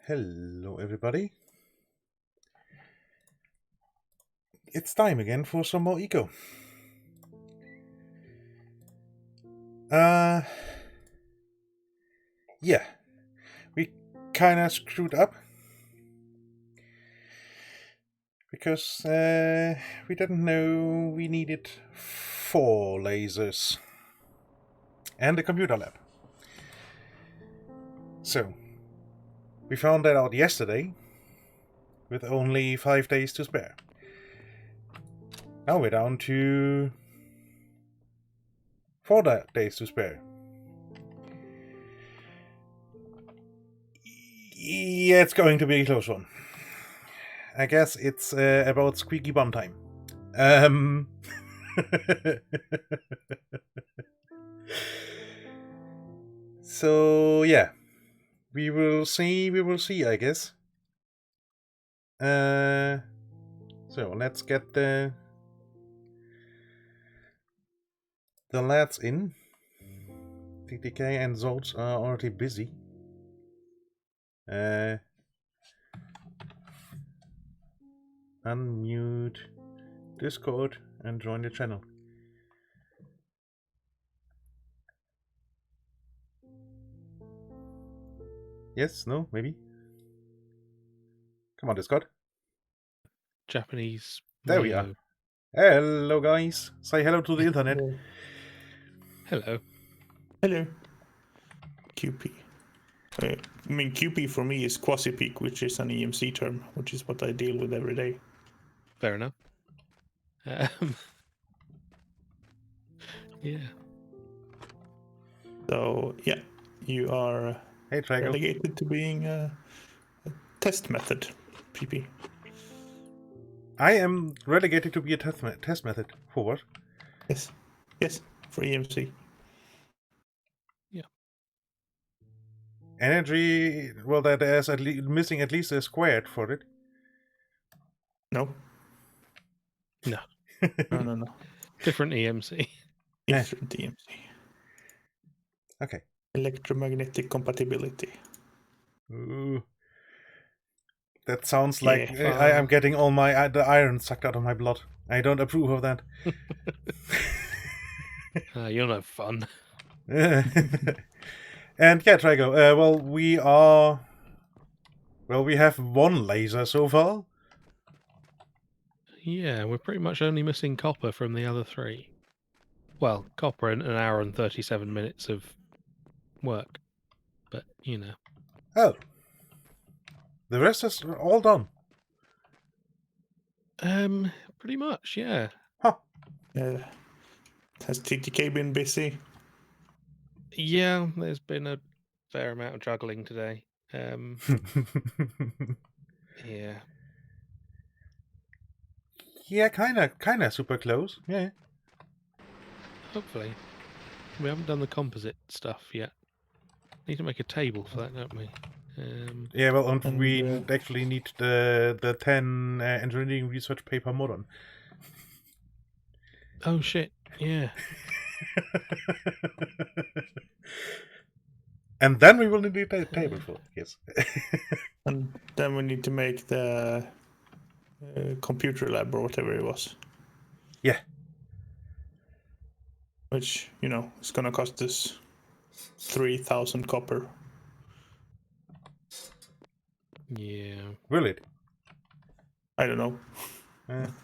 Hello everybody. It's time again for some more eco. Yeah. We kinda screwed up. Because we didn't know we needed 4 lasers. And a computer lab. So, we found that out yesterday. With only 5 days to spare. Now we're down to 4 days to spare. Yeah, it's going to be a close one. I guess it's about squeaky bum time. So yeah, we will see, I guess. So let's get the lads in. TTK and Zolts are already busy. Unmute Discord and join the channel. Yes? No? Maybe? Come on, Discord. Japanese. There we are. Hello, guys. Say hello to the internet. Hello. Hello. QP. I mean, QP for me is quasi-peak, which is an EMC term, which is what I deal with every day. Fair enough. Yeah. So, yeah, you are Hey, relegated to being a test method, PP. I am relegated to be a test method. For what? Yes. Yes, for EMC. Yeah. Energy, well, that is missing at least a squared for it. No. No. No. Different EMC. Different EMC. Okay. Electromagnetic compatibility. Ooh. That sounds like I am getting all the iron sucked out of my blood. I don't approve of that. You're no fun. And yeah, Trago, we have 1 laser so far. Yeah, we're pretty much only missing copper from the other 3. Well, copper in 1 hour and 37 minutes of work. But, you know. Oh. The rest is all done. Pretty much, yeah. Huh. Has TTK been busy? Yeah, there's been a fair amount of juggling today. Yeah. Yeah, kinda super close. Yeah. Hopefully. We haven't done the composite stuff yet. Need to make a table for that, don't we? Yeah, well, and we actually need the 10 engineering research paper modern. Oh shit! Yeah. And then we will need a table for it. Yes. And then we need to make the computer lab or whatever it was. Yeah. Which, you know, is going to cost us 3,000 copper. Yeah. Will it? I don't know.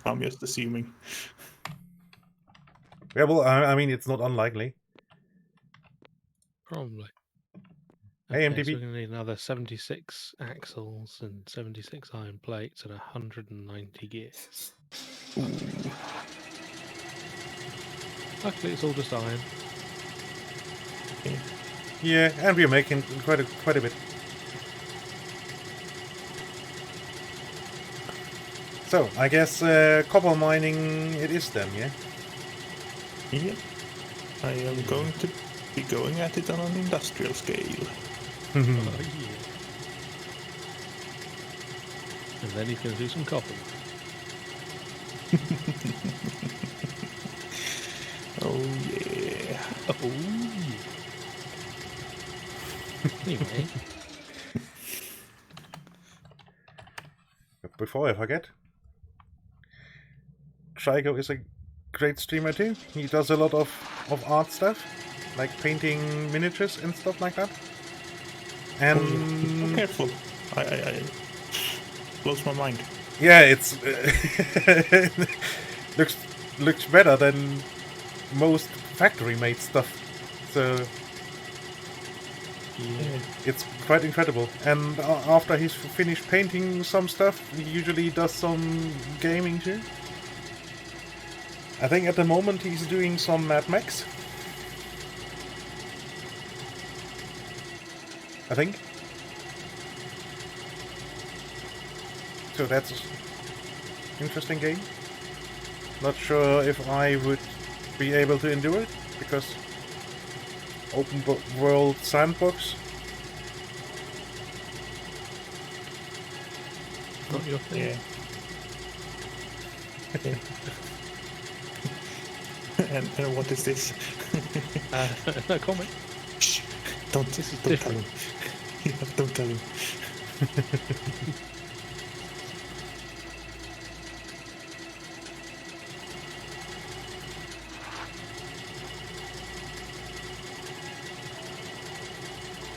I'm just assuming. Yeah, well, I mean, it's not unlikely. Probably. Hey, Okay, MTB. so we're going to need another 76 axles and 76 iron plates and 190 gears. Ooh. Luckily, it's all just iron. Yeah, and we're making quite a bit. So, I guess copper mining it is then, yeah? Yeah. I am going to be going at it on an industrial scale. Oh, yeah. And then he's going to do some copper. Oh, yeah. Oh, yeah. Anyway. before I forget, Trigo is a great streamer too. He does a lot of art stuff, like painting miniatures and stuff like that. And Oh, careful! I blows my mind. yeah, it's looks better than most factory-made stuff. So Yeah. it's quite incredible. And after he's finished painting some stuff, he usually does some gaming too. I think at the moment he's doing some Mad Max. I think. So that's an interesting game. Not sure if I would be able to endure it, because open world sandbox. Not your thing. Yeah. and what is this? No comment. Shh! Don't tell him. Yeah, don't tell him.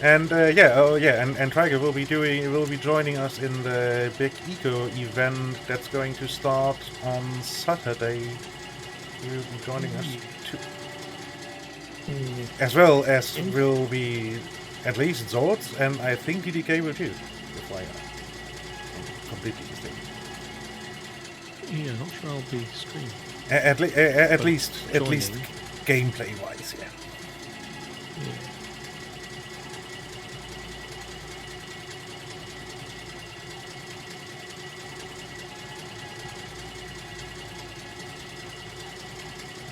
And and Triger will be joining us in the big eco event that's going to start on Saturday. He will be joining us too. As well as will be at least Zords, and I think DDK will too. If I am completely mistaken. Yeah, not sure I'll be streaming. At least gameplay wise, yeah. Yeah.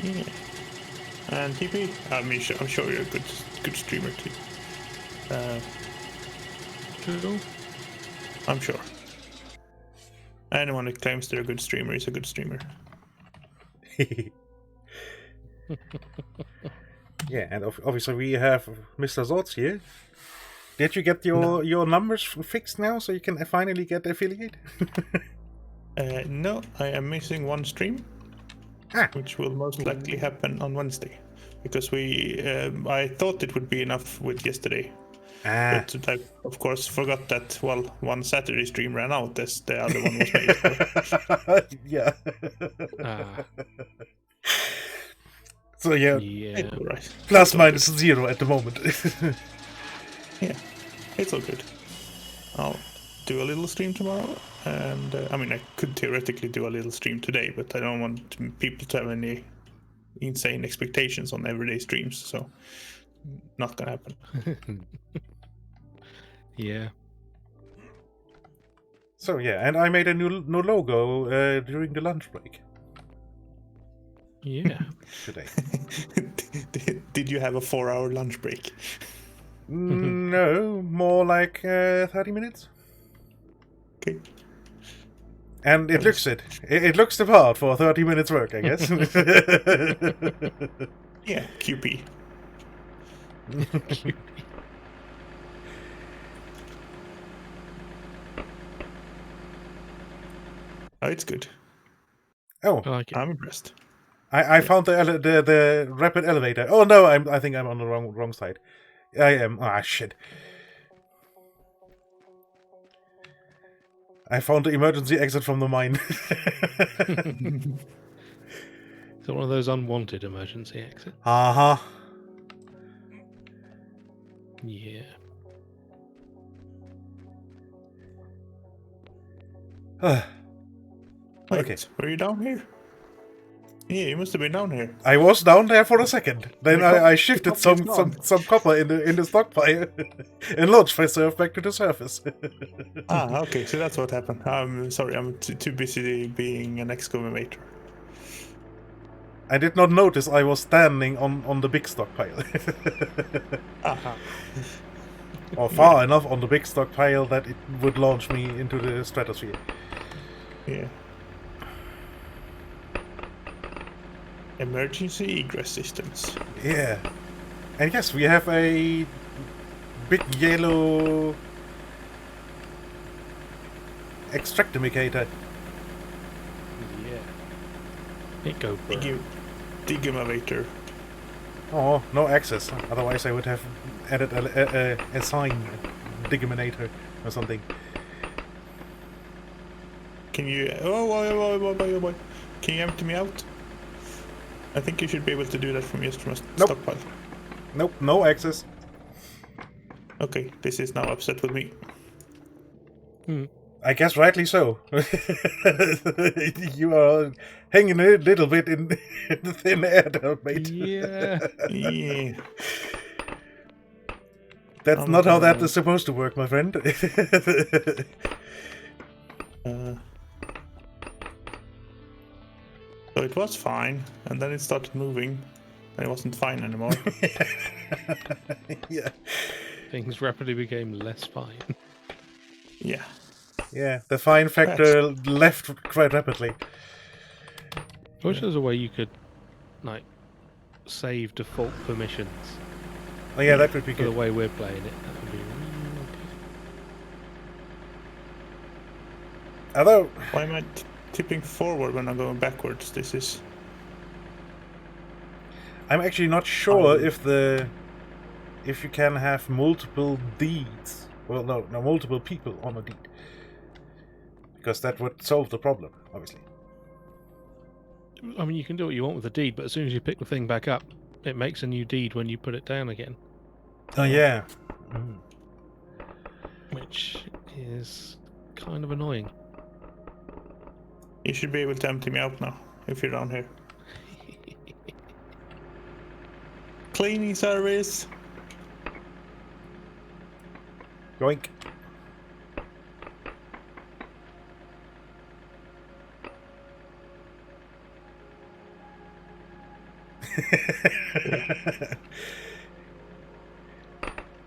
Yeah. And TP, I'm sure you're a good streamer too. Cool. I'm sure. Anyone who claims they're a good streamer is a good streamer. Yeah, and obviously we have Mr. Zords here. Did you get your numbers fixed now, so you can finally get affiliate? No, I am missing one stream, which will most likely happen on Wednesday, because I thought it would be enough with yesterday. But I, of course, forgot that, one Saturday stream ran out as the other one was made. Yeah. So Yeah. Right. Plus minus 0 at the moment. Yeah, it's all good. I'll do a little stream tomorrow, and I could theoretically do a little stream today, but I don't want people to have any insane expectations on everyday streams, so not gonna happen. Yeah. So yeah, and I made a new logo during the lunch break Yeah. today. Did you have a 4-hour lunch break? No, more like 30 minutes. Okay. And it looks it. It looks the part for 30 minutes work, I guess. Yeah, QP. Oh, it's good. Oh, I like it. I'm impressed. I found the rapid elevator. Oh no, I think I'm on the wrong side. I am. Ah, shit. I found the emergency exit from the mine. Is it one of those unwanted emergency exits? Uh-huh. Yeah. Wait, Okay. were you down here? Yeah, you must have been down here. I was down there for a second. Then I shifted copper is some copper in the stockpile and launched myself back to the surface. Okay, so that's what happened. I'm sorry, I'm too busy being an excavator. I did not notice I was standing on the big stockpile. Or far enough on the big stockpile that it would launch me into the stratosphere. Yeah. Emergency egress systems. Yeah. And yes, we have a big yellow extractomicator. Yeah. It go for Digimavator. Oh, no access. Otherwise I would have added a sign, Digiminator or something. Can you... Oh, can you empty me out? I think you should be able to do that from your stockpile. Nope, no access. Okay, this is now upset with me. I guess rightly so. You are hanging a little bit in the thin air there, mate. Yeah. Yeah. That's not how that is supposed to work, my friend. So it was fine, and then it started moving, and it wasn't fine anymore. Yeah. Things rapidly became less fine. Yeah. Yeah, the fine factor left quite rapidly. I wish there was a way you could, like, save default permissions. Oh yeah, that would be For good. the way we're playing it, that would be really good. Although, Why am I tipping forward when I'm going backwards? This is... I'm actually not sure if you can have multiple deeds. Well, no, multiple people on a deed. Because that would solve the problem, obviously. I mean, you can do what you want with a deed, but as soon as you pick the thing back up, it makes a new deed when you put it down again. Oh yeah. Mm. Which is kind of annoying. You should be able to empty me out now, if you're down here. Cleaning service! Yoink.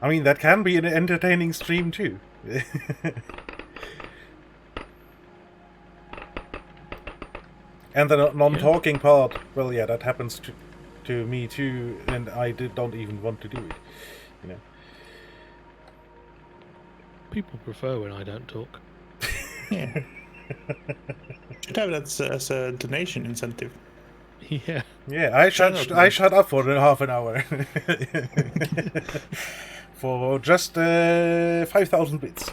I mean, that can be an entertaining stream too. And the non-talking part, well, yeah, that happens to me too, and I don't even want to do it, you know. People prefer when I don't talk. Yeah. Should have that as a donation incentive. Yeah. Yeah, I shut up for half an hour. For just 5,000 bits.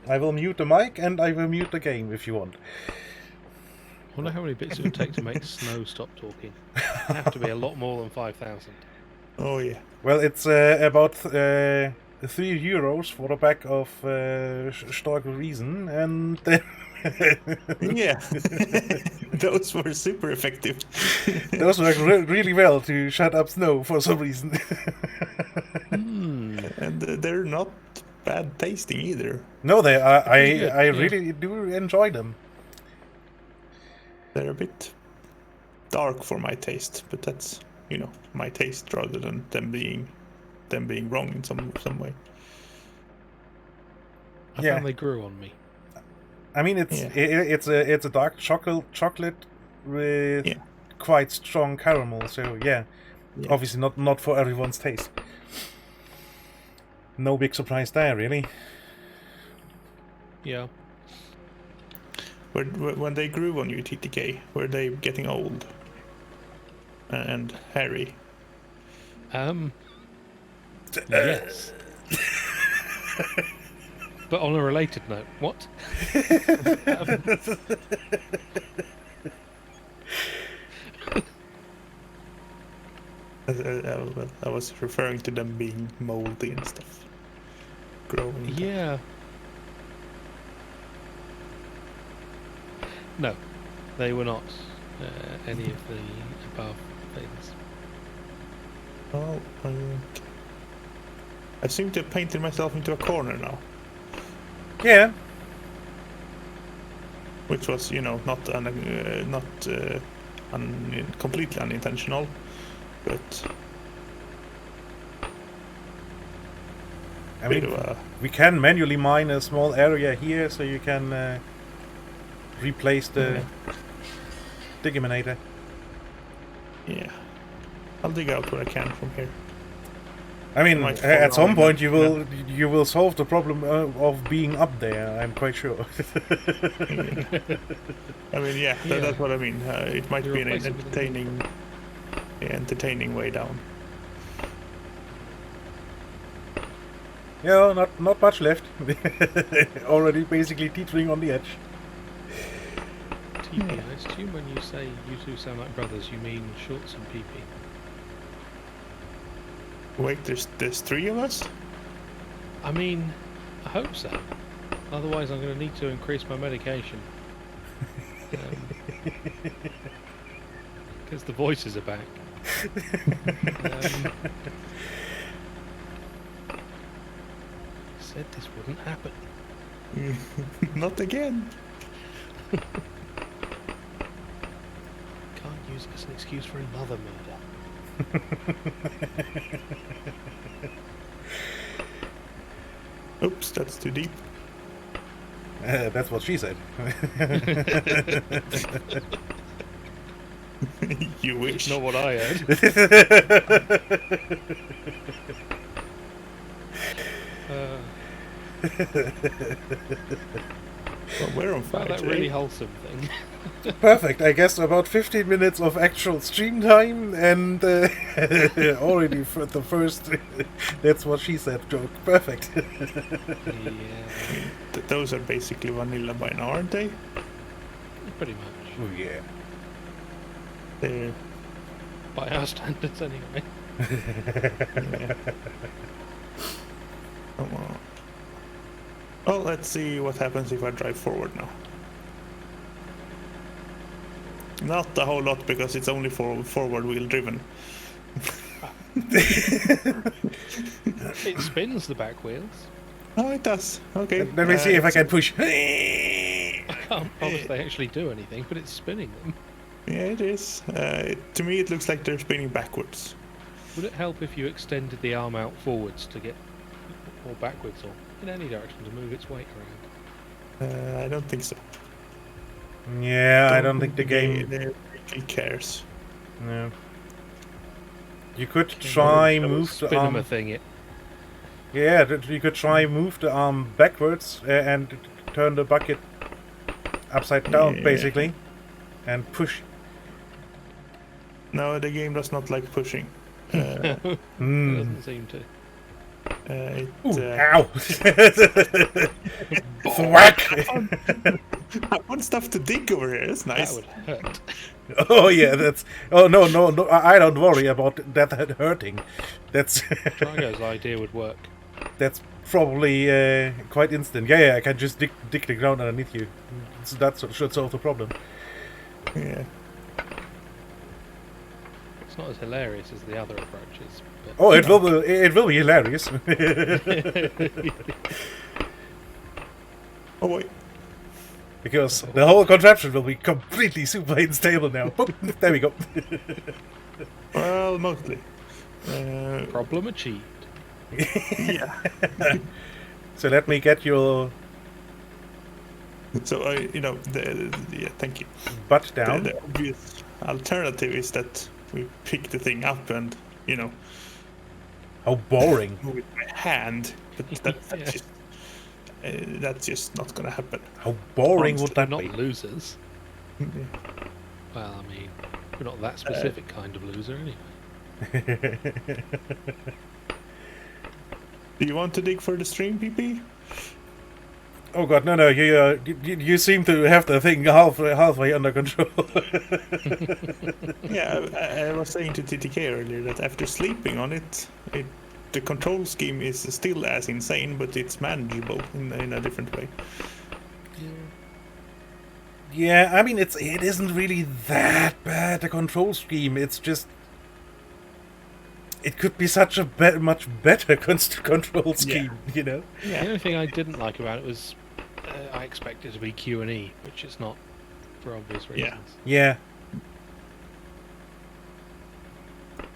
I will mute the mic and I will mute the game if you want. I wonder how many bits it would take to make Snow stop talking. It'd have to be a lot more than 5,000. Oh yeah. Well, it's about €3 for a pack of Stark Reason, and then Yeah. Those were super effective. those work really well to shut up Snow for some reason. And they're not bad tasting either. No, they are. good, I yeah. really do enjoy them. They're a bit dark for my taste, but that's, you know, my taste rather than them being wrong in some way. I Yeah. found they grew on me. I mean, it's a dark chocolate with quite strong caramel. So yeah, obviously not for everyone's taste. No big surprise there, really. Yeah. When they grew on you, TTK, were they getting old and hairy? Yes. But on a related note, what? I was referring to them being moldy and stuff. Growing. Yeah. No, they were not any of the above things. Oh, I seem to have painted myself into a corner now, Yeah. which was, you know, not completely unintentional, but I bit mean, of a we can manually mine a small area here, so you can replace the Digiminator. yeah. I'll dig out what I can from here. I mean, Might fall at some down point and- you will solve the problem of being up there. I'm quite sure. I mean, yeah, Yeah. that's what I mean. It might You be an replace it with a new entertaining way down. Yeah, not much left. Already basically teetering on the edge. TP, I assume when you say you two sound like brothers, you mean Shorts and PP. Wait, there's 3 of us? I mean, I hope so. Otherwise, I'm going to need to increase my medication. Because the voices are back. Said this wouldn't happen. Not again. Can't use it as an excuse for another murder. Oops, that's too deep. That's what she said. You wish. Not what I heard. Well, we're on fire That today. really wholesome thing. Perfect. I guess about 15 minutes of actual stream time and already for the first that's what she said joke. Perfect. Yeah, Those are basically vanilla by now, aren't they? pretty much. Oh yeah. They're, By our standards, anyway. yeah. Come on. Well, let's see what happens if I drive forward now. Not a whole lot because it's only forward wheel driven. It spins the back wheels. Oh, it does. Okay. Let me see if I can push. I can't promise they actually do anything, but it's spinning them. Yeah, it is. To me, it looks like they're spinning backwards. Would it help if you extended the arm out forwards to get, or backwards, or in any direction to move its weight around? I don't think so. Yeah, I don't think the game. They really cares. No. You could try move the Spin them arm. a thing. Yeah, you could try move the arm backwards and turn the bucket upside down, Yeah. basically, and push. No, the game does not like pushing. It Mm. doesn't seem to. Ooh, ow! Thwack! I want stuff to dig over here. That's That nice. would hurt. Oh yeah, that's. Oh no, I don't worry about that hurting. That's Trigo's idea would work. that's probably quite instant. Yeah, I can just dig the ground underneath you. So that should solve the problem. Yeah. It's not as hilarious as the other approaches. But Oh, it will be hilarious. Oh wait. Because the whole contraption will be completely super unstable now. Boop, there we go. Well, mostly. problem achieved. Yeah. So let me get your So yeah. Thank you. butt down. The obvious alternative is that we pick the thing up and How boring. move it by hand, but Yeah. that's just not gonna happen. How boring would They're that not be? losers. Well, I mean, we're not that specific kind of loser anyway. Do you want to dig for the stream, PP? Oh god, no, you seem to have the thing halfway under control. Yeah, I was saying to TTK earlier that after sleeping on it, the control scheme is still as insane, but it's manageable in a different way. Yeah, I mean it isn't really that bad, the control scheme. It's just it could be such a much better control scheme, you know. The only thing I didn't like about it was I expected it to be Q&E, which it's not for obvious reasons. Yeah.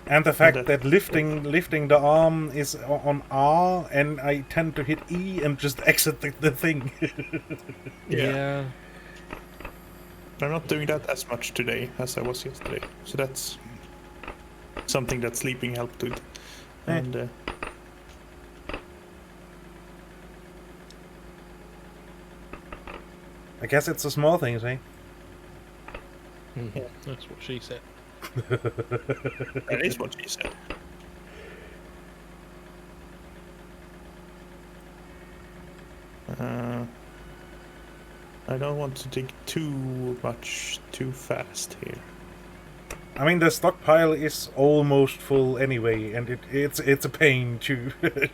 And the fact that lifting the arm is on R, and I tend to hit E and just exit the thing. Yeah. I'm not doing that as much today as I was yesterday, so that's something that sleeping helped with. And I guess it's the small things, eh? Yeah. That's what she said. That is what she said. I don't want to dig too much too fast here. I mean, the stockpile is almost full anyway, and it's a pain to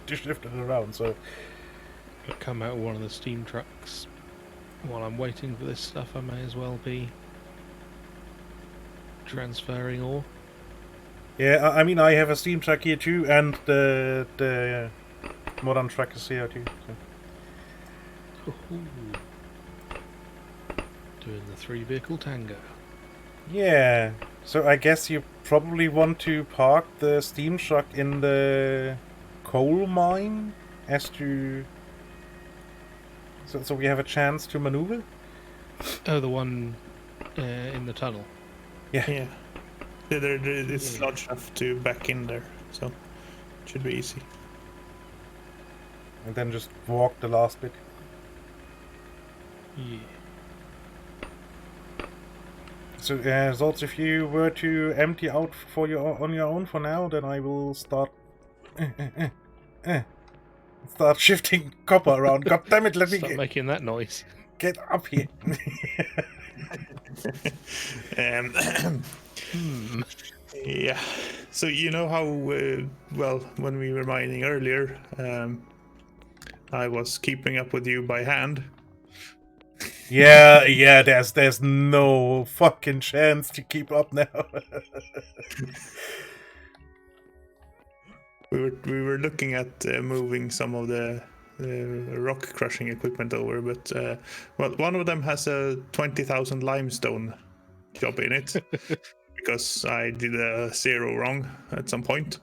to shift it around. So But come out of one of the steam trucks. While I'm waiting for this stuff, I may as well be transferring ore. yeah, I mean, I have a steam truck here too, and the modern truck is here too. So. Ooh. Doing the 3-vehicle tango. Yeah, so I guess you probably want to park the steam truck in the coal mine as to... So we have a chance to maneuver? Oh, the one in the tunnel. Yeah. It's large enough to back in there, so it should be easy. And then just walk the last bit. Yeah. So, Zoltz, if you were to empty out on your own for now, then I will start start shifting copper around. God damn it! Let me Stop making that noise. get up here. Yeah. So you know how well when we were mining earlier, I was keeping up with you by hand. Yeah. There's no fucking chance to keep up now. We were looking at moving some of the rock crushing equipment over, but well, one of them has a 20,000 limestone job in it because I did a 0 wrong at some point.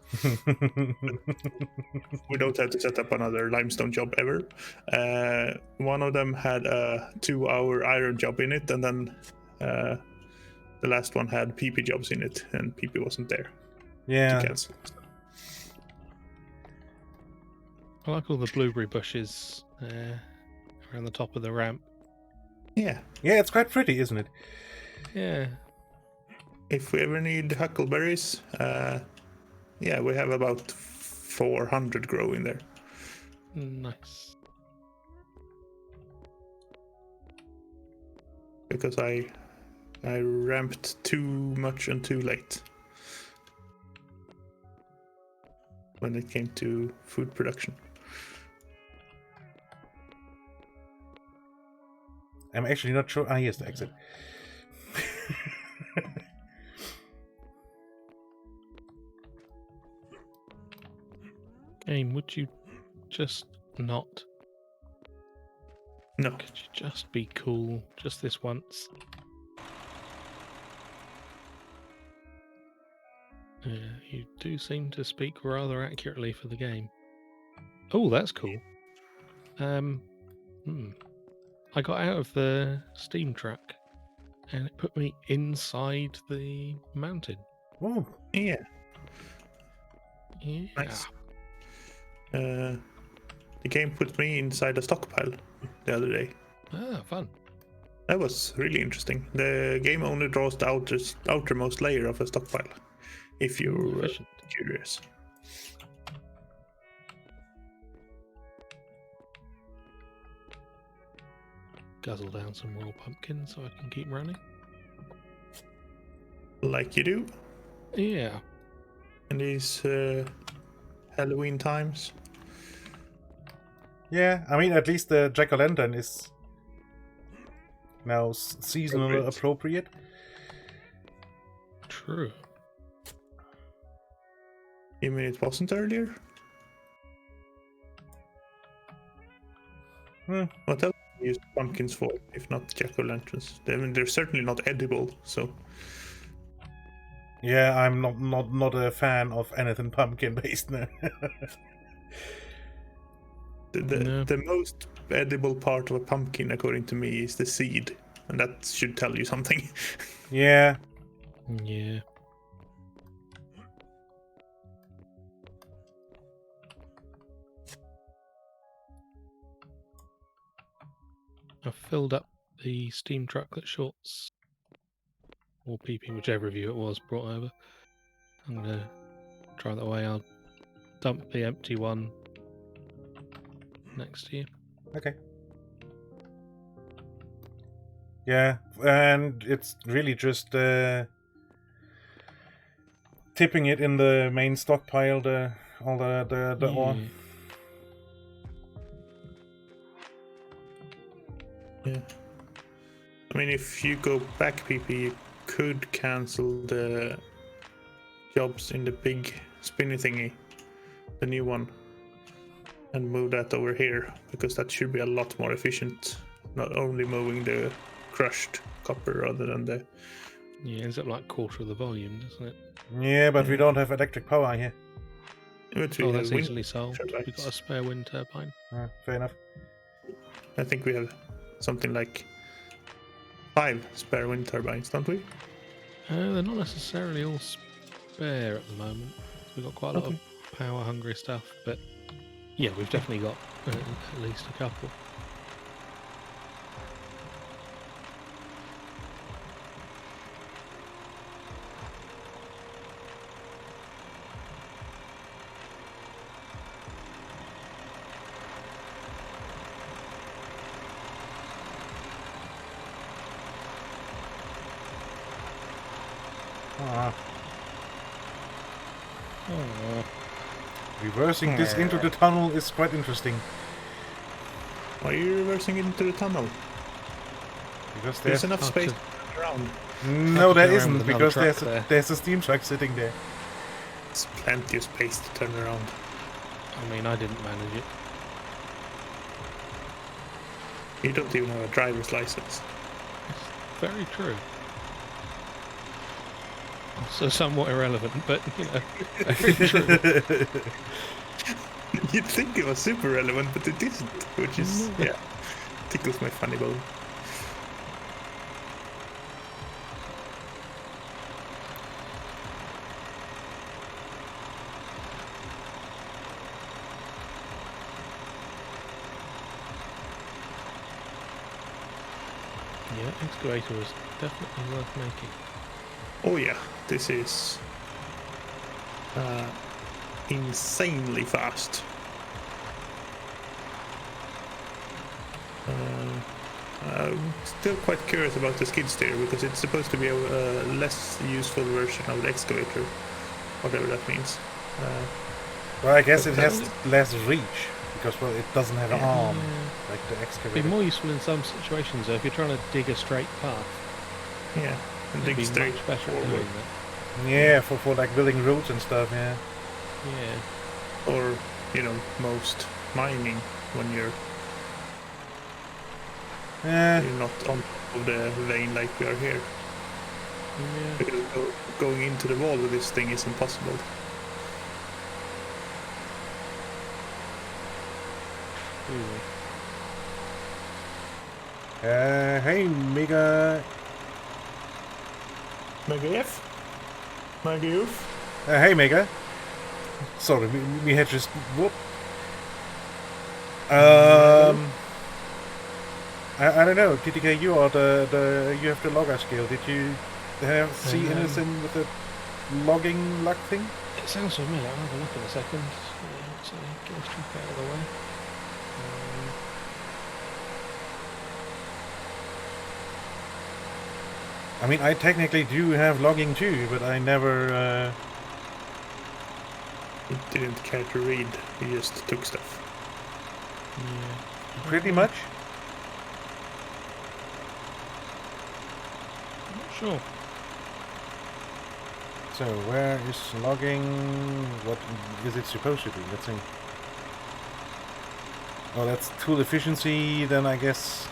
We don't have to set up another limestone job ever. One of them had a 2-hour iron job in it, and then the last one had PP jobs in it, and PP wasn't there Yeah. to cancel. I like all the blueberry bushes around the top of the ramp. Yeah. Yeah, it's quite pretty, isn't it? Yeah. If we ever need huckleberries, yeah, we have about 400 growing there. Nice. Because I ramped too much and too late when it came to food production. I'm actually not sure. Ah, here's the exit. Game, would you just not? No. Could you just be cool just this once? You do seem to speak rather accurately for the game. Oh, that's cool. I got out of the steam truck and it put me inside the mountain. Oh, Yeah. Yeah. Nice. The game put me inside a stockpile the other day. Ah, fun. That was really interesting. The game only draws the outermost layer of a stockpile, if you're Efficient. curious. Guzzle down some raw pumpkin so I can keep running. Like you do Yeah. in these Halloween times. yeah. I mean, at least the jack-o'-lantern is now seasonal appropriate. True. You mean it wasn't earlier? What else do you use pumpkins for, if not jack-o'-lanterns? I mean, they're certainly not edible, so... Yeah, I'm not a fan of anything pumpkin-based now. The most edible part of a pumpkin, according to me, is the seed. And that should tell you something. Yeah. Yeah. I've filled up the steam truck that Shorts or PP, whichever of you it was, brought over. I'm going to try that way. I'll dump the empty one next to you. Okay. Yeah, and it's really just tipping it in the main stockpile, all the ore. Yeah. I mean, if you go back, PP, you could cancel the jobs in the big spinny thingy, the new one, and move that over here, because that should be a lot more efficient. Not only moving the crushed copper rather than the... Yeah, it ends up like quarter of the volume, doesn't it? Yeah, but we don't have electric power here. But Oh, that's easily solved. We've got a spare wind turbine. Fair enough. I think we have something like 5 spare wind turbines, don't we? They're not necessarily all spare at the moment. We've got quite a lot of power-hungry stuff, but yeah, we've definitely got at least a couple. Reversing this into the tunnel is quite interesting. Why are you reversing into the tunnel? Because there's enough space to turn around. No, there isn't, because there's a steam truck sitting there. There's plenty of space to turn around. I mean, I didn't manage it. You don't even have a driver's license. It's very true. Also somewhat irrelevant, but, you know, very true. You'd think it was super relevant, but it isn't, which is, yeah, tickles my funny bone. Yeah, excavator is definitely worth making. Oh yeah, this is insanely fast. I'm still quite curious about the skid steer, because it's supposed to be a less useful version of the excavator, whatever that means. Well, I guess it has less reach, because, well, it doesn't have an arm like the excavator. It'd be more useful in some situations, though, if you're trying to dig a straight path. Yeah, and dig straight much better at doing that. Yeah, for like building roads and stuff, yeah. Yeah. Or, you know, most mining when you're not on top of the vein like we are here. Yeah. Because going into the wall with this thing is impossible. Hey, Mega F? Mega F? Hey, Mega. Sorry, we had just... Whoop. I don't know, TTK, you are you have the logger skill. Did you see anything with the logging luck thing? It sounds familiar. I'll have a look in a second. So get this truck out of the way. I mean, I technically do have logging too, but I never... You didn't care to read, you just took stuff. Yeah. Pretty much. I'm not sure. So, where is logging? What is it supposed to do? Let's see. Oh, that's tool efficiency, then I guess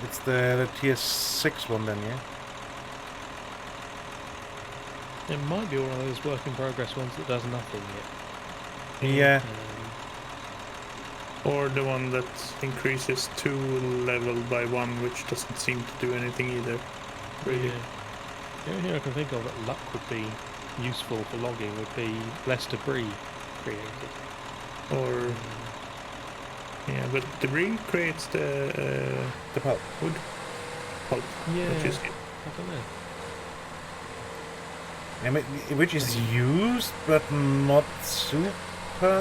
it's the tier 6 one then, yeah? It might be one of those work in progress ones that does nothing yet. Yeah. Or the one that increases tool level by 1, which doesn't seem to do anything either. Really. Yeah. The only thing I can think of that luck would be useful for logging would be less debris created. Or... yeah, but debris creates the pulp. wood. pulp, Yeah, which is I don't know. I mean, which is used, but not super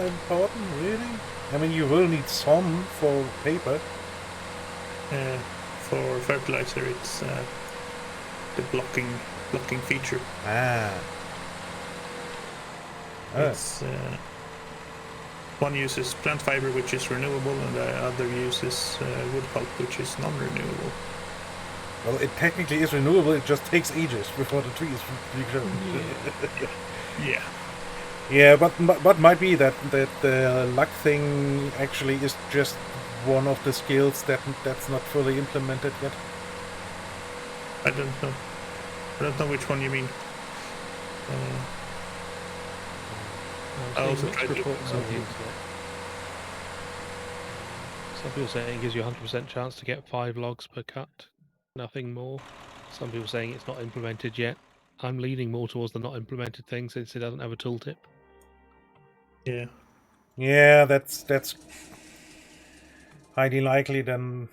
important, really. I mean, you will need some for paper. for fertilizer. It's the blocking feature. Ah. It's one uses plant fiber, which is renewable, and the other uses wood pulp, which is non-renewable. Well, it technically is renewable. It just takes ages before the tree is grown. Yeah. Yeah, but might be that the luck thing actually is just one of the skills that's not fully implemented yet. I don't know. I don't know which one you mean. I I'm also seeing tried mixed to reports on the internet. Some people saying it gives you a 100% chance to get 5 logs per cut, nothing more. Some people saying it's not implemented yet. I'm leaning more towards the not implemented thing since it doesn't have a tooltip. Yeah. Yeah, that's highly likely then.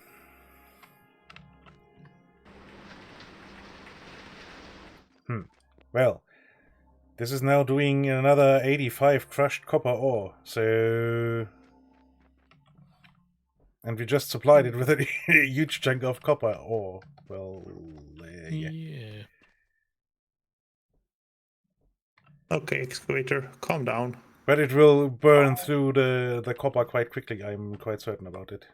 Well, this is now doing another 85 crushed copper ore, so... And we just supplied it with a huge chunk of copper ore. Well, yeah. Okay, excavator, calm down. But it will burn through the copper quite quickly, I'm quite certain about it.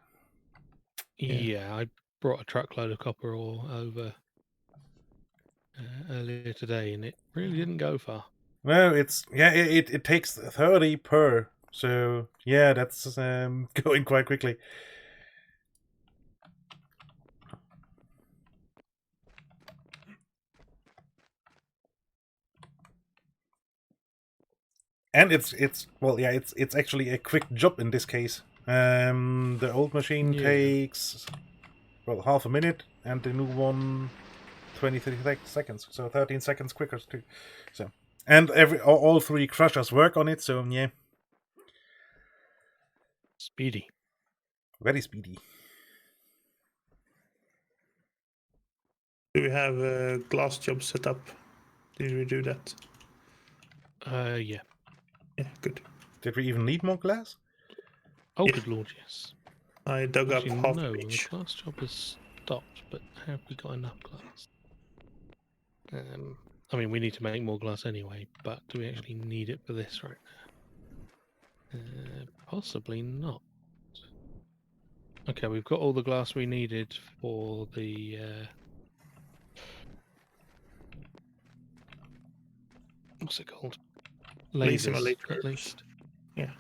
Yeah, I brought a truckload of copper ore over earlier today, and it really didn't go far. No, it takes 30 per, so yeah, that's going quite quickly. And it's actually a quick job in this case. The old machine takes half a minute, and the new one 30 seconds, so 13 seconds quicker too. So, and all 3 crushers work on it, so yeah, Speedy, very speedy. Do we have a glass job set up? Did we do that? yeah. Yeah, good. Did we even need more glass? Oh, Yeah. good lord, yes. I dug Actually, up half no, of the each. glass job has stopped, but have we got enough glass? I mean, we need to make more glass anyway, but do we actually need it for this right now? Possibly not. Okay, we've got all the glass we needed for the what's it called? Lasers, at least. Yeah.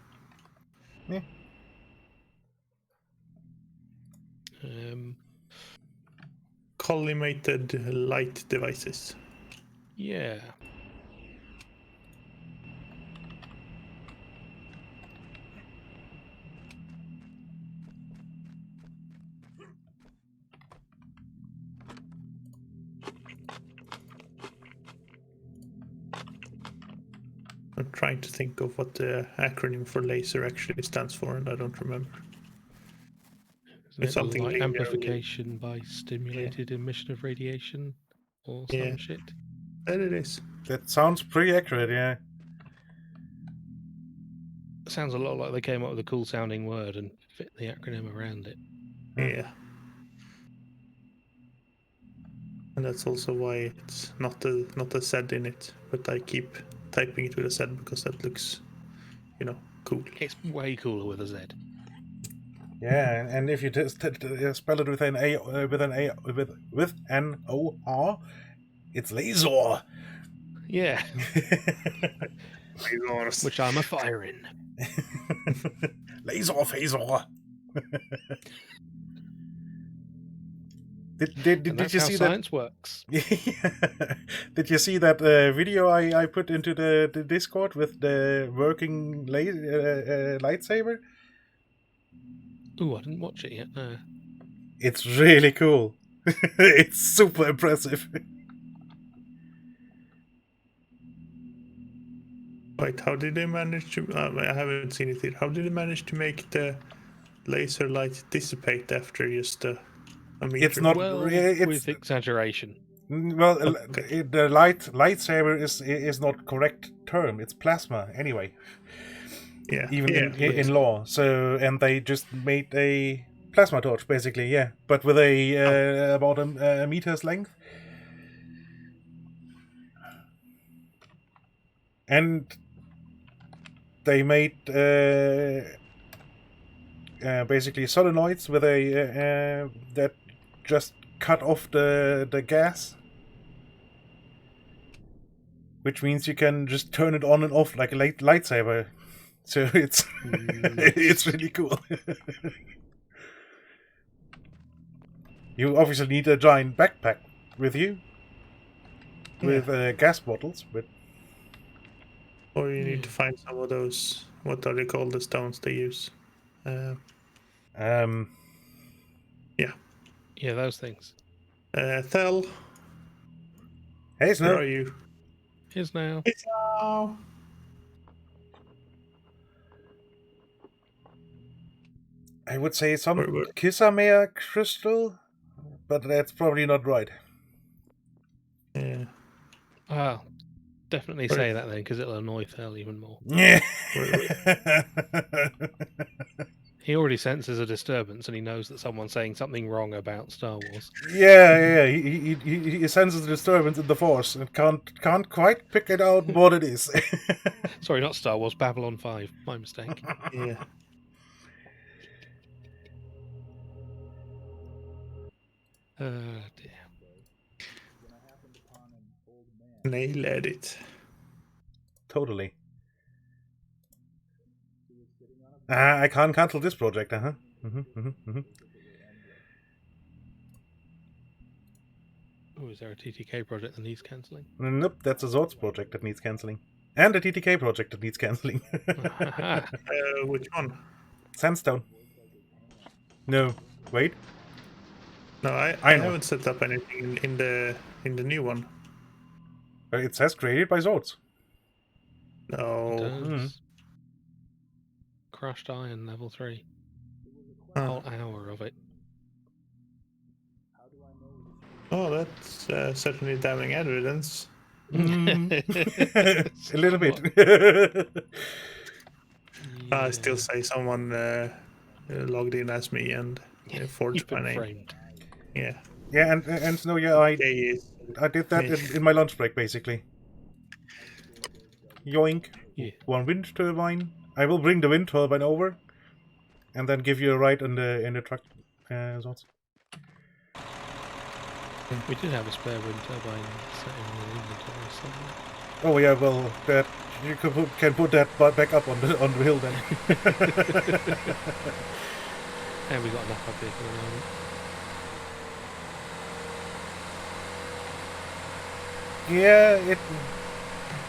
Yeah. Collimated light devices. Yeah. I'm trying to think of what the acronym for laser actually stands for, and I don't remember. It's something like linear, amplification by stimulated emission of radiation or some shit. There it is. That sounds pretty accurate, yeah. It sounds a lot like they came up with a cool sounding word and fit the acronym around it. Yeah. And that's also why it's not a Z in it, but I keep typing it with a Z because that looks, cool. It's way cooler with a Z. Yeah, and if you just spell it with an A, with an O-R, it's laser. Yeah. Which I'm a firing. Laser phaser. Did you see science works? Did you see that video I put into the Discord with the working lightsaber? Ooh, I didn't watch it yet. No. It's really cool. It's super impressive. Wait, how did they manage to? I haven't seen it yet. How did they manage to make the laser light dissipate after just a meter? It's not. Well, It's with exaggeration. well, Okay. the lightsaber is not correct term. It's plasma anyway. Yeah. Even yeah. in law. So and they just made a plasma torch basically, yeah, but with a about a meter's length. And they made basically solenoids with a that just cut off the gas, which means you can just turn it on and off like a lightsaber. So it's it's really cool. You obviously need a giant backpack with you with gas bottles, but. Or you need to find some of those. What are they called? The stones they use. Yeah, those things. Thel, Hey, where Snow. are you? Here's now. Hello. I would say some Where? Kisamea crystal, but that's probably not right. Yeah. Ah, definitely Where- say that then, because it'll annoy Phil even more. Yeah. He already senses a disturbance, and he knows that someone's saying something wrong about Star Wars. Yeah. He senses the disturbance in the force and can't quite pick it out what it is. Sorry, not Star Wars. Babylon 5. My mistake. Yeah. Dear. Nail edit. Totally. I can't cancel this project, huh? Oh, is there a TTK project that needs cancelling? Nope, that's a Zords project that needs cancelling. And a TTK project that needs cancelling. Which one? Sandstone. No, wait. No, I know. haven't set up anything in the new one. It says created by Zords. No. Does. Crushed iron level 3. A whole hour of it. Oh, that's certainly damning evidence. A little bit. I still say someone logged in as me and forged You've my been name. framed. Yeah. Yeah, and Snow, yeah, I did that in my lunch break, basically. Yoink. Yeah. One wind turbine. I will bring the wind turbine over, and then give you a ride in the truck. Zots. We did have a spare wind turbine sitting in the inventory somewhere. Oh yeah, well that you can put that back up on the hill then. And we got enough up here for the moment. Yeah,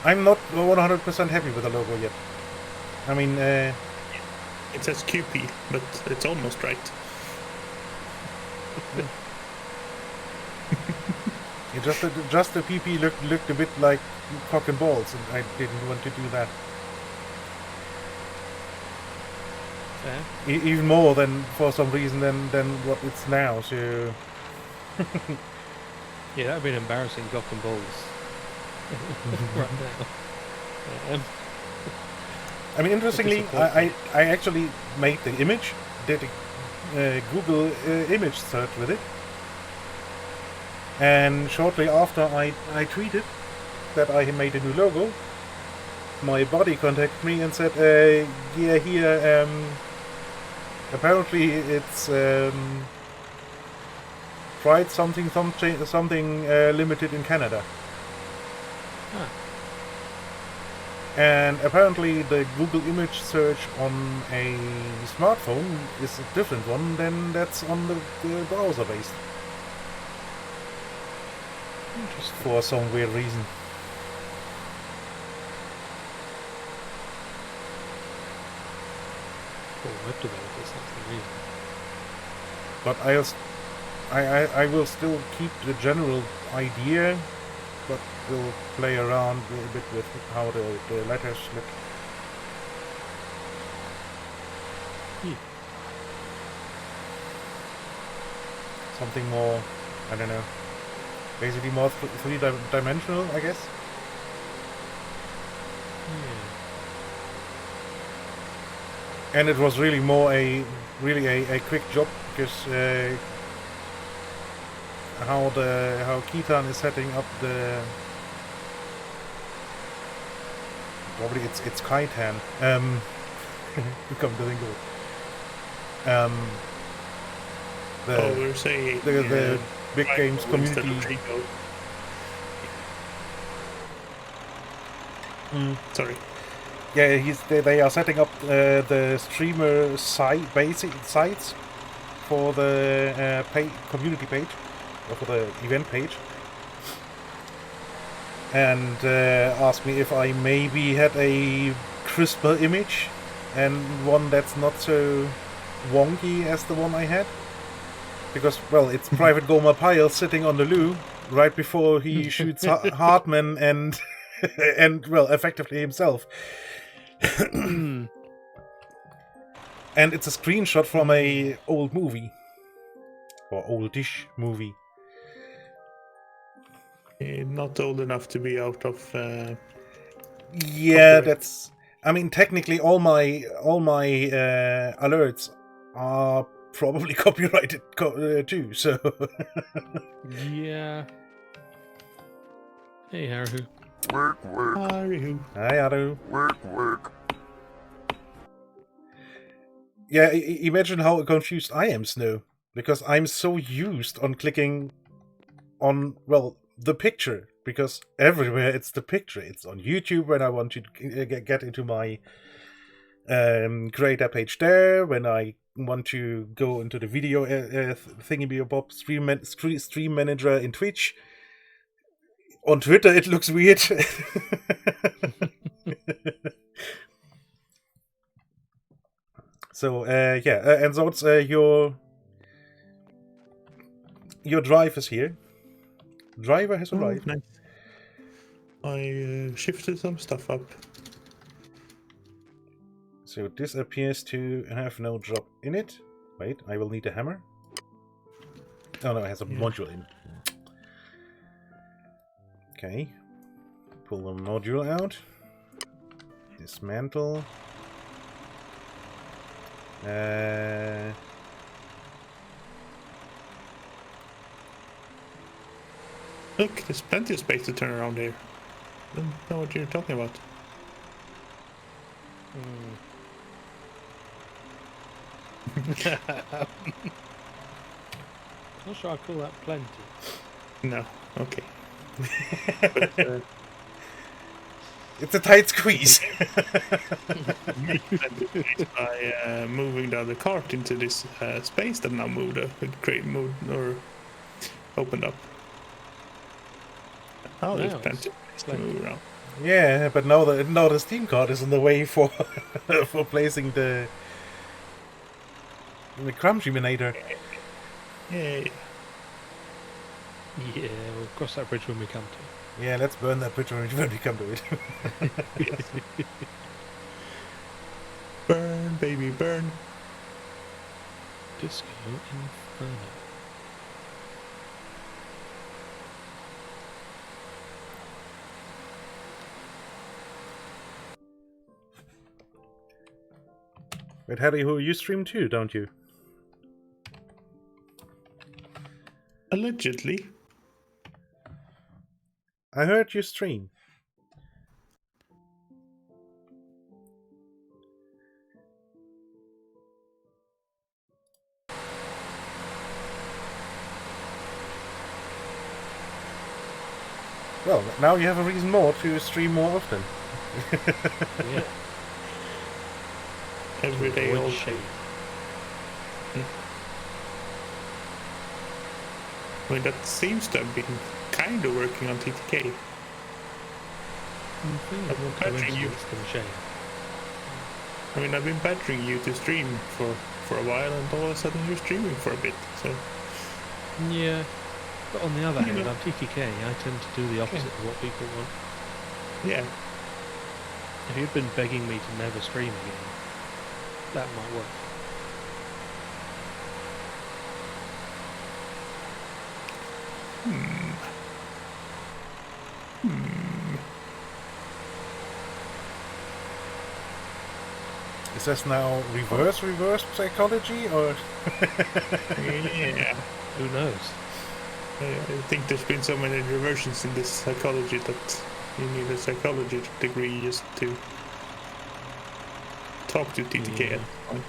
I'm not 100% happy with the logo yet. I mean, It says QP, but it's almost right. just the PP looked a bit like cock and balls, and I didn't want to do that. Fair. Even more than for some reason than what it's now. So Yeah, that would be an embarrassing cock and balls. Right now. I mean, interestingly, I actually made the image, did a Google image search with it, and shortly after I tweeted that I made a new logo, my buddy contacted me and said, yeah, here, apparently it's tried something limited in Canada. Ah. And apparently the Google image search on a smartphone is a different one than that's on the browser based. Interesting. For some weird reason. For web developers, that's the reason. But I will still keep the general idea, but will play around a bit with how the letters look. something more, I don't know, basically more three-dimensional, I guess. Yeah. And it was really more a quick job because how Keaton is setting up the probably it's Kaitan. Come to think of it. We're saying the big games community. Sorry. Yeah, they are setting up the streamer basic sites for the community page, or for the event page, and asked me if I maybe had a crisper image and one that's not so wonky as the one I had, because, well, it's Private Gomer Pyle sitting on the loo right before he shoots Hartman and and, well, effectively himself. And it's a screenshot from a old movie, or oldish movie. Not old enough to be out of. Yeah, that's. I mean, technically, all my alerts are probably copyrighted too. So. Yeah. Hey, Haru. Work. Hi, Haru. Work. Yeah, imagine how confused I am, Snow, because I'm so used on clicking on, well, the picture, because everywhere it's the picture. It's on YouTube when I want to get into my creator page there, when I want to go into the video thingy-bob stream manager in Twitch. On Twitter it looks weird. So yeah, and so it's your drive is here. Driver has arrived. Nice. I shifted some stuff up. So this appears to have no drop in it. Wait, I will need a hammer. Oh no, it has a module in. Okay. Pull the module out. Dismantle. Look, there's plenty of space to turn around here. I don't know what you're talking about. Not sure I'd call that plenty. No, okay. But, it's a tight squeeze. by moving the other cart into this space that now moved or opened up. Oh, there's plenty of space to move around. Yeah, but now the Steam card is on the way for for placing the Crunchyminator. Yeah. Yeah, we'll cross that bridge when we come to it. Yeah, let's burn that bridge when we come to it. Yes. Burn, baby, burn. Disco Inferno. Wait, Harry, who you stream too, don't you? Allegedly. I heard you stream. Well, now you have a reason more to stream more often. Yeah. Every day, all shade. I mean, that seems to have been kind of working on TTK. I've been badgering you. I mean, I've been badgering you to stream for a while, and all of a sudden you're streaming for a bit. So yeah, but on the other hand, I'm TTK. I tend to do the opposite of what people want. Yeah. If you'd been begging me to never stream again, that might work. Is this now reverse psychology, or? Yeah. Who knows? I think there's been so many reversions in this psychology that you need a psychology degree just to talk to TTK Yeah. at this point.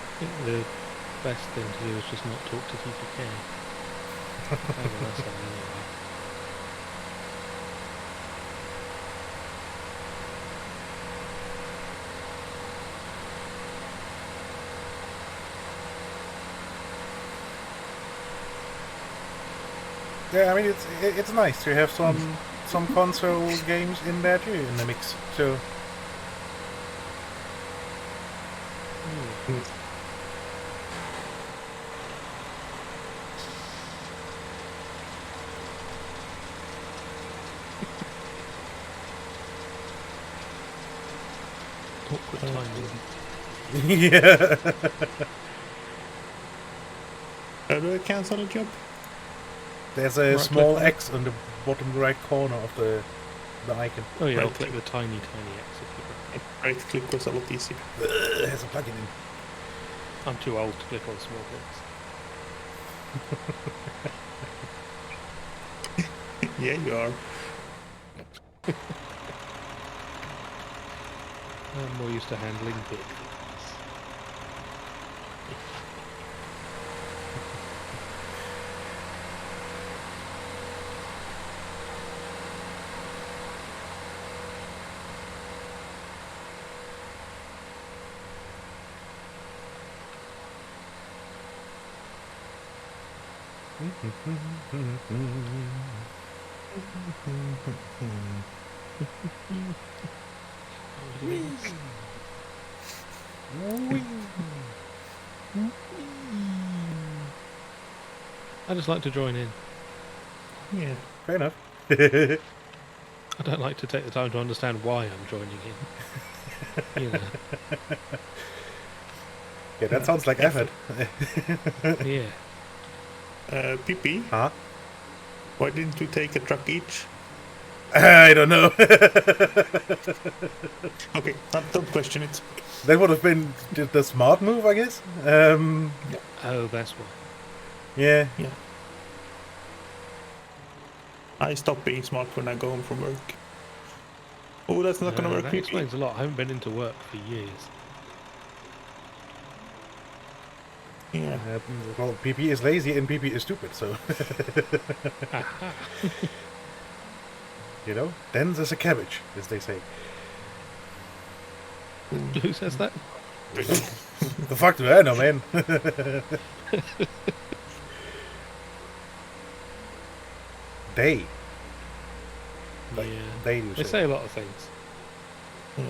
I think the best thing to do is just not talk to TTK. That's all anyway. Yeah, I mean it's nice to have some console games in there too in the mix. So Awkward timing. yeah. How do I cancel a job? There's a Right small click. X on the bottom right corner of the icon. Oh yeah, I'll Right. click the tiny X if you prefer. Right click was a lot easier. There's a plugin in. I'm too old to click on small things. Yeah, you are. I'm more used to handling big things. I just like to join in. Yeah. Fair enough. I don't like to take the time to understand why I'm joining in. You know, Yeah, that sounds like effort. yeah. PP, Huh? why didn't you take a truck each? I don't know. Okay, don't question it. That would have been the smart move, I guess. Oh, that's why. Yeah. Yeah. I stop being smart when I go home from work. Oh, that's not gonna work. That PP. explains a lot. I haven't been into work for years. Yeah. Well, PP is lazy and PP is stupid, so Aha. you know, dense as a cabbage, as they say. Who says that? The fuck do I know, man? They. Like, Yeah. they do They say. say a lot of things. Yeah.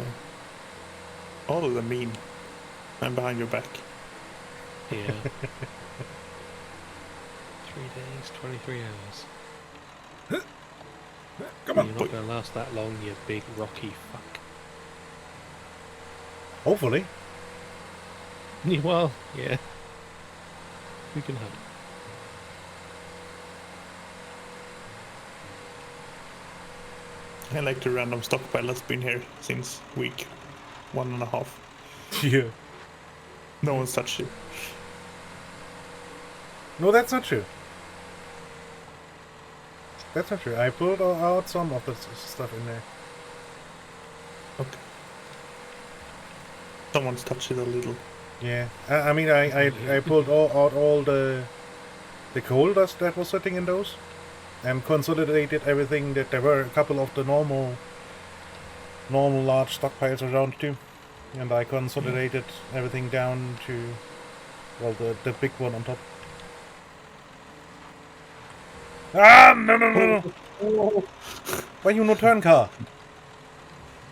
All of them mean. I'm behind your back. Yeah. 3 days, 23 hours. Come You're on, not boy. going to last that long, you big rocky fuck. Hopefully. Well, yeah. We can hope. I like the random stockpile that's been here since week 1.5. Yeah. No one's touched it. No, that's not true. That's not true. I pulled out some of the stuff in there. Okay. Someone's touched it a little. Yeah. I mean, I pulled out all the coal dust that was sitting in those, and consolidated everything. That there were a couple of the normal large stockpiles around too, and I consolidated everything down to, well, the big one on top. Ah, no. Oh, Why you no turn car?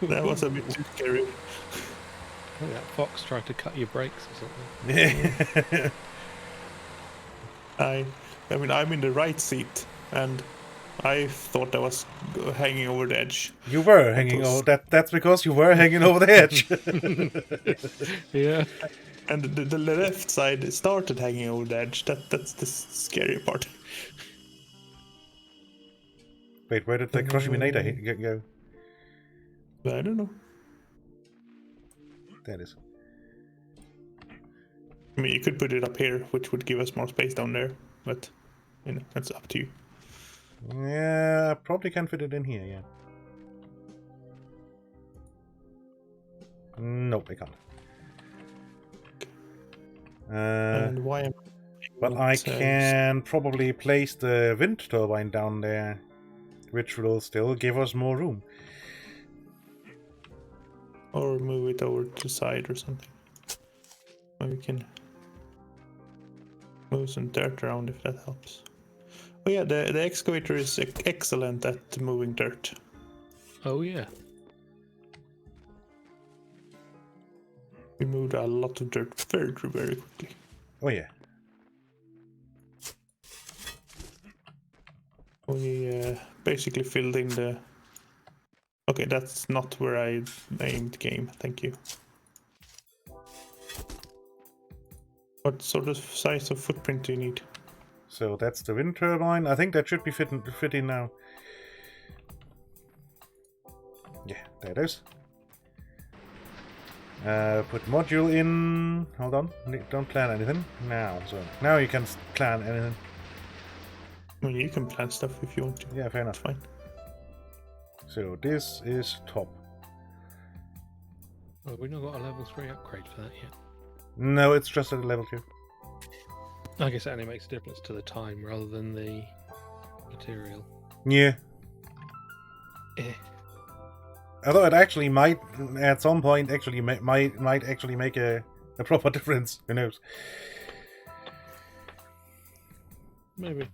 that was a bit too scary. I think that fox tried to cut your brakes or something. Yeah. I mean, I'm in the right seat, and I thought I was hanging over the edge. You were hanging over. That's because you were hanging over the edge. Yeah. And the left side started hanging over the edge. That's the scary part. Wait, where did the Crushiminator go? I don't know. There it is. I mean, you could put it up here, which would give us more space down there, but you know, that's up to you. Yeah, I probably can fit it in here, yeah. Nope, I can't. And why am but I can probably place the wind turbine down there, which will still give us more room. Or move it over to the side or something. Or we can move some dirt around if that helps. Oh yeah, the excavator is excellent at moving dirt. Oh yeah. We moved a lot of dirt very, very quickly. Oh yeah. We basically filled in the... Okay, that's not where I aimed game, thank you. What sort of size of footprint do you need? So that's the wind turbine. I think that should be fitting now. Yeah, there it is. Put module in. Hold on. Don't plan anything. Now, so now you can plan anything. I mean, you can plan stuff if you want to. Yeah, fair enough. Fine. So this is top. Well, we've not got a level 3 upgrade for that yet. No, it's just at level 2. I guess that only makes a difference to the time rather than the material. Yeah. Although it actually might, at some point, actually might actually make a proper difference. Who knows? Maybe.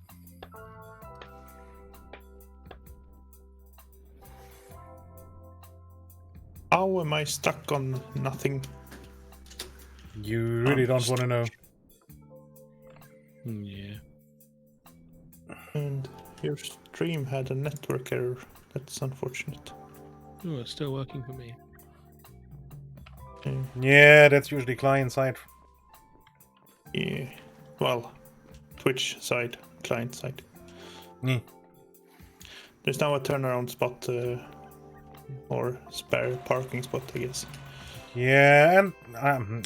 How am I stuck on nothing? You really don't want to know. Yeah. And your stream had a network error. That's unfortunate. Oh, it's still working for me. Yeah, that's usually client side. Yeah. Well, Twitch side, client side. Yeah. There's now a turnaround spot, or spare parking spot, I guess. Yeah, and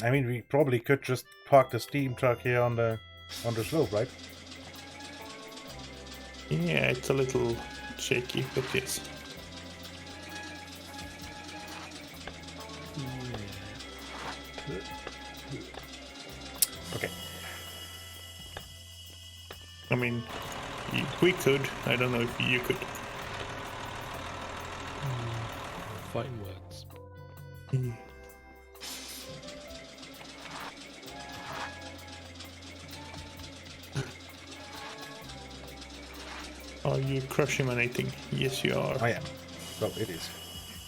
I mean, we probably could just park the steam truck here on the slope, right? Yeah, it's a little shaky, but yes. Okay. I mean, we could. I don't know if you could. Fighting words. Are you crush-emanating? Yes, you are. I am. So it is.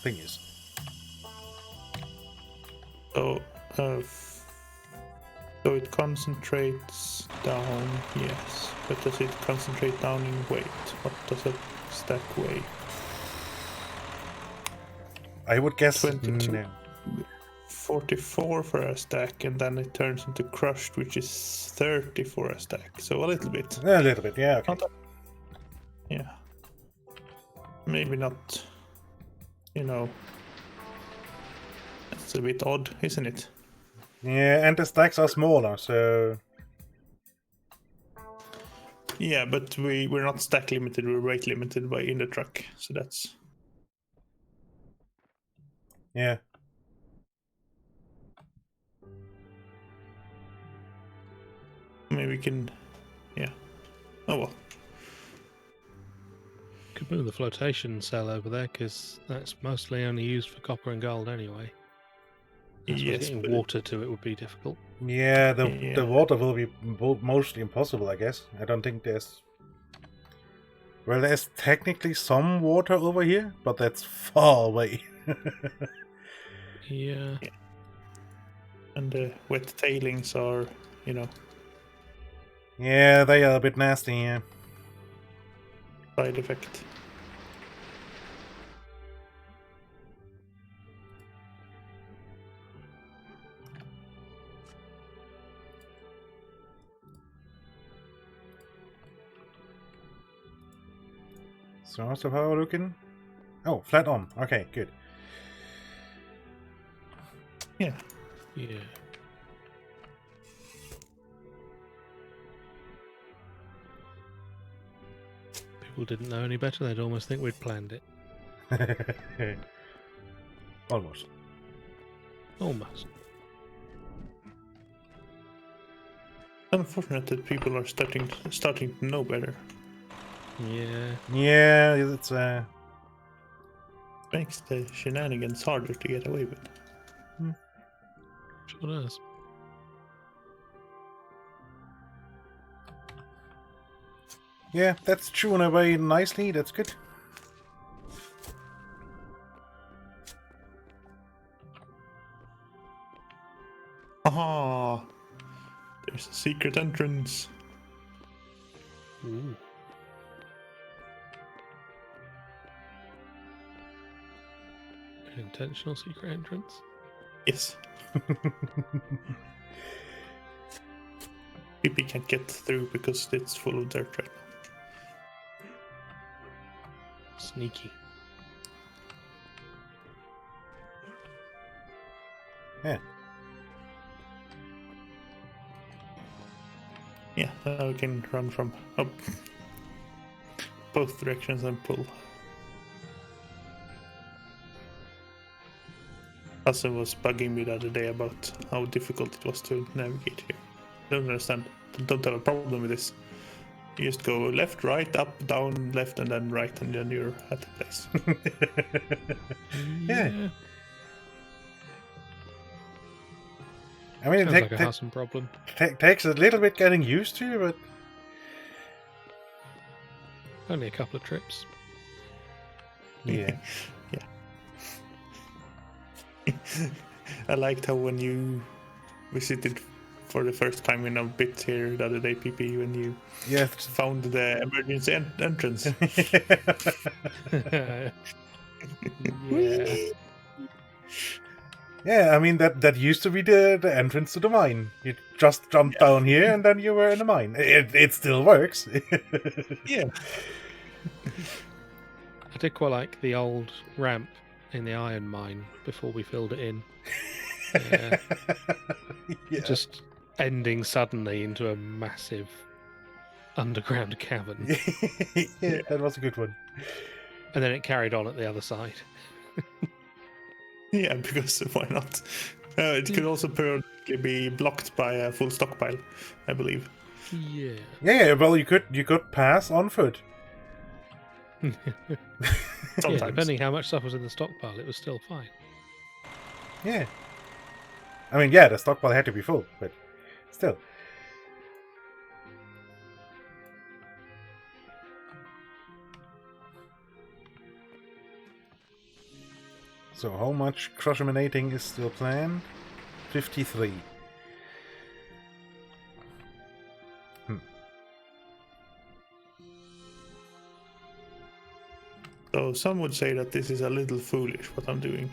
Thing is. So, so it concentrates down, yes. But does it concentrate down in weight? What does a stack weigh? I would guess 22. no. 44 for a stack, and then it turns into crushed, which is 30 for a stack. So a little bit. A little bit, yeah. Okay. Yeah. Maybe not, you know. It's a bit odd, isn't it? Yeah, and the stacks are smaller, so... Yeah, but we're not stack limited, we're weight limited by in the truck, so that's... Yeah. Maybe we can... Yeah. Oh well. Could move the flotation cell over there because that's mostly only used for copper and gold anyway. That's why Yes, getting water to it would be difficult. Yeah, the water will be mostly impossible, I guess. I don't think there's... Well, there's technically some water over here, but that's far away. Yeah. And the wet tailings are, you know... Yeah, they are a bit nasty, yeah. Side effect. So how's the power looking? Oh, flat on. Okay, good. Yeah. Yeah. People didn't know any better. They'd almost think we'd planned it. Almost. Almost. Unfortunate that people are starting to know better. Yeah. Yeah, it's Makes the shenanigans harder to get away with. Sure does. yeah, that's chewing away nicely. That's good. Aha! There's a secret entrance. Ooh. An intentional secret entrance? Yes. PP can't get through because it's full of dirt right now. Sneaky. Yeah. Yeah, now we can run from up both directions and pull. Hassan was bugging me the other day about how difficult it was to navigate here. I don't understand. Don't have a problem with this. You just go left, right, up, down, left, and then right, and then you're at the place. Yeah. I mean, Sounds like a Hassan problem. Takes a little bit getting used to, but Only a couple of trips. yeah. I liked how when you visited for the first time in a bit here the other day, PP, when you found the emergency entrance. Yeah. Yeah, I mean that used to be the entrance to the mine. You just jumped down here and then you were in the mine. It still works. Yeah. I did quite like the old ramp in the iron mine before we filled it in. Yeah. Just ending suddenly into a massive underground cavern. Yeah, that was a good one. And then it carried on at the other side. Yeah, because why not? It could also periodically be blocked by a full stockpile, I believe. Yeah. Yeah, well, you could pass on foot. Sometimes. Yeah, depending how much stuff was in the stockpile, it was still fine. Yeah. I mean, yeah, the stockpile had to be full, but still. So how much cross-emanating is still planned? 53. So some would say that this is a little foolish what I'm doing.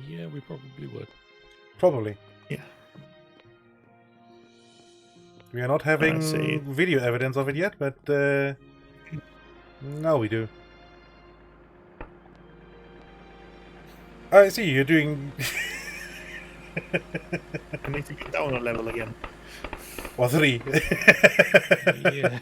Yeah, we probably would. Probably. Yeah. We are not having I see. video evidence of it yet, but now we do. I see, you're doing... I need to get down a level again. Or 3. Yeah.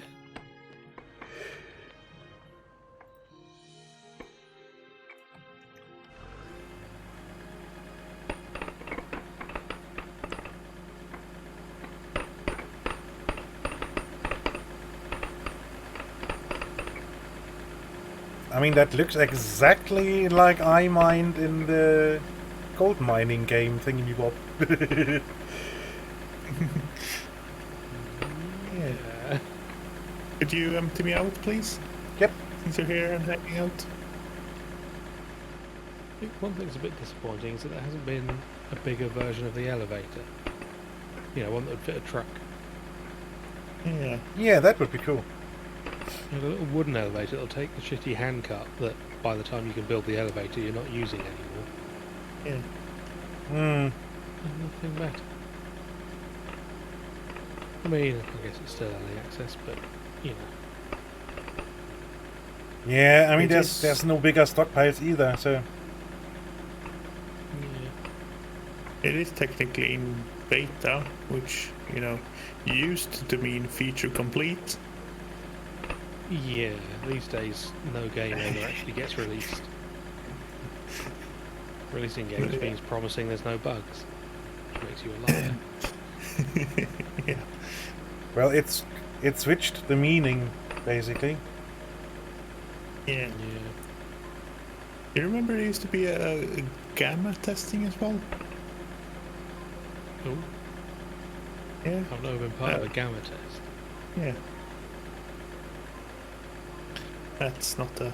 I mean, that looks exactly like I mined in the gold mining game thingy-bob. Yeah. Could you empty me out, please? Yep. Since you're here and hanging out. I think one thing's a bit disappointing is that there hasn't been a bigger version of the elevator. You know, one that would fit a truck. Yeah. Yeah, that would be cool. You know, a little wooden elevator that'll take the shitty handcut that by the time you can build the elevator you're not using anymore. Yeah. Hmm. And nothing better. I mean, I guess it's still early access, but, you know. Yeah, I mean, there's no bigger stockpiles either, so... Yeah. It is technically in beta, which, you know, used to mean feature complete. Yeah, these days no game ever actually gets released. Releasing games means promising there's no bugs, which makes you a liar. Yeah. Well, it switched the meaning, basically. Yeah. Yeah. You remember there used to be a gamma testing as well? Oh, Yeah. I've never been part of a gamma test. Yeah. That's not a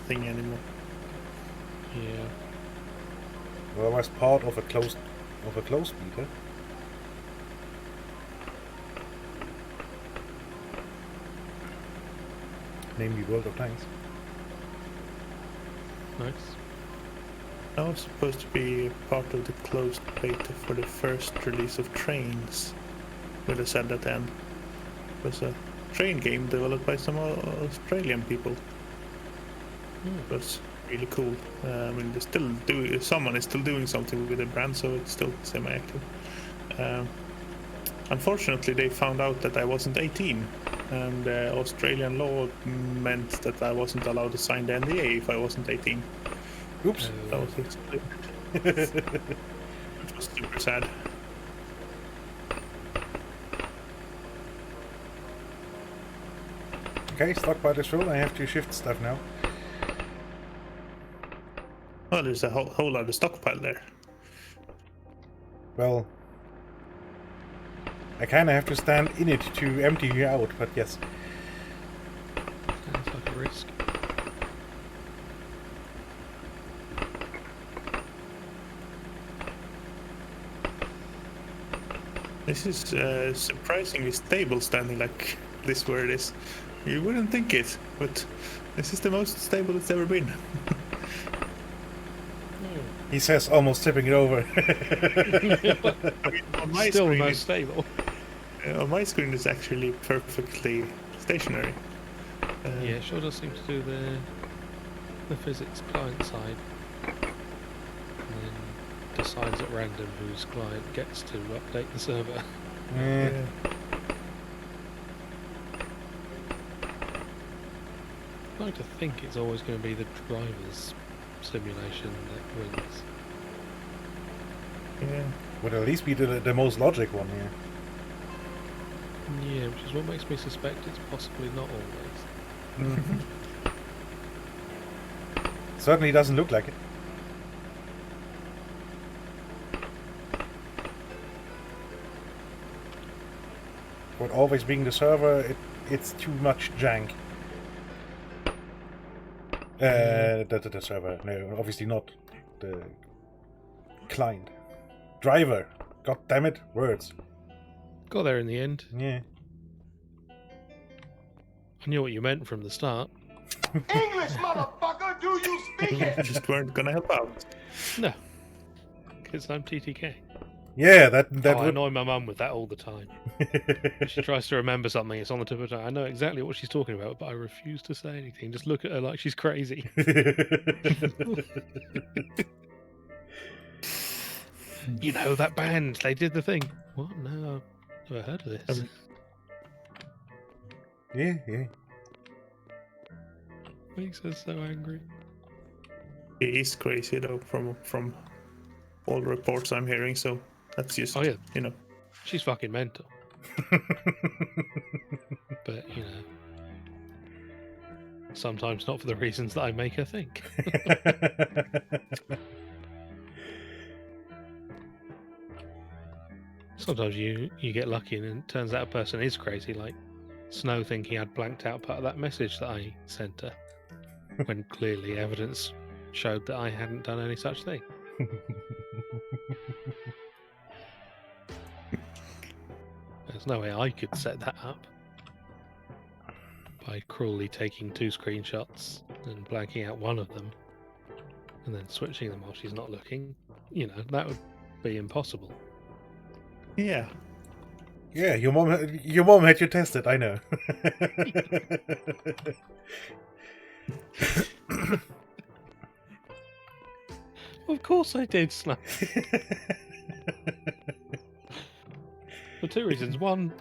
thing anymore. Yeah. Well, I was part of a closed beta. Namely World of Tanks. Nice. I was supposed to be part of the closed beta for the first release of Trains, with a said at the end. It was a train game developed by some Australian people. It was really cool. I mean, they still someone is still doing something with the brand, so it's still semi-active. Unfortunately, they found out that I wasn't 18, and Australian law meant that I wasn't allowed to sign the NDA if I wasn't 18. Oops. That was it. Which was super sad. Okay, stockpile is full. I have to shift stuff now. Well, there's a whole lot of stockpile there. Well, I kind of have to stand in it to empty you out, but yes. Sounds like a risk. This is surprisingly stable standing like this where it is. You wouldn't think it, but this is the most stable it's ever been. He says, almost tipping it over. I mean, on my Still screen, most stable. on my screen it's actually perfectly stationary. Yeah, it sure does seem to do the physics client side. And then decides at random whose client gets to update the server. Yeah. I like to think it's always going to be the driver's simulation that wins. Yeah. Would at least be the most logic one here. Yeah, which is what makes me suspect it's possibly not always. Certainly doesn't look like it. But always being the server, it's too much jank. The server, no, obviously not the client. Driver, god damn it, words. Got there in the end. Yeah. I knew what you meant from the start. English, motherfucker, do you speak it? Just weren't gonna help out. No, because I'm TTK. Yeah, that I would. annoy my mum with that all the time. She tries to remember something, it's on the tip of her tongue. I know exactly what she's talking about, but I refuse to say anything. Just look at her like she's crazy. You know that band, they did the thing. What? No, I've never heard of this. Yeah. Makes her so angry. It is crazy though, from all the reports I'm hearing. So that's just, Oh yeah, you know. she's fucking mental. But, you know, sometimes not for the reasons that I make her think. Sometimes you get lucky and it turns out a person is crazy, like Snow thinking I'd blanked out part of that message that I sent her, when clearly evidence showed that I hadn't done any such thing. There's no way I could set that up by cruelly taking 2 screenshots and blanking out one of them and then switching them while she's not looking. You know, that would be impossible. Yeah. Yeah, your mom had you tested, I know. Of course I did, Snuff. For two reasons. One,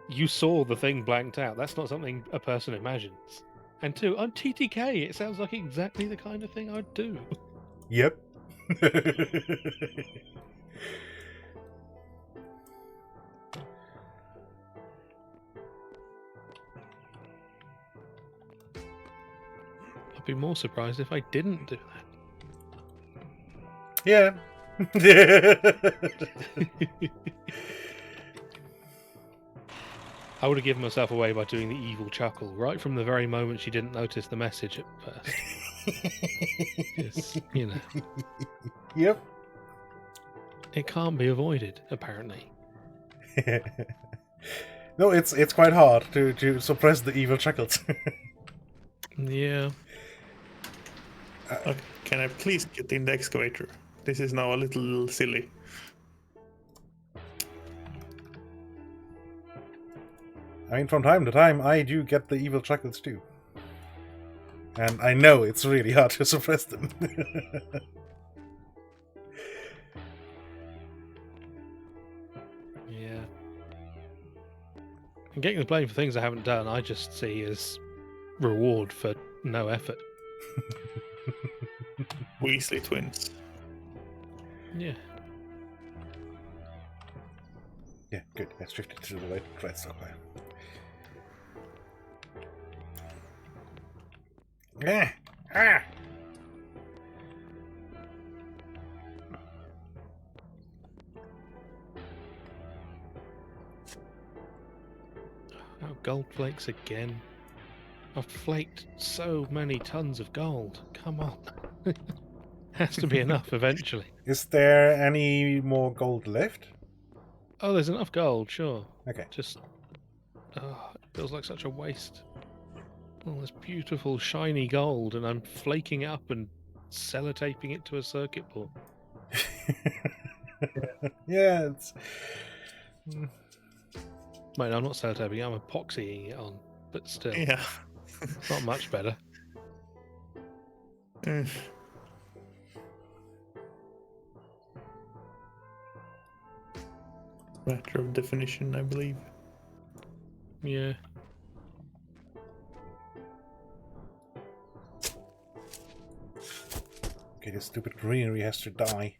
you saw the thing blanked out. That's not something a person imagines. And two, I'm TTK. It sounds like exactly the kind of thing I'd do. Yep. I'd be more surprised if I didn't do that. Yeah. I would have given myself away by doing the evil chuckle right from the very moment she didn't notice the message at first. It's, you know, Yep. it can't be avoided, apparently. No, it's quite hard to suppress the evil chuckles. Yeah. Okay, can I please get in the excavator? This is now a little silly. I mean, from time to time, I do get the evil chuckles too. And I know it's really hard to suppress them. Yeah. And getting the blame for things I haven't done, I just see as reward for no effort. Weasley twins. Yeah. Yeah, good. Let's shift it to the right stockpile. Yeah. Ah. Oh, gold flakes again. I've flaked so many tons of gold. Come on. Has to be enough eventually. Is there any more gold left? Oh, there's enough gold, sure. Okay. Just... Oh, it feels like such a waste. All this beautiful, shiny gold, and I'm flaking it up and sellotaping it to a circuit board. Yeah, it's... Wait, I'm not sellotaping, I'm epoxying it on. But still, Yeah. not much better. Matter of definition, I believe. Yeah. Okay, this stupid greenery has to die.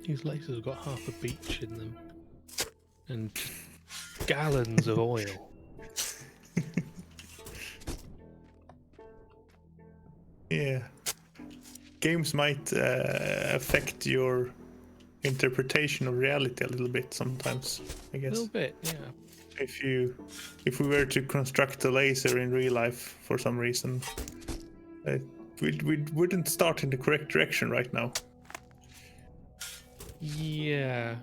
These lasers have got half a beach in them. And gallons of oil. Yeah. Games might affect your interpretation of reality a little bit sometimes, I A guess. little bit, yeah. If we were to construct a laser in real life for some reason, we wouldn't start in the correct direction right now. Yeah.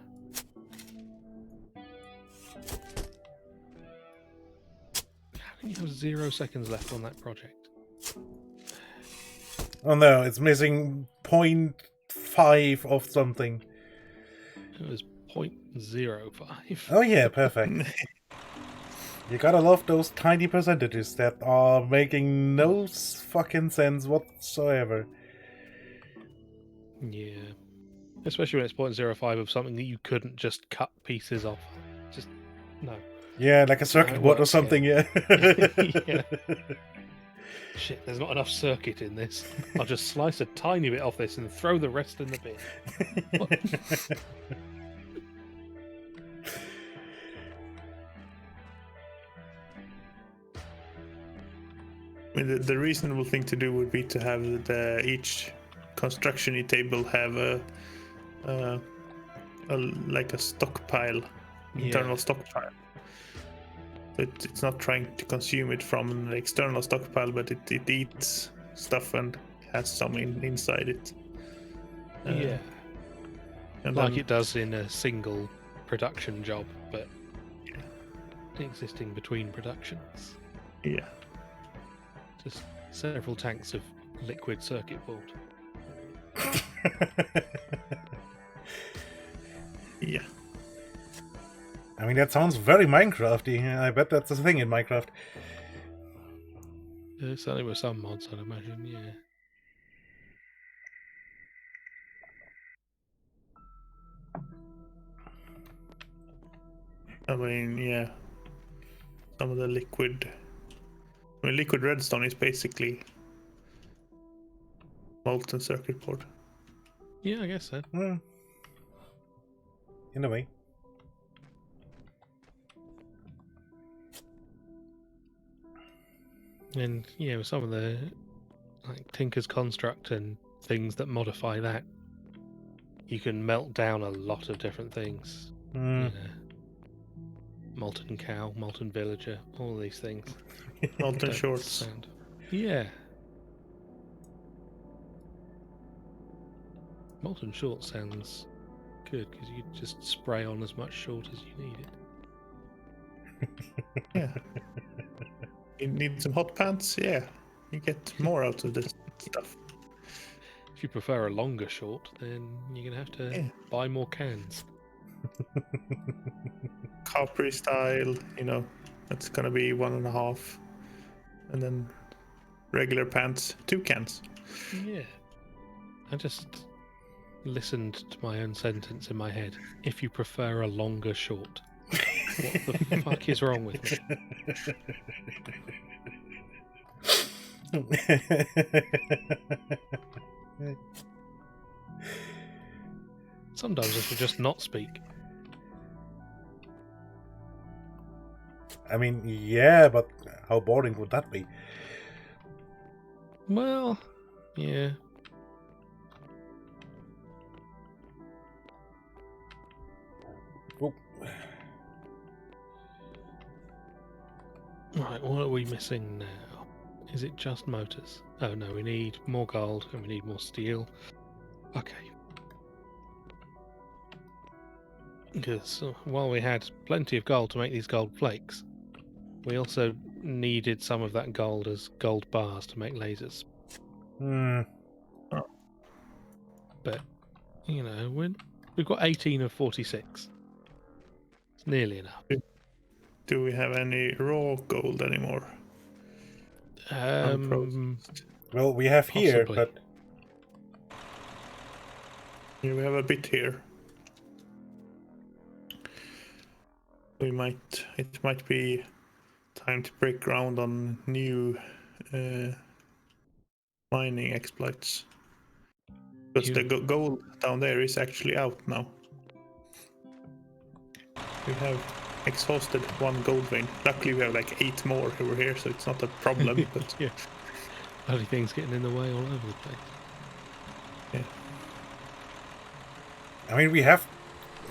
How can you have 0 seconds left on that project? Oh no, it's missing 0.5 of something. It was 0.05. Oh yeah, perfect. You gotta love those tiny percentages that are making no fucking sense whatsoever. Yeah. Especially when it's 0.05 of something that you couldn't just cut pieces off. Just, no. Yeah, like a circuit it board or works, something, yeah. Yeah. Shit, there's not enough circuit in this. I'll just slice a tiny bit off this and throw the rest in the bin. What? I mean, the reasonable thing to do would be to have each construction table have a like a stockpile, internal stockpile. It's not trying to consume it from the external stockpile, but it eats stuff and has some inside it. Yeah. And Like then, it does in a single production job, but existing between productions. yeah. Just several tanks of liquid circuit board. Yeah. I mean, that sounds very Minecrafty. I bet that's a thing in Minecraft. Certainly with some mods, I'd imagine, yeah. I mean, yeah. Some of the liquid redstone is basically molten circuit board. Yeah, I guess so. In a way. And yeah, with some of the like Tinker's Construct and things that modify that, you can melt down a lot of different things. You know, molten cow, molten villager, all these things. Molten Don't shorts. sound. Yeah. Molten short sounds good because you just spray on as much short as you need it. Yeah. You need some hot pants? Yeah. You get more out of this stuff. If you prefer a longer short, then you're going to have to buy more cans. Capri style, that's gonna be 1.5. And then regular pants, 2 cans. Yeah. I just listened to my own sentence in my head. If you prefer a longer short. What the fuck is wrong with me? Sometimes I should just not speak. I mean, yeah, but how boring would that be? Well, yeah. Oh. Right, what are we missing now? Is it just motors? Oh no, we need more gold and we need more steel. Okay. Because while we had plenty of gold to make these gold flakes, we also needed some of that gold as gold bars to make lasers. But, we've got 18 of 46. It's nearly enough. Do we have any raw gold anymore? Well, we have here, possibly. but Yeah, we have a bit here. It might be time to break ground on new mining exploits. Because the gold down there is actually out now. We have exhausted 1 gold vein. Luckily we have like 8 more over here, so it's not a problem. But yeah. Bloody things getting in the way all over the place. Yeah. I mean, we have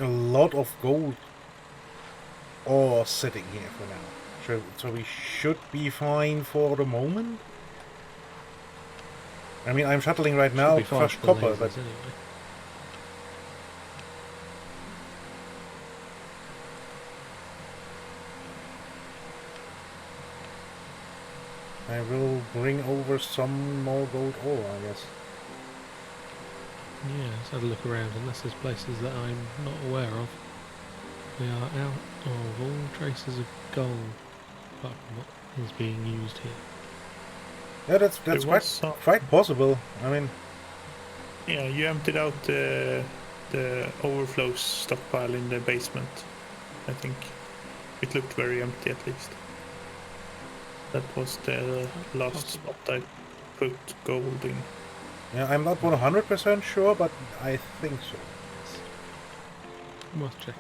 a lot of gold ore sitting here for now. So we should be fine for the moment. I mean, I'm shuttling right now crushed copper, but anyway. I will bring over some more gold ore, I guess. Yeah, let's have a look around. Unless there's places that I'm not aware of, we are out of all traces of gold, apart from what is being used here. Yeah, that's quite possible. I mean, yeah, you emptied out the overflow stockpile in the basement. I think it looked very empty, at least. That was the last spot I put gold in. yeah, I'm not 100% sure, but I think so. Worth checking.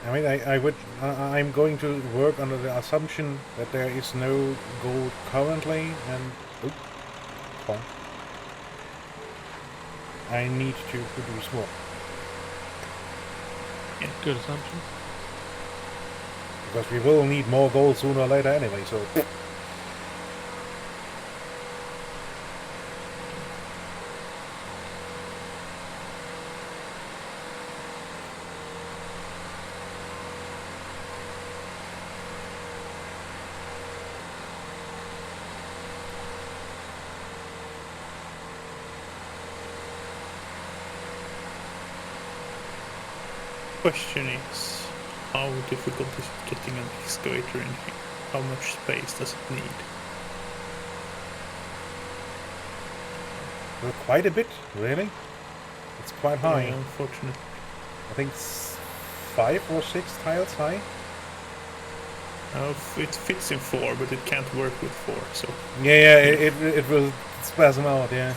I mean, I'm going to work under the assumption that there is no gold currently, and I need to produce more. Yeah, good assumption. Because we will need more gold sooner or later anyway, so... question is, how difficult is it getting an excavator in here? How much space does it need? Well, quite a bit, really. It's quite high. Yeah, unfortunately. I think it's 5 or 6 tiles high. It fits in 4, but it can't work with 4, so... Yeah, it will spasm out, yeah.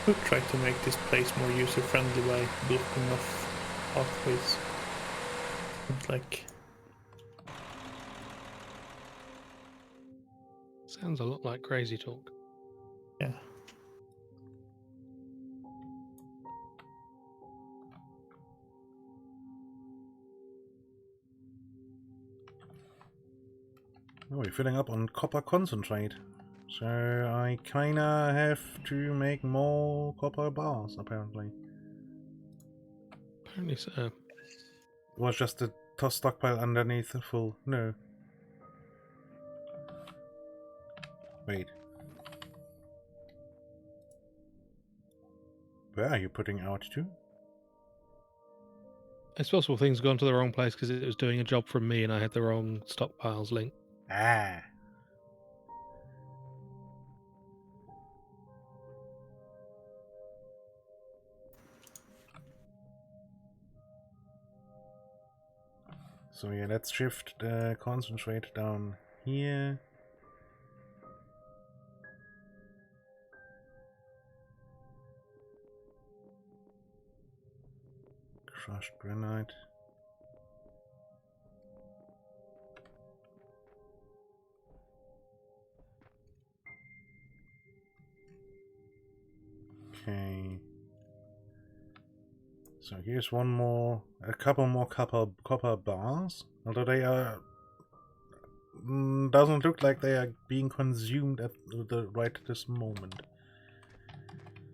We'll try to make this place more user-friendly by blocking off pathways. It's like... Sounds a lot like crazy talk. Yeah. Oh, we're filling up on copper concentrate. So I kinda have to make more copper bars, apparently. Apparently so. It was just a toss stockpile underneath the full... No. Wait. Where are you putting out to? It's possible things gone to the wrong place because it was doing a job from me and I had the wrong stockpiles link. Ah. So yeah, let's shift the concentrate down here. Crushed granite. Okay. So here's a couple more copper bars. Although they are, doesn't look like they are being consumed at right this moment.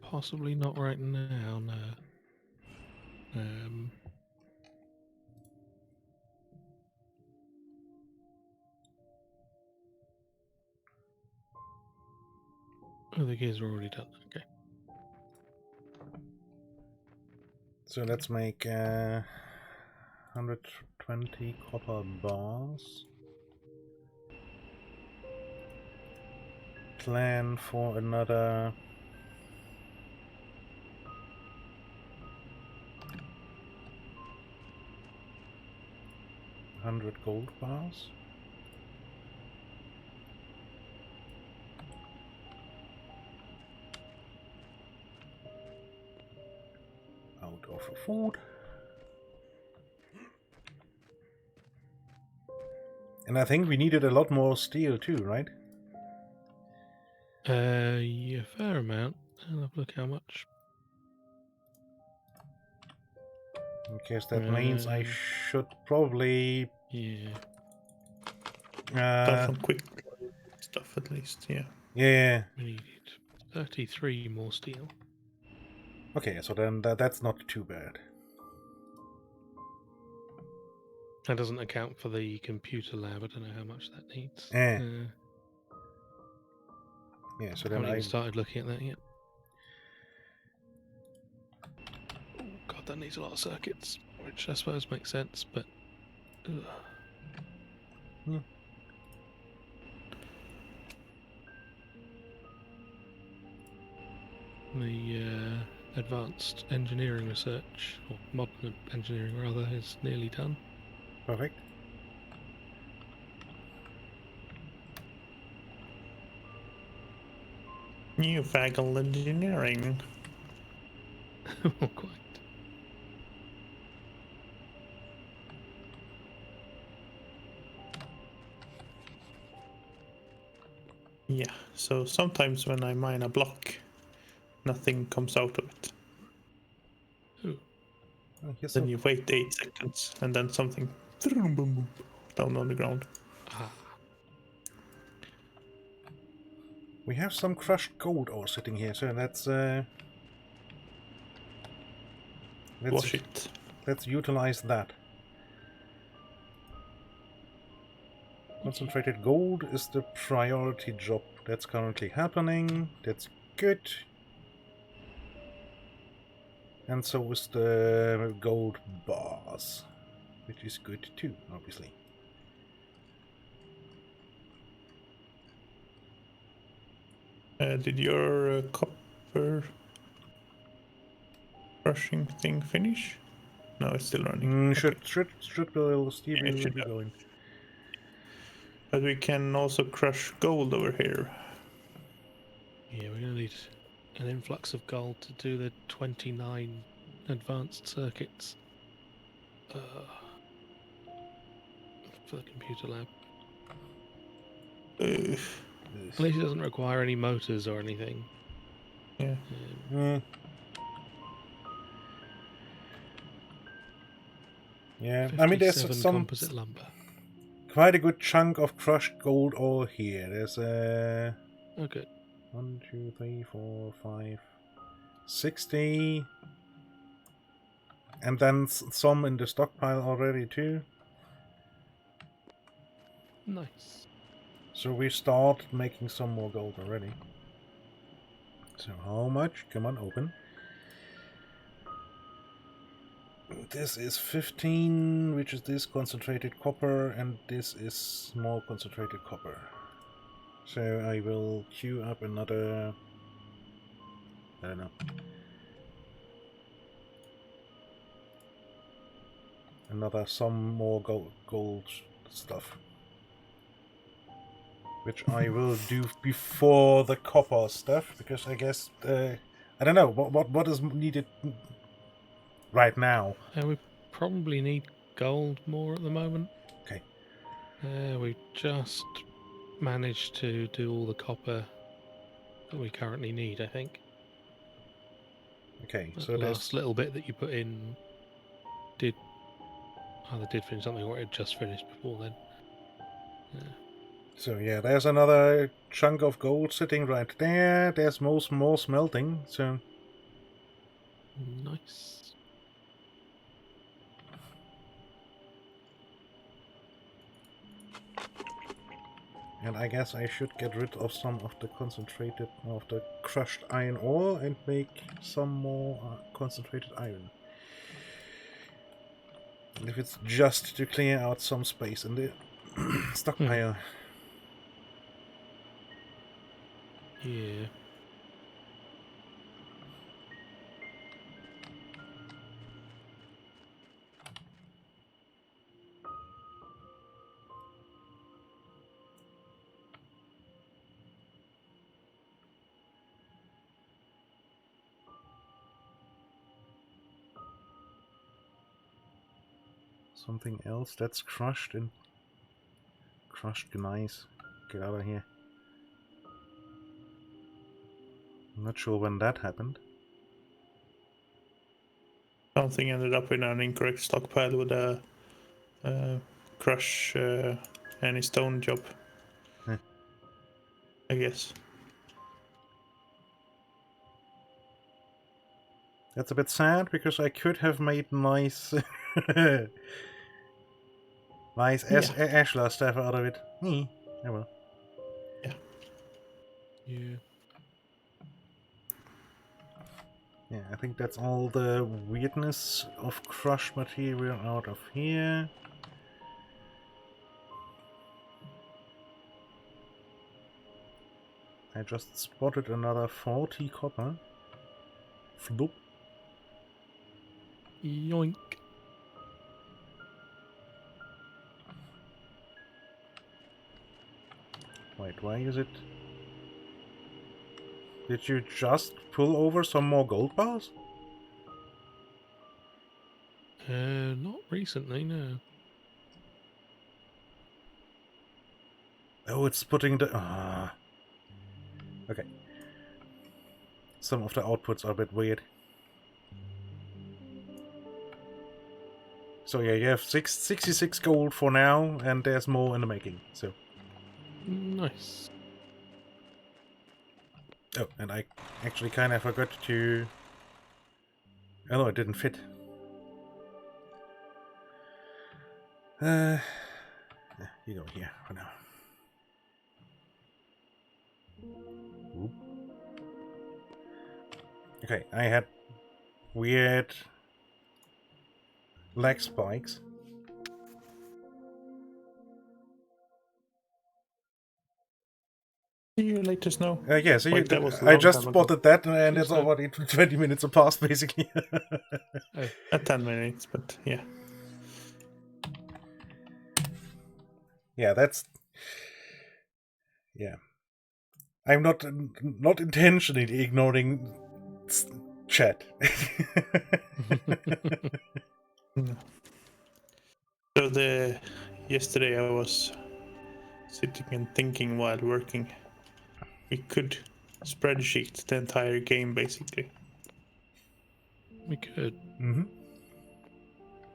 Possibly not right now, no. Oh, the gears are already done. Okay. So let's make 120 copper bars. Plan for another 100 gold bars. Out of food. And I think we needed a lot more steel too, right? Yeah, fair amount. I'll have a look how much. In case that means I should probably... Yeah. Done some quick stuff at least, yeah. Yeah. We needed 33 more steel. Okay, so then that's not too bad. That doesn't account for the computer lab. I don't know how much that needs. Yeah, so I then haven't even started looking at that yet. Oh god, that needs a lot of circuits, which I suppose makes sense, but... The advanced engineering research, or modern engineering rather, is nearly done. Perfect. Newfangled engineering. Not quite. Yeah, so sometimes when I mine a block, nothing comes out of it. Ooh. Oh, yes, Then you wait 8 seconds, and then something boom, boom, down on the ground. Ah. we have some crushed gold ore sitting here, so let's wash it. Let's utilize that. Concentrated gold is the priority job that's currently happening. That's good. And so is the gold bars, which is good too, obviously. Did your copper crushing thing finish? No, it's still running. Should be Yeah, going. But we can also crush gold over here. Yeah, we're going to need an influx of gold to do the 29 advanced circuits for the computer lab. At least it doesn't require any motors or anything. Yeah. Yeah, I mean, there's some composite lumber. quite a good chunk of crushed gold ore here. There's a Oh, good. 1, 2, 3, 4, 5, 60, and then some in the stockpile already too. Nice. So we start making some more gold already. So how much? Come on, open. This is 15, which is this concentrated copper, and this is more concentrated copper. So I will queue up another... I don't know. Some more gold stuff. Which I will do before the copper stuff, because I guess... I don't know, what is needed right now? We probably need gold more at the moment. Okay. We just managed to do all the copper that we currently need, I think. Okay, That so last little bit that you put in did either did finish something or it just finished before then. Yeah. So yeah, there's another chunk of gold sitting right there. There's more smelting, so... Nice. And I guess I should get rid of some of the crushed iron ore and make some more concentrated iron. And if it's just to clear out some space in the stockpile. Yeah. Something else that's crushed and crushed gneiss. Get out of here. I'm not sure when that happened. Something ended up in an incorrect stockpile with a crush any stone job. I guess. That's a bit sad, because I could have made nice... nice ashlar stuff out of it. Oh well. Yeah. Yeah. Yeah, I think that's all the weirdness of crushed material out of here. I just spotted another 40 copper. Floop. Yoink. Wait, why is it... Did you just pull over some more gold bars? Not recently, no. Oh, it's putting the... Okay. Some of the outputs are a bit weird. So yeah, you have 66 gold for now, and there's more in the making, so... Nice. Oh, and I actually kind of forgot to... Oh no, it didn't fit. You go here for now. Oop. Okay, I had weird leg spikes. See you later, Snow. Yeah, so Like, that was a I long just time ago. spotted that, and it's So- already 20 minutes have passed, basically. At 10 minutes, but yeah. Yeah, that's... Yeah. I'm not intentionally ignoring chat. No. So yesterday I was sitting and thinking while working. We could spreadsheet the entire game, basically. We could. Mm-hmm.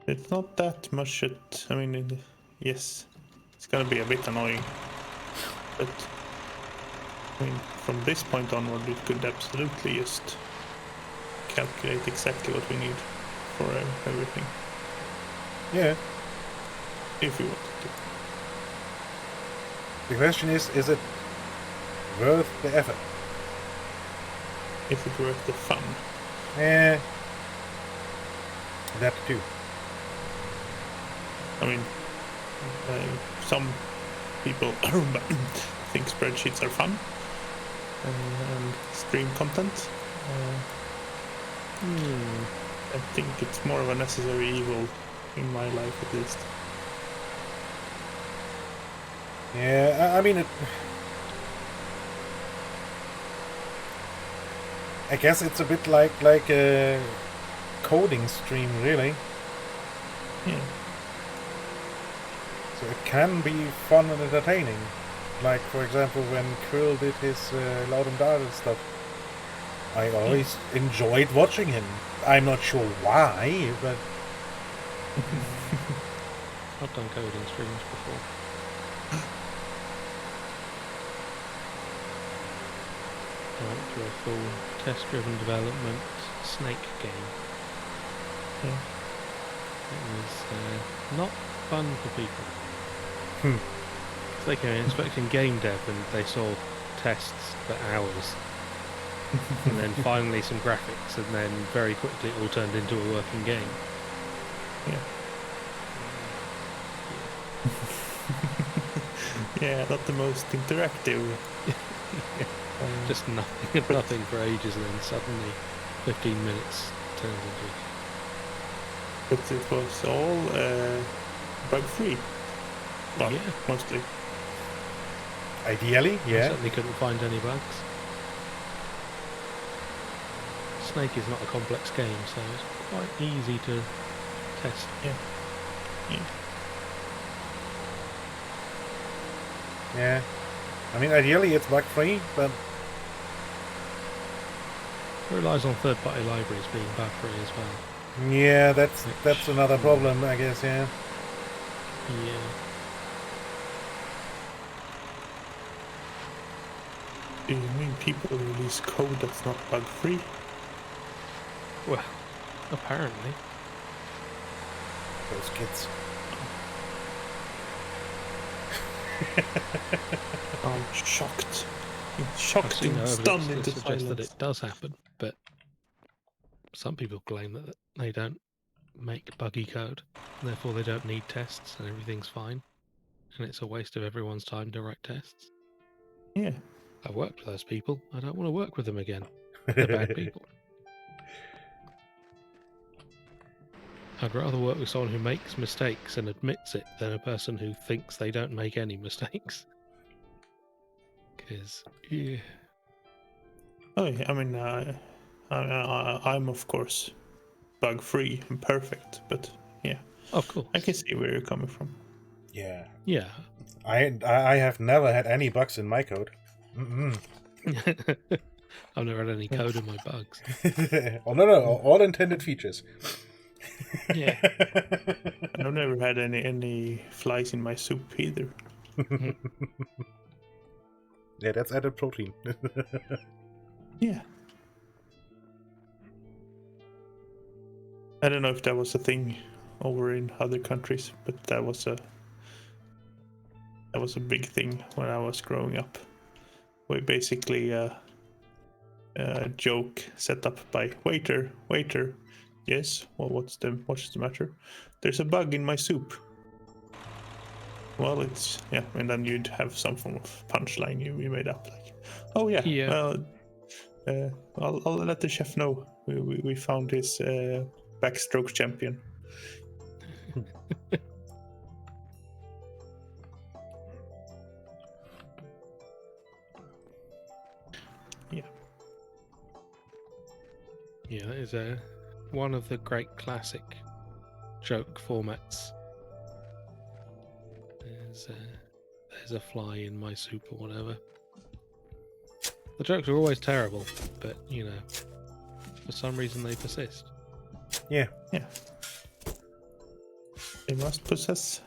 It's not that much. Yes, it's gonna be a bit annoying, but I mean, from this point onward, we could absolutely just calculate exactly what we need for everything, Yeah. if we wanted to. The question is it worth the effort? If it worth the fun. Yeah. That too. I mean, some people think spreadsheets are fun and stream content. I think it's more of a necessary evil in my life, at least. Yeah, I mean, I guess it's a bit like a coding stream, really. Yeah. So it can be fun and entertaining. Like, for example, when Krill did his Loud and Dark and stuff. I always enjoyed watching him. I'm not sure why, but... I've done coding streams before. I went through a full test-driven development Snake game. Yeah. It was not fun for people. Hmm. So they came in expecting game dev and they saw tests for hours. And then finally some graphics, and then very quickly it all turned into a working game. Yeah. Yeah, not the most interactive. Just nothing for ages, and then suddenly 15 minutes turns into... But it was all bug-free. Well, Yeah. mostly. Ideally, I yeah. certainly couldn't find any bugs. Snake is not a complex game, so it's quite easy to test. Yeah. Yeah. I mean, ideally it's bug-free, but... It relies on third-party libraries being bug-free as well. Yeah, that's another problem, I guess, yeah. Yeah. Do you mean people release code that's not bug-free? Well, apparently. Those kids. I'm shocked. I've Shocked seen no and evidence stunned to into suggest that silence. it does happen, but some people claim that they don't make buggy code, and therefore they don't need tests and everything's fine, and it's a waste of everyone's time to write tests. Yeah. I've worked with those people. I don't want to work with them again. They're bad people. I'd rather work with someone who makes mistakes and admits it than a person who thinks they don't make any mistakes. Because, yeah. Oh, yeah, I mean, I'm of course bug-free and perfect, but yeah, Of course. I can see where you're coming from. Yeah. Yeah. I have never had any bugs in my code. Mm-mm. I've never had any code in my bugs. Oh, no, all intended features. Yeah. I've never had any flies in my soup either. Yeah, that's added protein. Yeah. I don't know if that was a thing over in other countries, but that was a big thing when I was growing up. We basically a joke set up by waiter. Yes, well, what's the matter? There's a bug in my soup. Well, it's and then you'd have some form of punchline you made up, like, oh yeah. Well, I'll let the chef know. We found his backstroke champion. Yeah, that is one of the great classic joke formats. There's a fly in my soup or whatever. The jokes are always terrible, but for some reason they persist. Yeah. They must possess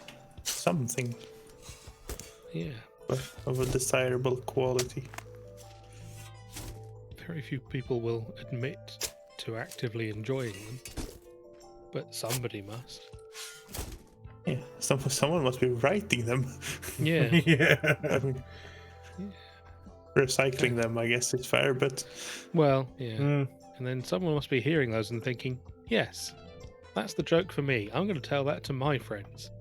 something. Yeah. Of a desirable quality. Very few people will admit to actively enjoying them, but somebody must. Yeah, someone must be writing them. Yeah. Yeah. I mean, recycling them, I guess it's fair, but well, yeah. Mm. And then someone must be hearing those and thinking, yes, that's the joke for me. I'm going to tell that to my friends.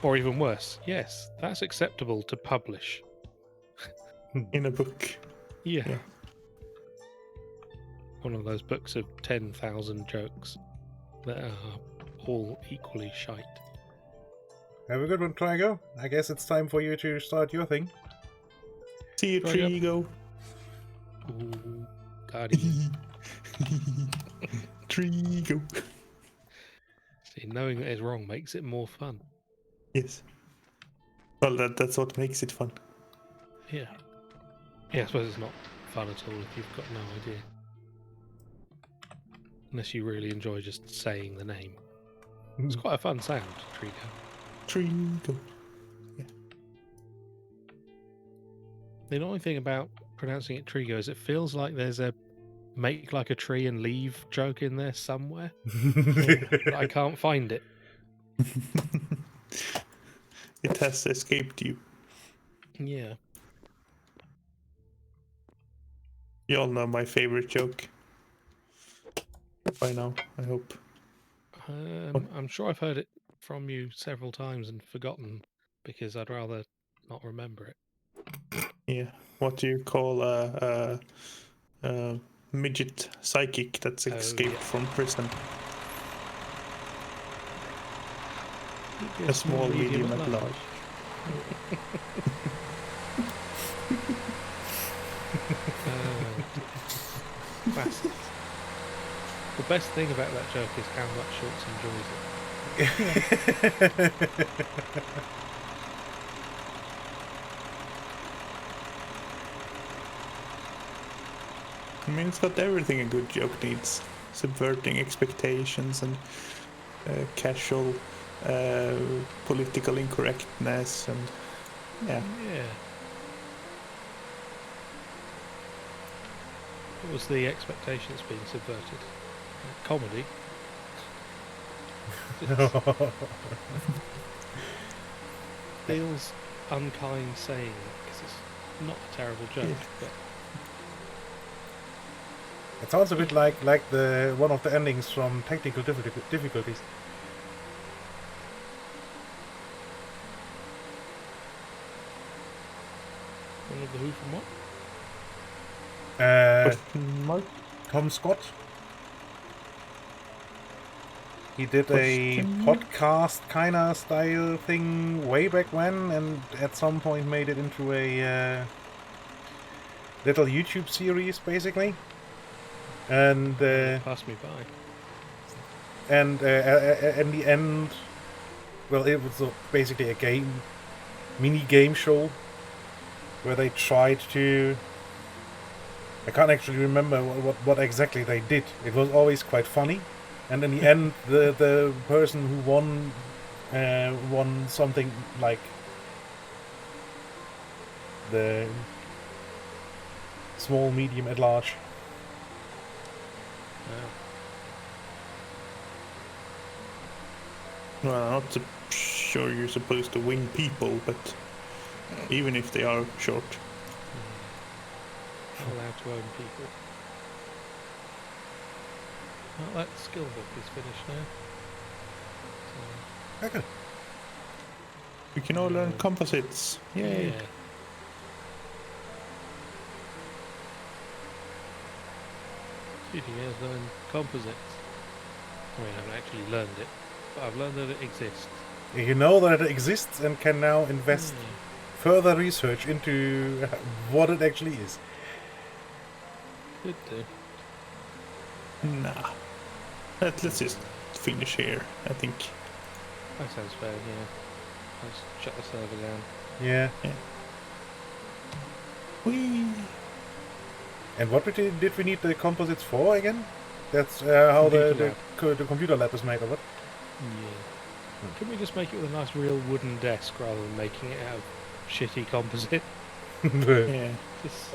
Or even worse, yes, that's acceptable to publish. in a book. Yeah. One of those books of 10,000 jokes that are all equally shite. Have a good one, Trigo. I guess it's time for you to start your thing. See you, Trigo. Ooh, Guardian. Trigo. See, knowing that it's wrong makes it more fun. Yes. Well, that's what makes it fun. Yeah. Yeah, I suppose it's not fun at all if you've got no idea. Unless you really enjoy just saying the name. It's quite a fun sound, Trigo. Trigo. Yeah. The only thing about pronouncing it Trigo is it feels like there's a make like a tree and leave joke in there somewhere. But I can't find it. It has escaped you. Yeah. You all know my favorite joke. By now, I hope. I'm sure I've heard it from you several times and forgotten because I'd rather not remember it. Yeah. What do you call a midget psychic that's escaped from prison? A small, medium, at large. Classic. The best thing about that joke is how much Schultz enjoys it. I mean, it's got everything a good joke needs. Subverting expectations and casual political incorrectness and yeah. What was the expectations being subverted? Comedy. Feels unkind saying it because it's not a terrible joke. Yeah. But It sounds a bit like the one of the endings from Technical Difficulties. one of the Who from what? Mark? Tom Scott. He did a Question? podcast kind of style thing way back when, and at some point made it into a little YouTube series, basically. And Pass me by. and in the end, well, it was basically a mini game show where they tried to. I can't actually remember what exactly they did. It was always quite funny, and in the end, the person who won something like the small, medium, at large. Wow. Well, I'm not sure you're supposed to wing people, but even if they are short. Not allowed to own people. Well, that skill book is finished now. Okay. We can all learn composites. So, Yay! yeah. Shooting has learned composites. I mean, I haven't actually learned it, but I've learned that it exists. You know that it exists and can now invest Hmm. further research into what it actually is. Good do. Nah. Let's just finish here, I think. That sounds fair, yeah. Let's shut the server down. Yeah. Whee! And what did we need the composites for again? That's how the computer lab is made of it. Yeah. Can we just make it with a nice real wooden desk rather than making it out of shitty composite? Yeah. Just,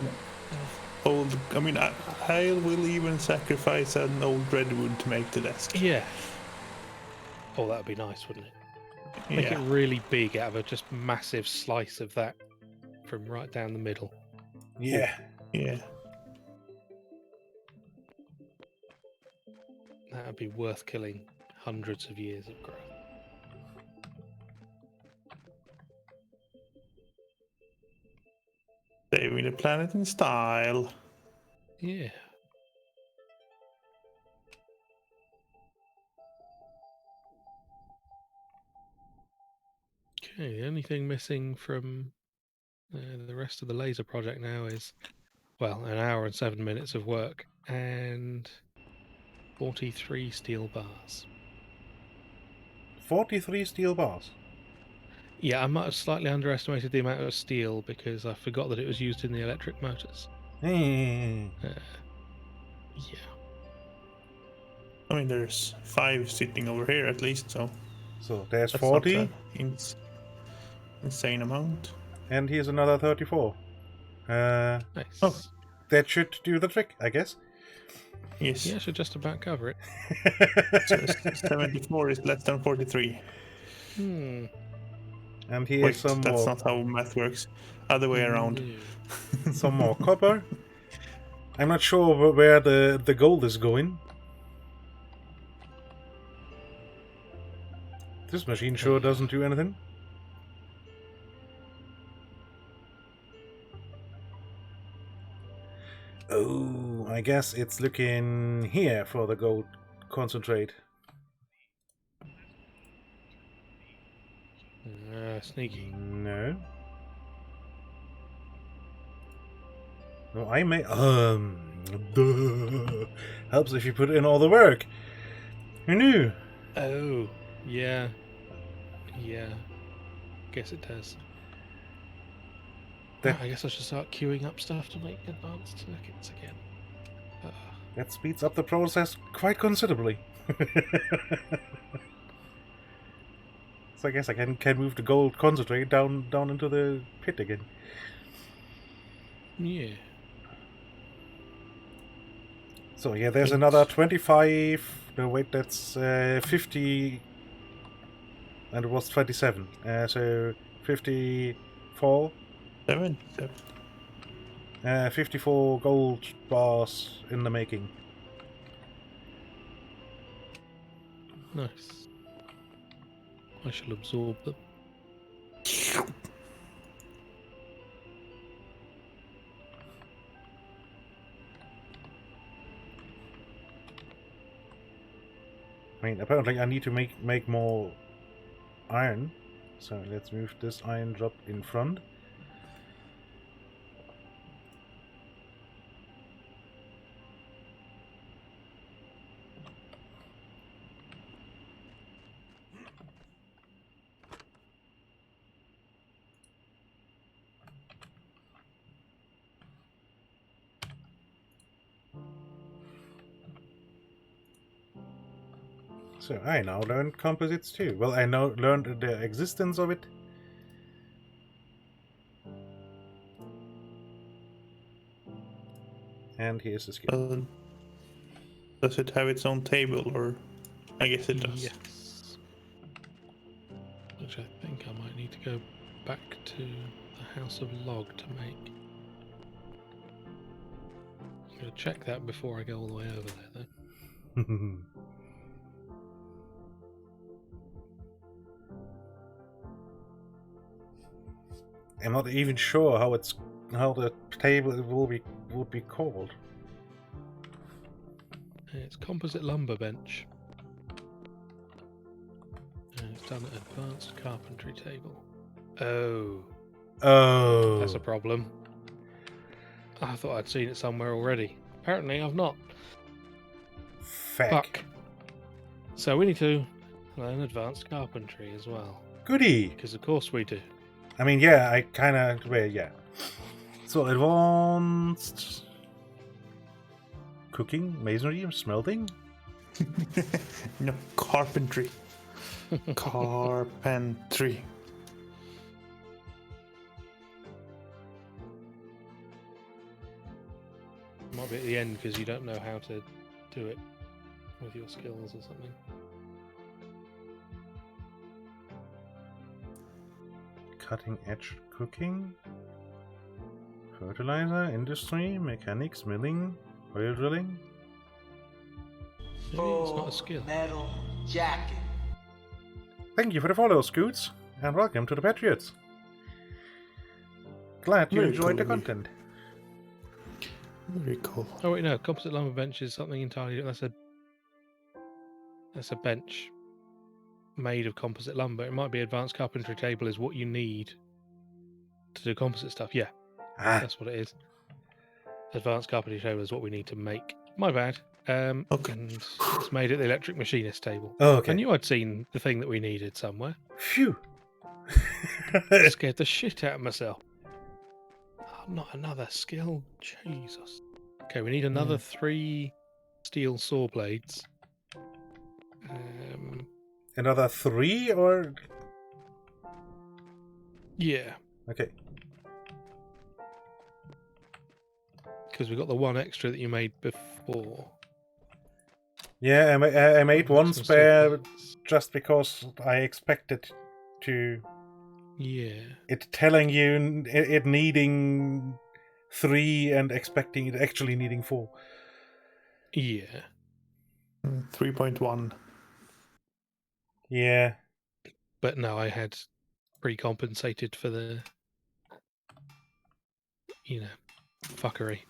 Old. I mean, I will even sacrifice an old redwood to make the desk. yeah. Oh, that would be nice, wouldn't it? Make Yeah. it really big out of a just massive slice of that from right down the middle. Yeah. Yeah. That would be worth killing hundreds of years of growth. Saving the planet in style. Yeah. Okay, the only thing missing from the rest of the laser project now is, well, an hour and 7 minutes of work and 43 steel bars. 43 steel bars. Yeah, I might have slightly underestimated the amount of steel because I forgot that it was used in the electric motors. Hmm. Yeah. I mean, there's 5 sitting over here at least, so So there's that's 40, not an insane amount. and here's another 34. Nice. Oh. That should do the trick, I guess. Yes. Yeah, I should just about cover it. So 74 is less than 43. Hmm. And here's Wait, some that's more, not how math works. Other way around. No. some more copper. I'm not sure where the gold is going. This machine sure doesn't do anything. Oh, I guess it's looking here for the gold concentrate. Sneaky. No. No, I may. Duh. Helps if you put in all the work. Who knew? Oh, yeah. Yeah. Guess it does. That- I guess I should start queuing up stuff to make advanced circuits again. That speeds up the process quite considerably. So I guess I can move the gold concentrate down into the pit again. Yeah. So yeah, there's another 25. No, wait, that's 50, and it was 27. So 54. 54 gold bars in the making. Nice. I shall absorb them. I mean, apparently I need to make more iron. So let's move this iron drop in front. So I now learned composites too. Well, I now learned the existence of it. And here's the skill. Does it have its own table, or I guess it does? Yes. Actually, I think I might need to go back to the House of Log to make. I'm going to check that before I go all the way over there, though. I'm not even sure how the table would be called. It's composite lumber bench. And it's done at advanced carpentry table. Oh, Oh, that's a problem. I thought I'd seen it somewhere already. Apparently, I've not. Fuck. So we need to learn advanced carpentry as well. Goody. Because of course we do. I mean, yeah, I kind of, well, yeah. So advanced cooking, masonry, smelting. No, carpentry. Carpentry. Might be at the end because you don't know how to do it with your skills or something. Cutting edge cooking. Fertilizer, industry, mechanics, milling, oil drilling. Maybe it's not a skill. Metal jacket. Thank you for the follow, Scoots, and welcome to the Patriots. Glad you Very enjoyed the cool of you. content. Very cool. Oh wait, no. Composite lumber bench is something entirely different. That's a bench made of composite lumber. It might be advanced carpentry table is what you need to do composite stuff. Yeah, Ah, that's what it is. Advanced carpentry table is what we need to make. My bad. Okay. And it's made at the electric machinist table. oh, okay. I knew I'd seen the thing that we needed somewhere. Phew. Scared the shit out of myself. Oh, not another skill. Jesus. Okay, we need another 3 steel saw blades. Another 3 or Yeah, okay. because we got the 1 extra that you made before. Yeah, I made Got one some saw spare blades. just because I expected to Yeah. it telling you it needing 3 and expecting it actually needing 4. Yeah. 3.1. Yeah. But no, I had pre-compensated for the, fuckery.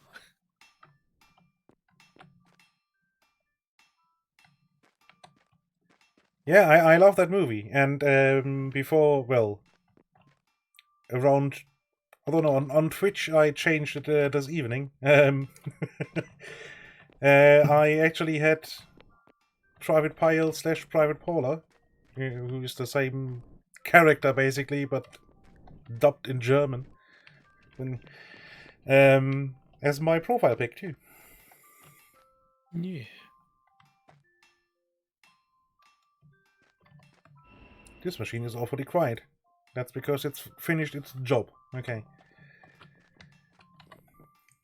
Yeah, I love that movie. And before, well, around, I don't know, on Twitch I changed it this evening. I actually had Private Pyle / Private Paula, who is the same character basically, but dubbed in German, as my profile pic too. Yeah. This machine is awfully quiet. That's because it's finished its job. Okay.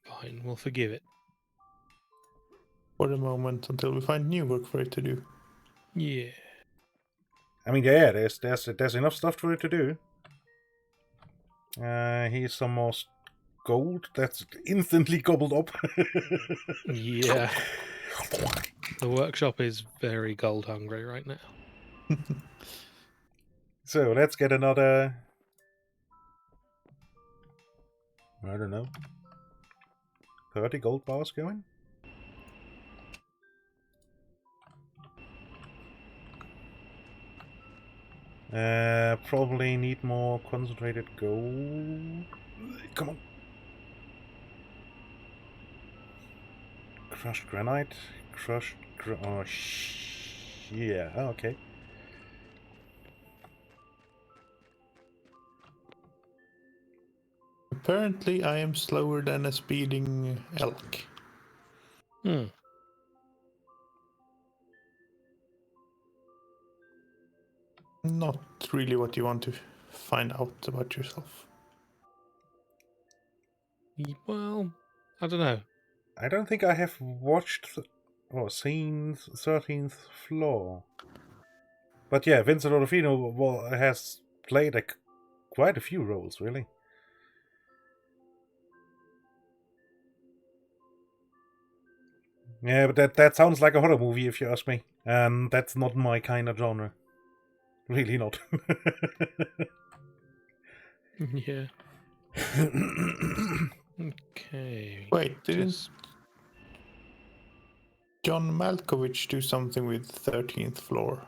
Fine, we'll forgive it. For the moment, until we find new work for it to do. Yeah. I mean, yeah, there's enough stuff for it to do. Here's some more gold that's instantly gobbled up. Yeah. The workshop is very gold hungry right now. So let's get another, I don't know, 30 gold bars going. Probably need more concentrated gold. Come on. Crushed granite. Yeah, okay. Apparently, I am slower than a speeding elk. Not really what you want to find out about yourself. Well, I don't know. I don't think I have watched or seen 13th Floor. But yeah, Vincent Orofino has played quite a few roles, really. Yeah, but that sounds like a horror movie, if you ask me. And that's not my kind of genre. Really not. Yeah. Okay. Wait, didn't just- John Malkovich do something with 13th floor?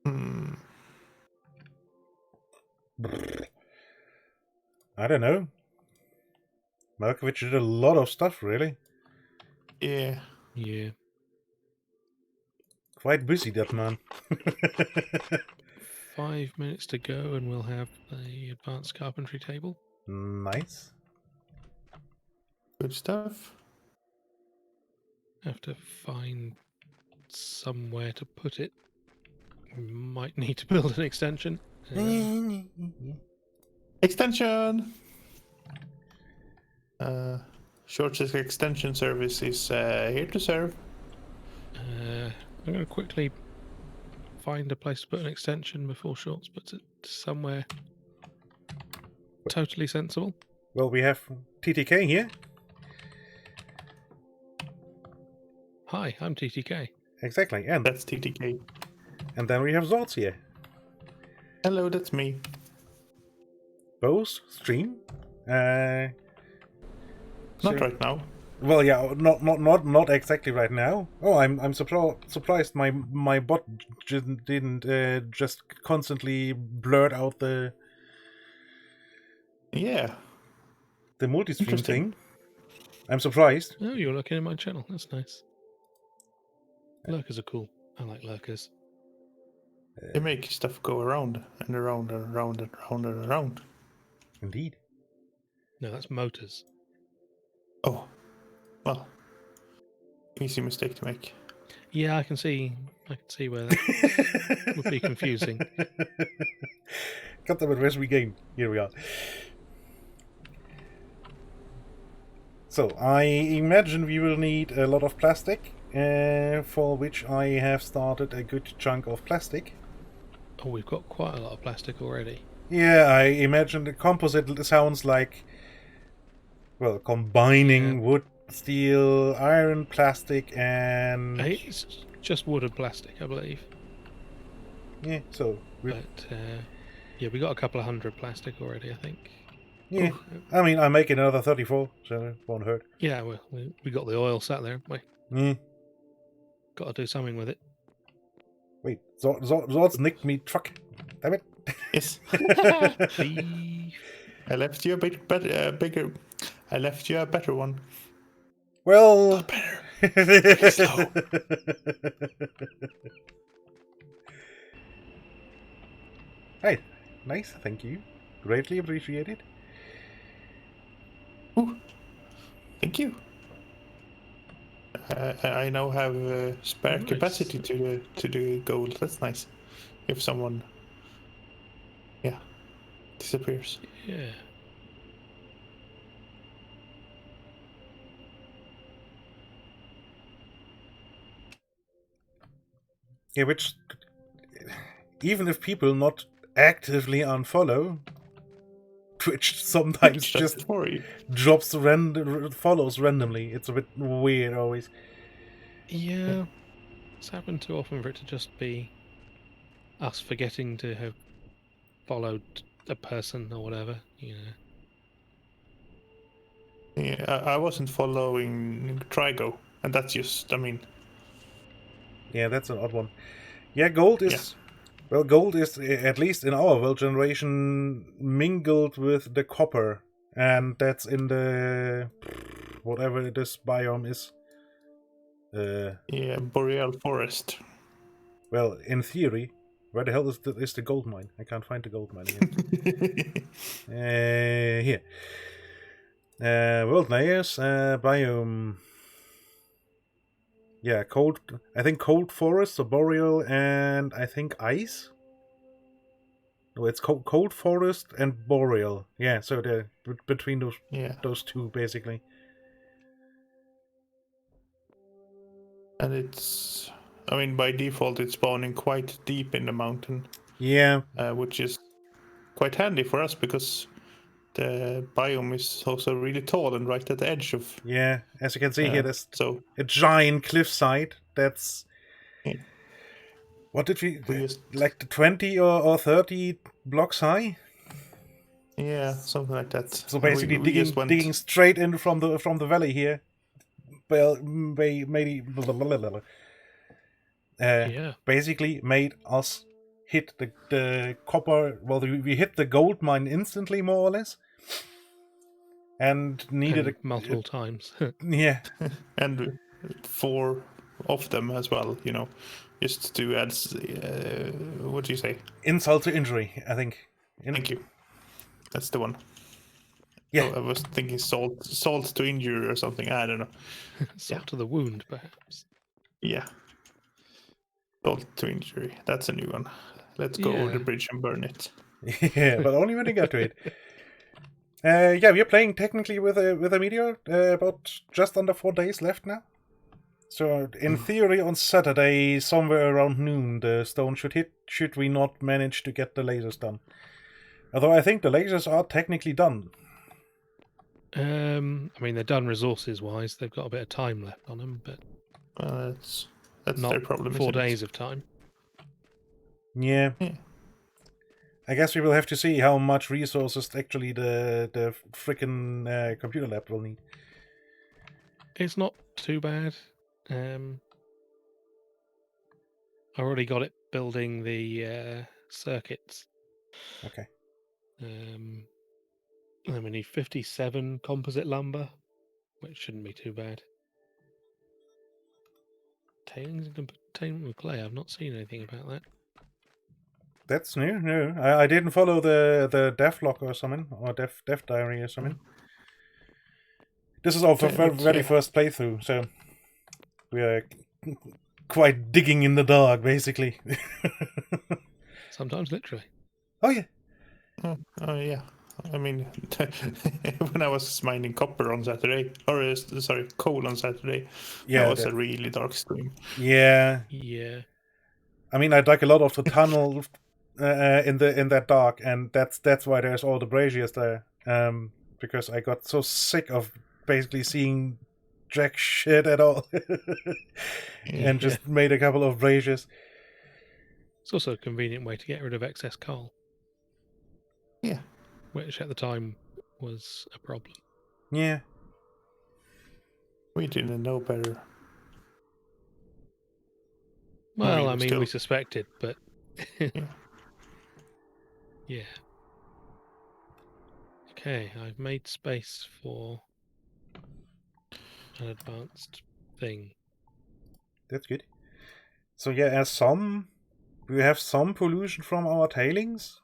Hmm. I don't know. Malkovich did a lot of stuff, really. Yeah. Yeah. Quite busy, that man. 5 minutes to go, and we'll have the advanced carpentry table. Nice. Good stuff. Have to find somewhere to put it. We might need to build an extension. Extension! Shortest extension service is here to serve. I'm going to quickly find a place to put an extension before Shorts puts it somewhere totally sensible. Well, we have TTK here. Hi, I'm TTK. Exactly, and That's TTK. then we have Zords here. Hello, that's me. Both stream. Not So- right now. Well, yeah, not exactly right now. Oh, I'm surprised my bot didn't just constantly blurt out the Yeah. multi-stream Interesting. thing. I'm surprised. Oh, you're looking at my channel. That's nice. Lurkers are cool. I like lurkers. They make stuff go around and around and around and around and around. Indeed. No, that's motors. Oh. Well. Easy mistake to make. Yeah, I can see where that would be confusing. Got them at Raspberry Game. Here we are. So, I imagine we will need a lot of plastic, for which I have started a good chunk of plastic. Oh, we've got quite a lot of plastic already. Yeah, I imagine the composite sounds like, well, combining wood, steel, iron, plastic, and... It's just wood and plastic, I believe. Yeah, so... But, yeah, we got a couple of hundred plastic already, I think. Yeah, Ooh. I mean, I make another 34, so it won't hurt. Yeah, well, we got the oil sat there, haven't we? Yeah. Got to do something with it. Wait, Zords nicked me truck. Damn it. Yes. Thief. I left you a bit bigger. I left you a better one. Well... Better. Slow. Hey, nice, thank you. Greatly appreciated. Ooh. Thank you. I now have spare Nice. capacity to do gold. That's nice. If someone, disappears. Yeah. Yeah, which... Even if people not actively unfollow, Twitch sometimes Does just it for you. drops follows randomly. It's a bit weird always. Yeah. It's happened too often for it to just be us forgetting to have followed a person or whatever, you know. Yeah, I wasn't following Trigo, and that's just, I mean, Yeah, that's an odd one. Yeah, gold is... Well, gold is, at least in our world generation, mingled with the copper. And that's in the... whatever this biome is. boreal forest. Well, in theory. Where the hell is the gold mine? I can't find the gold mine here. Here. World layers, biome. Yeah, cold. I think cold forest, so boreal, and I think ice. No, it's cold forest and boreal. Yeah, so they're between those two basically. And it's I mean, by default, it's spawning quite deep in the mountain, Yeah, which is quite handy for us because the biome is also really tall and right at the edge of. yeah. As you can see here, there's So a giant cliffside that's. Yeah. What did we just like? The 20 or 30 blocks high. yeah, something like that. So basically, we just went. digging straight in from the valley here. Well, maybe Yeah. basically made us hit the copper. Well, we hit the gold mine instantly, more or less, and needed And multiple times. yeah. And 4 of them as well, you know, just to add. What do you say? Insult to injury, I think. Thank you. That's the one. Yeah. Oh, I was thinking salt to injury or something. I don't know. Salt to the wound, perhaps. Yeah. Salt to injury. That's a new one. Let's go over the Yeah. bridge and burn it. Yeah, but only when you get to it. Yeah, we're playing technically with a meteor. About just under 4 days left now. So in theory, on Saturday, somewhere around noon, the stone should hit. Should we not manage to get the lasers done? Although I think the lasers are technically done. I mean, they're done resources-wise. They've got a bit of time left on them, but That's not their problem. 4 isn't it? days of time. Yeah. Yeah. I guess we will have to see how much resources actually the frickin' computer lab will need. It's not too bad. I already got it building the circuits. Okay. Then we need 57 composite lumber, which shouldn't be too bad. Tailings and containment with clay. I've not seen anything about that. That's new. No, I didn't follow the dev log or something, or dev diary or something. This is our very first playthrough, so we are quite digging in the dark, basically. Sometimes literally. Oh yeah. Oh yeah. I mean, when I was mining copper on Saturday, or sorry, coal on Saturday, Yeah, that was a really dark stream. Yeah. Yeah. I mean, I dug a lot of the tunnel in that dark, and that's why there's all the braziers there. Because I got so sick of basically seeing jack shit at all, and just made a couple of braziers. It's also a convenient way to get rid of excess coal. Yeah. Which at the time was a problem. Yeah. We didn't know better. Well, I we mean, still- we suspected, but Yeah. yeah. Okay, I've made space for an advanced thing. That's good. So yeah, we have some pollution from our tailings.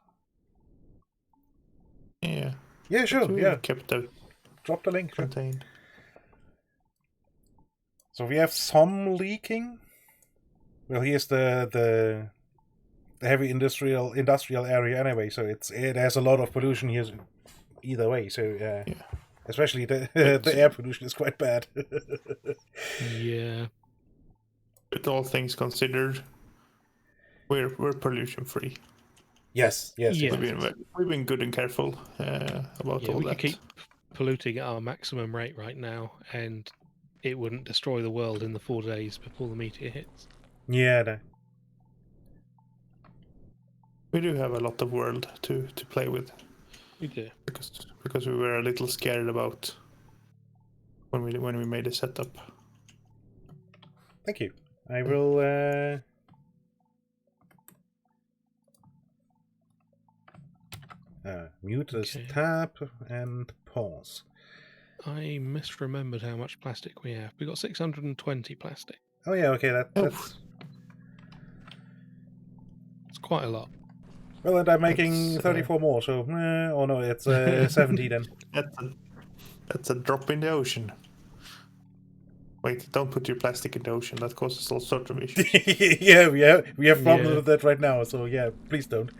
Yeah. Yeah, sure. We Yeah, kept the drop the link. Sure. contained. So we have some leaking. Well, here's the heavy industrial area anyway. So it has a lot of pollution here either way. So Yeah. especially the air pollution is quite bad. Yeah. With all things considered, we're pollution free. Yes. Yeah. We've been good and careful about Yeah, all we that. could keep polluting at our maximum rate right now, and it wouldn't destroy the world in the 4 days before the meteor hits. Yeah. No. We do have a lot of world to play with We do. because we were a little scared about when we made a setup. Thank you. I will. Mute this Okay. tab and pause. I misremembered how much plastic we have. We got 620 plastic. Oh yeah, okay, that's It's quite a lot. well, and I'm making That's, 34 more. So, oh no, it's 70 then. That's a drop in the ocean. Wait, don't put your plastic in the ocean. That causes all sorts of issues. Yeah, we have problems Yeah. with that right now. So yeah, please don't.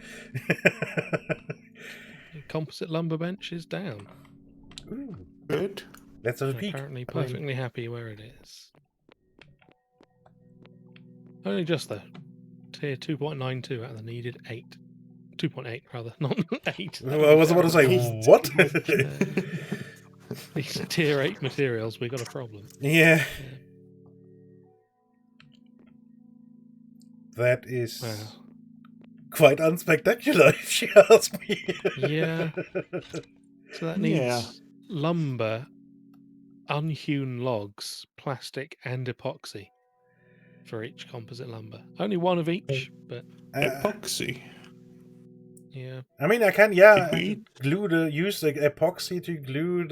Composite lumber bench is down. Ooh, Good. that's a I'm peak. apparently perfectly happy where it is. Only just though. Tier 2.92 out of the needed 8. 2.8 rather, not 8. I was about to say, what? These tier 8 materials, we got a problem. Yeah. That is quite unspectacular, if you ask me. Yeah. So that needs lumber, unhewn logs, plastic, and epoxy for each composite lumber. Only one of each, but Epoxy. yeah. I mean, I can, use the epoxy to glue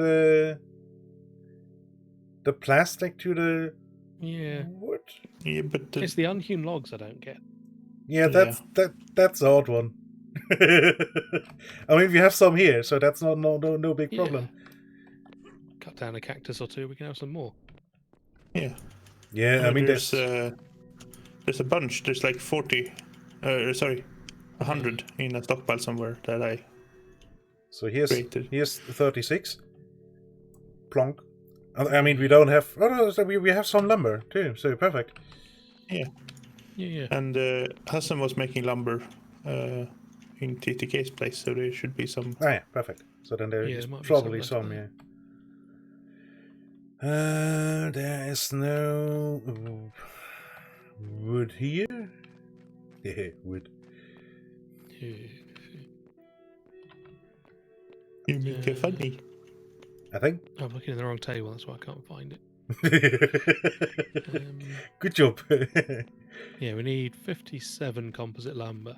the plastic to the wood. Yeah, but It's the unhewn logs I don't get. Yeah, that's the odd one. I mean, we have some here, so that's no big problem. Cut down a cactus or two, we can have some more. Yeah. Yeah, I mean, there's a bunch. There's like 40. 100 in a stockpile somewhere that I. So here's created. Here's 36. Plonk. I mean, we don't have. Oh no, so we have some lumber too. So perfect. Yeah. Yeah. And Hassan was making lumber in TTK's place, so there should be some. Oh yeah, perfect. So then there is probably some. Yeah. There is no wood here. Yeah, wood. You make it funny. I think. I'm looking at the wrong table, that's why I can't find it. Good job. Yeah, we need 57 composite lumber.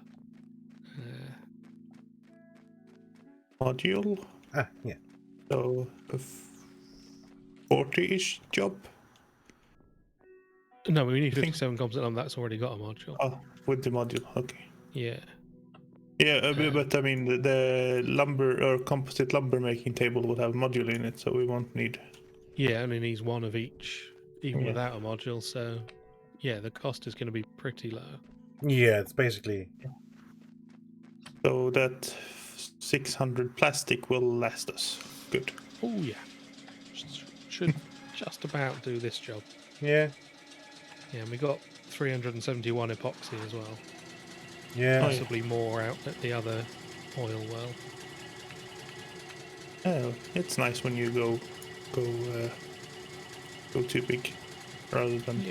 Module. Yeah. So a 40-ish job. No, we need 57 composite lumber. That's already got a module. Oh, with the module. Okay. Yeah. Yeah, but I mean the lumber or composite lumber making table would have a module in it, so we won't need. Yeah, only needs one of each, even without a module. So, yeah, the cost is going to be pretty low. Yeah, it's basically. So that 600 plastic will last us. Good. Oh yeah, should just about do this job. Yeah. Yeah, and we got 371 epoxy as well. Yeah. Possibly more out at the other oil well. Oh, it's nice when you go too big, rather than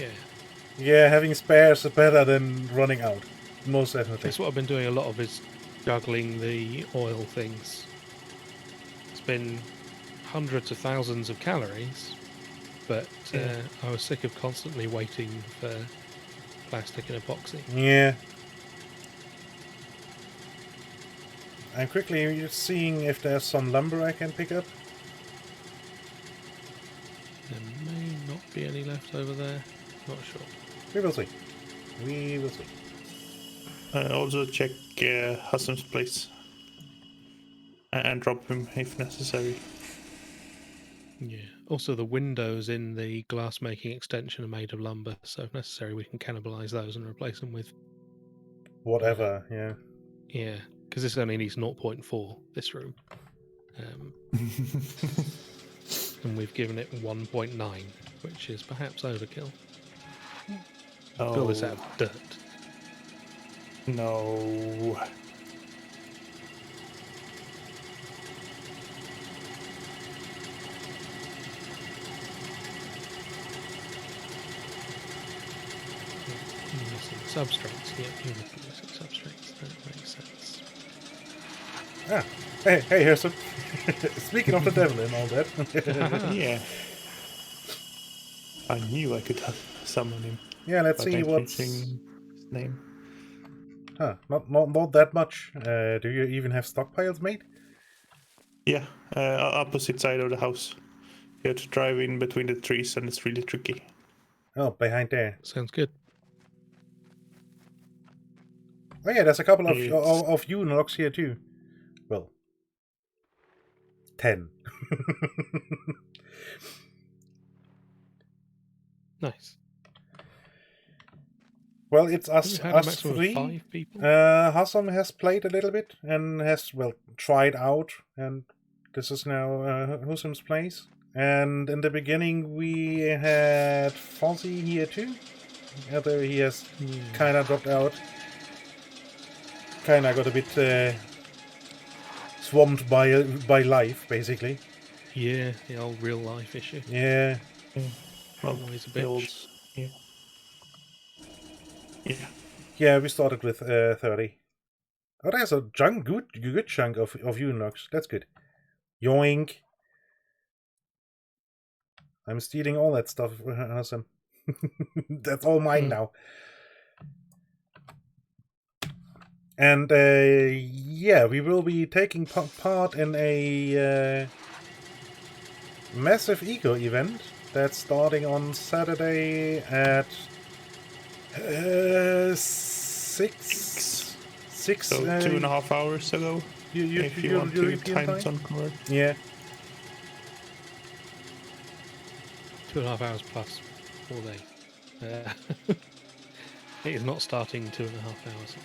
Yeah, having spares is better than running out. Most definitely. That's what I've been doing a lot of, is juggling the oil things. It's been hundreds of thousands of calories, but I was sick of constantly waiting for plastic and epoxy. Yeah. I'm quickly seeing if there's some lumber I can pick up. There may not be any left over there. Not sure. We will see. We will see. Also check Hassan's place and drop him if necessary. Yeah. Also, the windows in the glass making extension are made of lumber, so if necessary, we can cannibalize those and replace them with whatever. Yeah. Yeah, because this only needs 0.4. This room, and we've given it 1.9, which is perhaps overkill. Fill this out of dirt. No. Substrates, yeah, you would be missing substrates. That makes sense. Ah, hey, Harrison. Speaking of the devil and all that. Yeah. I knew I could summon him. Yeah, let's see what's his name. Huh, not that much. Do you even have stockpiles made? Yeah, opposite side of the house. You have to drive in between the trees, and it's really tricky. Oh, behind there. Sounds good. Oh yeah, there's a couple of Yun logs here too. Well, 10. Nice. Well, it's us Had a maximum three. of 5 people. Hassan has played a little bit and has tried out, and this is now Husam's place. And in the beginning we had Fozzie here too. Although he has kind of dropped out. Kind of got a bit swamped by life, basically. Yeah, the old real life issue. Yeah. Well, Always a the bitch. old- yeah. Yeah. Yeah, we started with 30. Oh, there's a good chunk of Unlocks. That's good. Yoink. I'm stealing all that stuff. Awesome. That's all mine now. And yeah, we will be taking part in a massive eco event that's starting on Saturday at 6. So 2.5 hours ago. If you want to European time zone convert. Yeah. 2.5 hours plus 4 days. It is not starting 2.5 hours.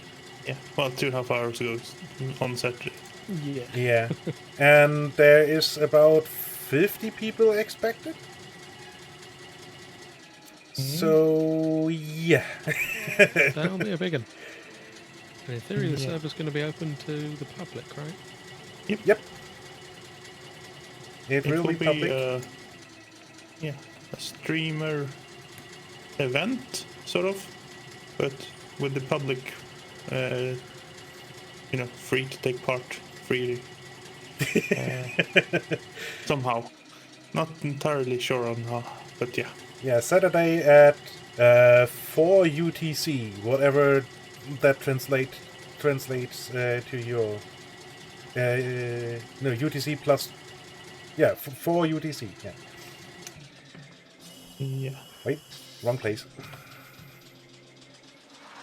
Yeah, well, 2.5 hours ago on Saturday. Yeah. Yeah. And there is about 50 people expected. So, yeah. That'll be a big one. And in theory, the Yeah. server's going to be open to the public, right? Yep. It will be public. Yeah, a streamer event, sort of, but with the public, free to take part freely. Somehow. Not entirely sure on how, but yeah. Yeah, Saturday at 4 UTC, whatever that translates to your... no, UTC plus... Yeah, 4 UTC, yeah. Yeah. Wait, wrong place.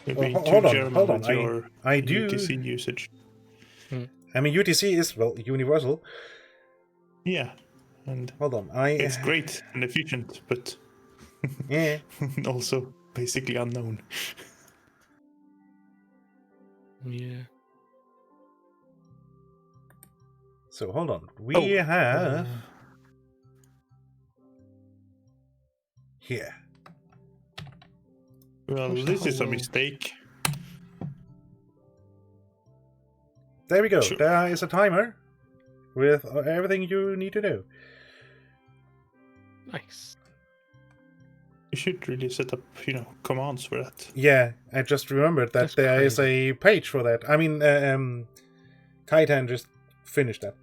You're being hold too on, German hold on. with your I do... UTC usage. I mean, UTC is, well, universal. Yeah, and Hold on, it's great and efficient, but Yeah. also basically unknown. Yeah. So, hold on. We have... Here. Well, Push the this is a whole- mistake. There we go. Sure. There is a timer with everything you need to know. Nice. You should really set up, commands for that. Yeah, I just remembered that That's there is crazy. a page for that. I mean, Kaitan just finished that.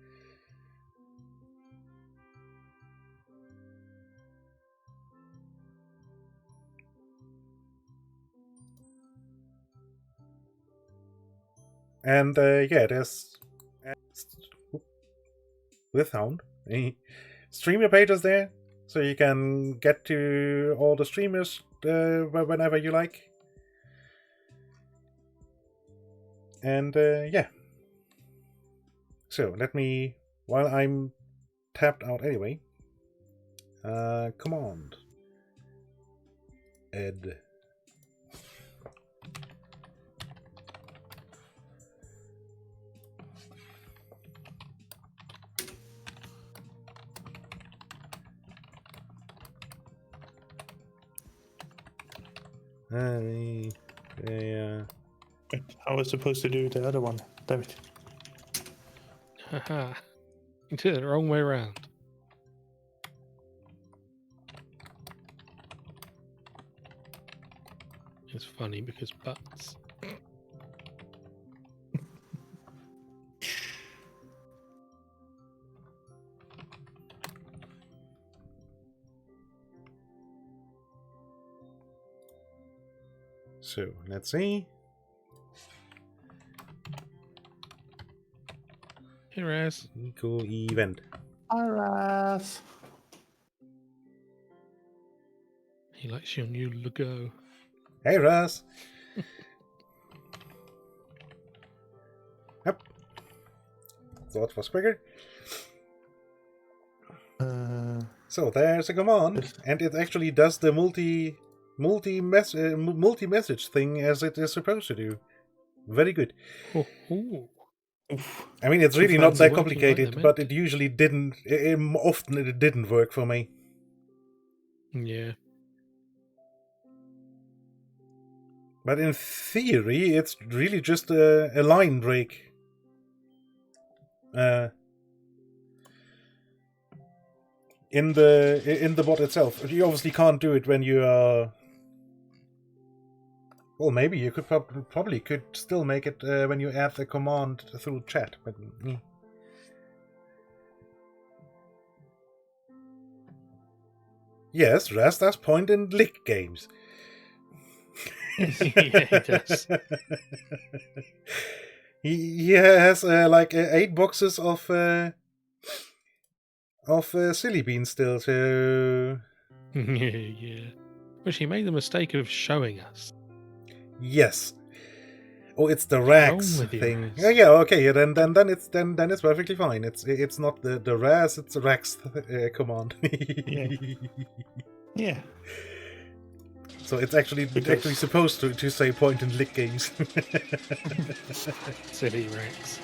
And yeah, there's with Hound. Streamer pages there, so you can get to all the streamers whenever you like. And yeah. So let me, while I'm tapped out anyway, command ed. Yeah. I was supposed to do the other one. Damn it. Haha. You did it the wrong way around. It's funny because butts. So let's see. Here is. Eco event. Alright. He likes your new logo. Hey, Russ. Yep. Thought was quicker. So there's a command, and it actually does the multi-message thing as it is supposed to do. Very good. Oh, oh. I mean, it's really Fancy not that working complicated, like but that, it usually didn't. Often it didn't work for me. Yeah. But in theory, it's really just a line break. In the bot itself. You obviously can't do it when you are... Well, maybe you could probably could still make it when you add the command through chat, but... Yes, Raz does point in lick games. Yeah, he does. He has like 8 boxes of silly beans still, so... Yeah. Which he made the mistake of showing us. Yes. Oh, it's the What's wrong rags with you, thing. Raz? Yeah, okay. Then it's perfectly fine. It's not the raz, it's the rags command. Yeah. So it's actually supposed to say point and lick games. Silly Rex.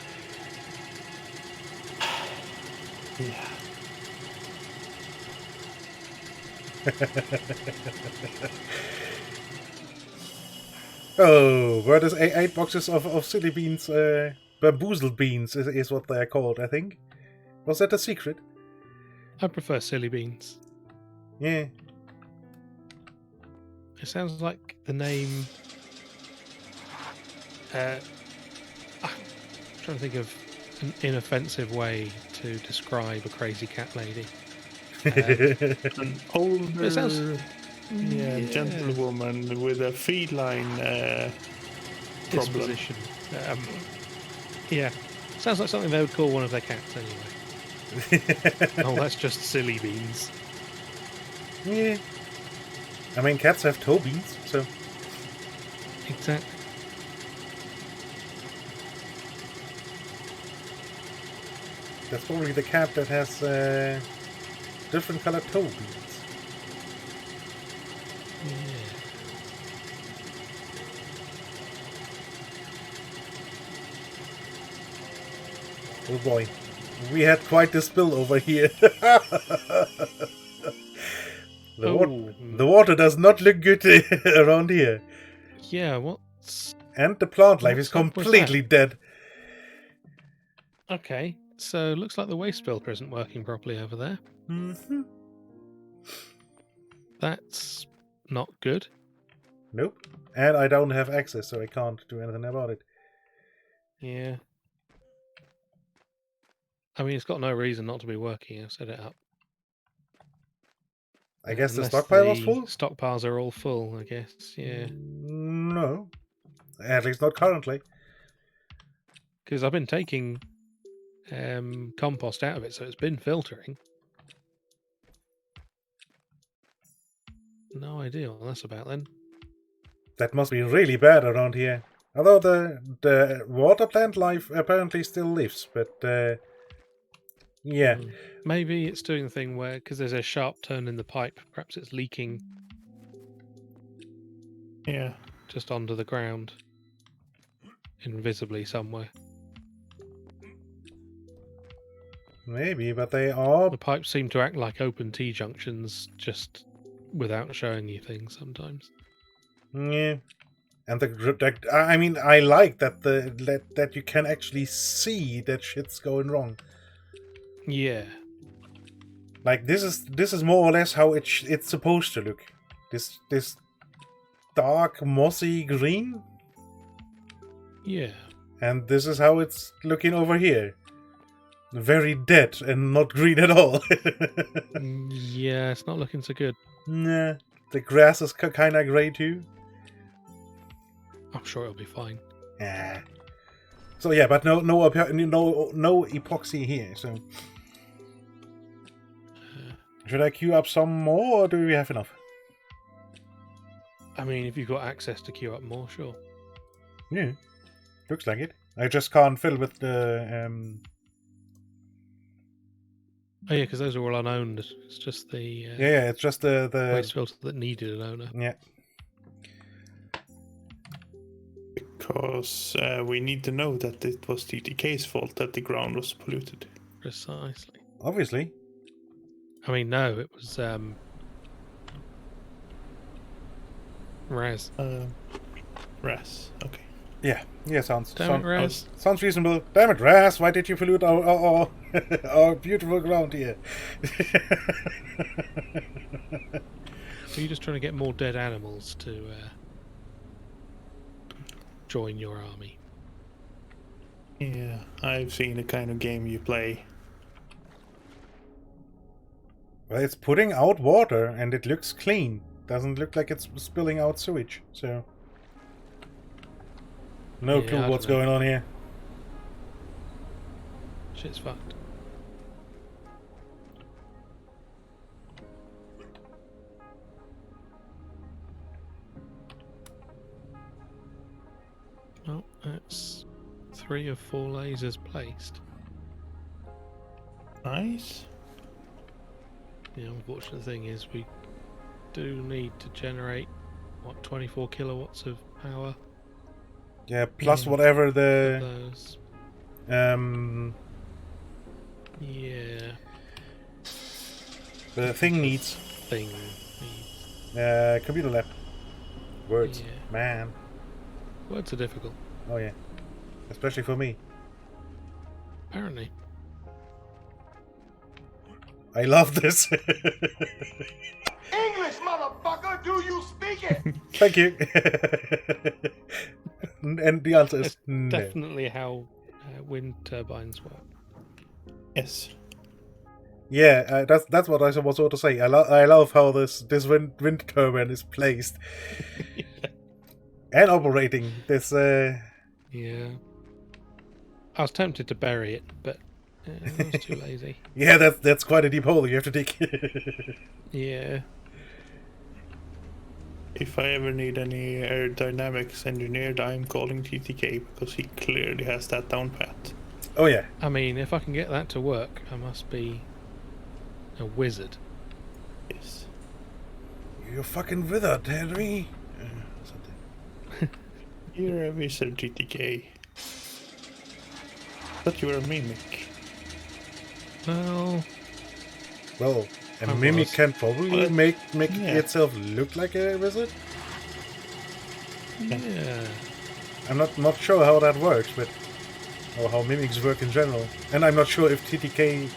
Yeah. Oh, where there's 8 boxes of silly beans, bamboozled beans is what they're called, I think. Was that a secret? I prefer silly beans. Yeah. It sounds like the name. I'm trying to think of an inoffensive way to describe a crazy cat lady. An older, It sounds- gentlewoman with a feline problem. Disposition. Yeah, sounds like something they would call one of their cats anyway. Oh, that's just silly beans. Yeah. I mean, cats have toe beans, so... Exactly. That's probably the cat that has different colored toe beans. Yeah. Oh boy. We had quite the spill over here. The water does not look good around here. Yeah, what's... And the plant life is What's up with completely dead. Okay, so looks like the waste filter isn't working properly over there. Mm-hmm. That's not good. Nope. And I don't have access, so I can't do anything about it. Yeah. I mean, it's got no reason not to be working. I've set it up. I guess the Unless stockpile was the full? Stockpiles are all full, I guess. Yeah. No. At least not currently. Because I've been taking compost out of it, so it's been filtering. No idea what that's about then. That must be really bad around here. Although the water plant life apparently still lives, but yeah. Maybe it's doing the thing where, because there's a sharp turn in the pipe, perhaps it's leaking Yeah. just onto the ground, invisibly somewhere. Maybe, but they are... The pipes seem to act like open T-junctions, just without showing you things sometimes. Yeah. And I mean, I like that that you can actually see that shit's going wrong. Yeah. Like this is more or less how it's supposed to look. This dark mossy green, Yeah. and this is how it's looking over here. Very dead and not green at all. Yeah, it's not looking so good. Nah, the grass is kind of grey too. I'm sure it'll be fine. Ah. So yeah, but no epoxy here. So should I queue up some more, or do we have enough? I mean, if you've got access to queue up more, sure. Yeah, looks like it. I just can't fill with the Oh yeah, because those are all unowned. It's just the yeah, it's just the waste filter that needed an owner. yeah. Because we need to know that it was TTK's fault that the ground was polluted. Precisely. Obviously. I mean, no, it was Raz. Raz. Okay. Yeah, sounds Damn it, Raz. sounds reasonable. Damn it, Raz! Why did you pollute our our beautiful ground here? Are you just trying to get more dead animals to join your army? Yeah, I've seen the kind of game you play. Well, it's putting out water and it looks clean. Doesn't look like it's spilling out sewage. So no Yeah, clue I what's don't know. going on here. Shit's fucked. Well, that's 3 of 4 lasers placed. Nice. The unfortunate thing is we do need to generate, 24 kilowatts of power Yeah, plus Yeah. whatever for the those. Yeah, the thing needs. thing needs. Computer lab. Words. Yeah. Man. Words are difficult, Oh yeah. Especially for me. apparently. I love this. English, motherfucker, do you speak it? Thank you. And the answer is no. Definitely how wind turbines work. Yes. Yeah, that's what I was about to say. I love how this wind turbine is placed and operating. This Yeah. I was tempted to bury it, but I was too lazy. yeah, that's quite a deep hole you have to dig. Yeah. If I ever need any aerodynamics engineered, I'm calling TTK because he clearly has that down pat. Oh yeah. I mean, if I can get that to work, I must be a wizard. Yes. You fucking withered, Henry. Something. You're a wizard, TTK. Thought you were a mimic. Well, Well, a I mimic was. can probably But- make yeah. itself look like a wizard. yeah. I'm not sure how that works, but or how mimics work in general. And I'm not sure if TTK,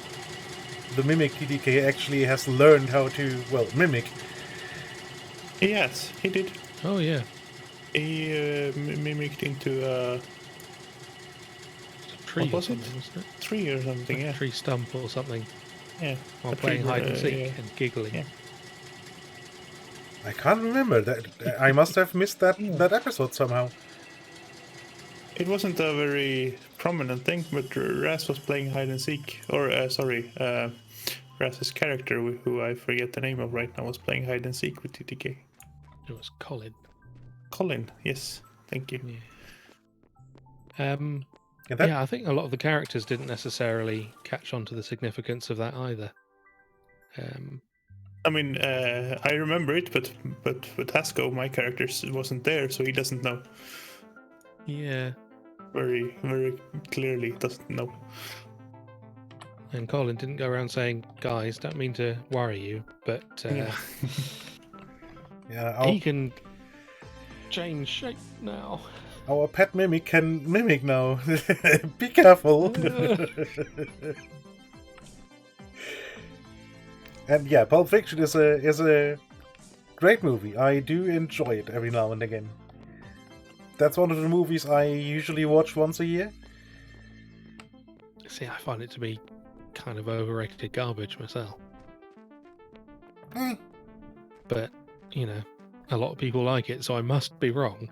the mimic TTK, actually has learned how to mimic. Yes, he did. Oh, yeah. He mimicked into a It's a tree What or was it? something, wasn't it? tree or something. A Yeah. tree stump or something Yeah. while A tree playing hide and seek yeah. and giggling. Yeah. I can't remember that. I must have missed that episode somehow. It wasn't a very prominent thing, but Raz was playing hide and seek. Or, Raz's character, who I forget the name of right now, was playing hide and seek with TTK. It was Colin. Colin, yes. Thank you. Yeah. Yeah, that, Yeah, I think a lot of the characters didn't necessarily catch on to the significance of that either. I mean, I remember it, but with Hasko, my character wasn't there, so he doesn't know. Yeah. Very, very clearly doesn't know. And Colin didn't go around saying, guys, don't mean to worry you, but yeah, he can change shape now. our pet mimic can mimic now. Be careful. And yeah, Pulp Fiction is a great movie. I do enjoy it every now and again. That's one of the movies I usually watch once a year. See, I find it to be kind of overrated garbage myself. But, you know, a lot of people like it, so I must be wrong.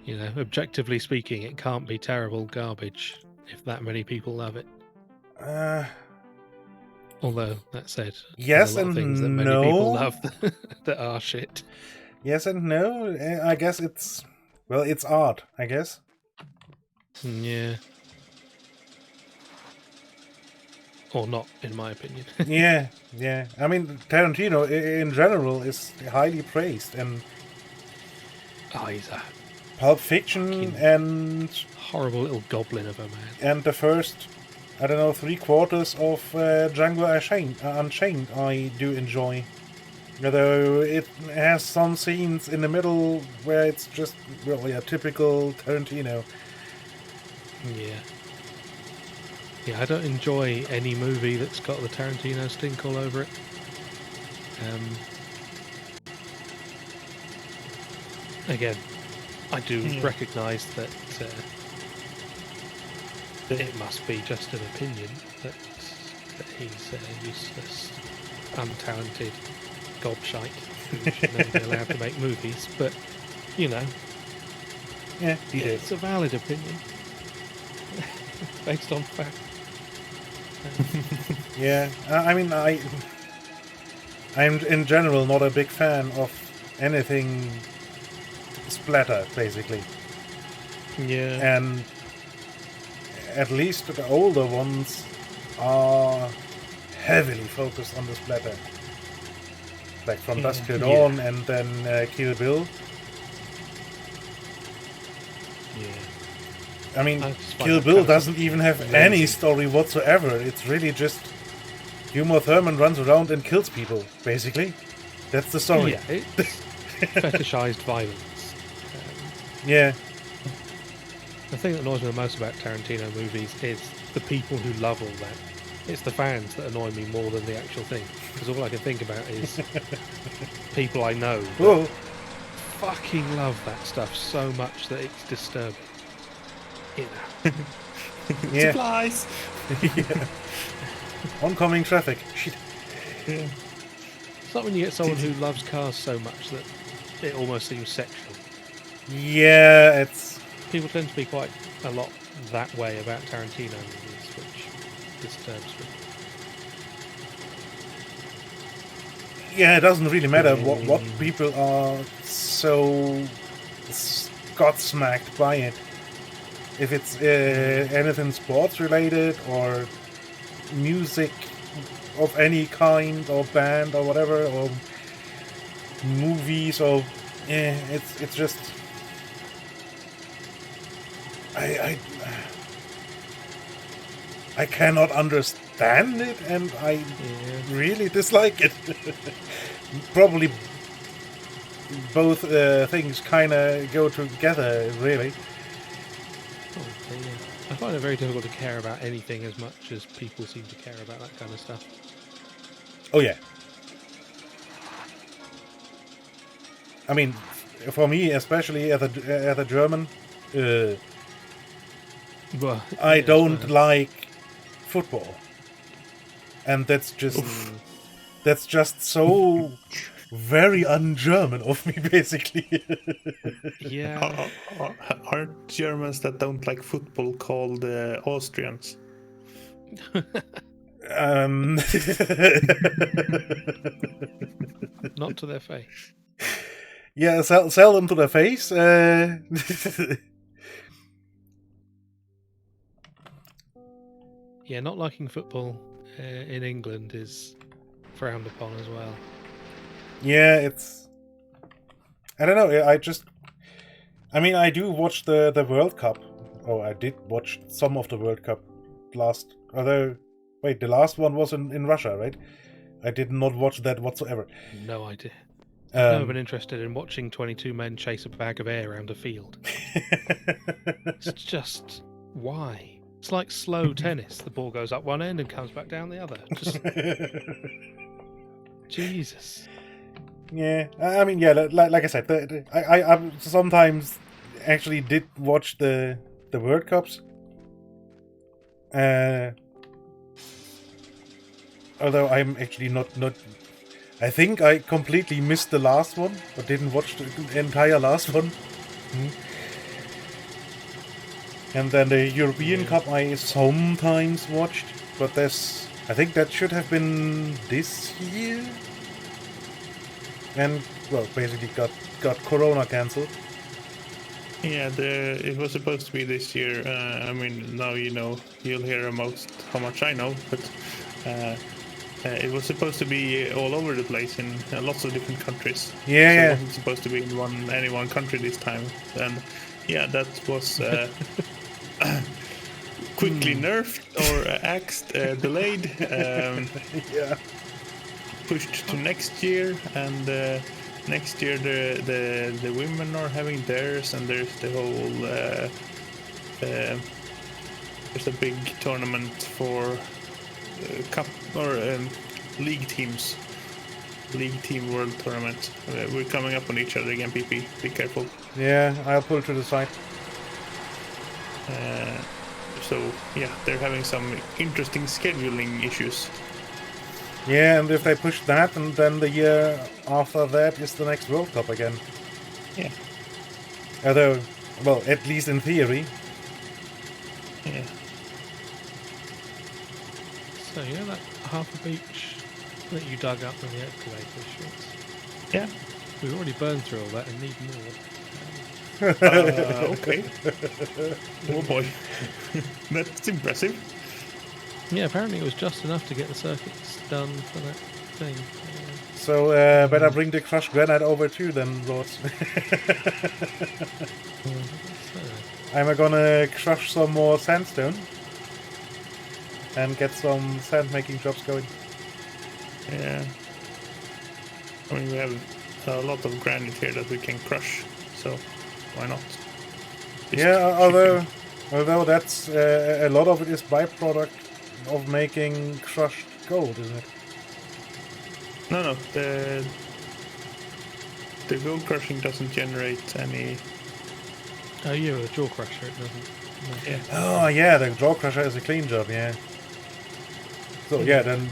You know, objectively speaking, it can't be terrible garbage if that many people love it. Although, that said, Yes there's a lot of and things that many no. people love that are shit. Yes and no. I guess it's art, I guess. Yeah. Or not, in my opinion. Yeah. I mean, Tarantino in general is highly praised, and Oh, he's a Pulp Fiction Fucking- and horrible little goblin of a man. and the first, I don't know, 3/4 of Django Unchained I do enjoy. Although it has some scenes in the middle where it's just really a typical Tarantino. Yeah. Yeah, I don't enjoy any movie that's got the Tarantino stink all over it. Again, I do recognise that it must be just an opinion that he's a useless, untalented gobshite who should never be allowed to make movies. But, you know, Yeah, he did. it's a valid opinion based on fact. Yeah, I mean, I'm in general not a big fan of anything splatter, basically. Yeah. And at least the older ones are heavily focused on the splatter. Like from Dusk Till Dawn and then Kill Bill. Yeah. I mean, I just find Kill that Bill kind of doesn't even have any story whatsoever. It's really just Uma Thurman runs around and kills people, basically. That's the story. Yeah, it's fetishized violence. Yeah. The thing that annoys me the most about Tarantino movies is the people who love all that. It's the fans that annoy me more than the actual thing. Because all I can think about is people I know that Whoa. fucking love that stuff so much that it's disturbing. You know. Yeah. Supplies. Yeah. Oncoming traffic. Shit. Yeah. It's like when you get someone who loves cars so much that it almost seems sexual. Yeah, it's... People tend to be quite a lot that way about Tarantino movies, which disturbs me. Yeah, it doesn't really matter what people are so gobsmacked by it. If it's anything sports related or music of any kind or band or whatever or movies or it's just I cannot understand it and I really dislike it. Probably both things kind of go together, really. Oh, yeah. I find it very difficult to care about anything as much as people seem to care about that kind of stuff. Oh yeah. I mean, for me, especially as a German, Well, I don't like football, and that's just so very un-German of me, basically. Yeah. Aren't Germans that don't like football called Austrians? Not to their face. Yeah, sell them to their face. Yeah, not liking football in England is frowned upon as well. Yeah, it's... I don't know, I mean, I do watch the World Cup. Oh, I did watch some of the World Cup last... Although, wait, the last one was in Russia, right? I did not watch that whatsoever. No idea. I've never been interested in watching 22 men chase a bag of air around a field. It's just... why? It's like slow tennis. The ball goes up one end and comes back down the other. Just... Jesus. Yeah, I mean, yeah, like I said, I sometimes actually did watch the World Cups. Although I'm actually not. I think I completely missed the last one, but didn't watch the entire last one. And then the European Cup I sometimes watched, but I think that should have been this year. And, well, basically got Corona cancelled. Yeah, it was supposed to be this year. I mean, now you'll hear most how much I know, but it was supposed to be all over the place in lots of different countries. Yeah, so yeah. It wasn't supposed to be in any one country this time. And yeah, that was quickly nerfed or axed, delayed. Yeah. pushed to next year, and next year the women are having theirs, and there's the whole there's a big tournament for cup or league teams. League team world tournament. We're coming up on each other again, PP. Be careful. Yeah, I'll pull to the side. So yeah, they're having some interesting scheduling issues. Yeah, and if they push that, and then the year after that is the next World Cup again. Yeah. Although, well, at least in theory. Yeah. So yeah, that half a beach that you dug up with the excavator shoots. Yeah. We've already burned through all that and need more. Okay. Oh boy. That's impressive. Yeah, apparently it was just enough to get the circuits done for that thing. So, better bring the crushed granite over too then, Rods. I'm gonna crush some more sandstone and get some sand making jobs going. Yeah. I mean, we have a lot of granite here that we can crush, so why not? Just Yeah, shipping. although that's a lot of it is byproduct of making crushed gold, isn't it? No, the gold crushing doesn't generate any. Oh, yeah, a jaw crusher, it doesn't. No. Yeah. Oh yeah, the jaw crusher is a clean job, yeah. So yeah, then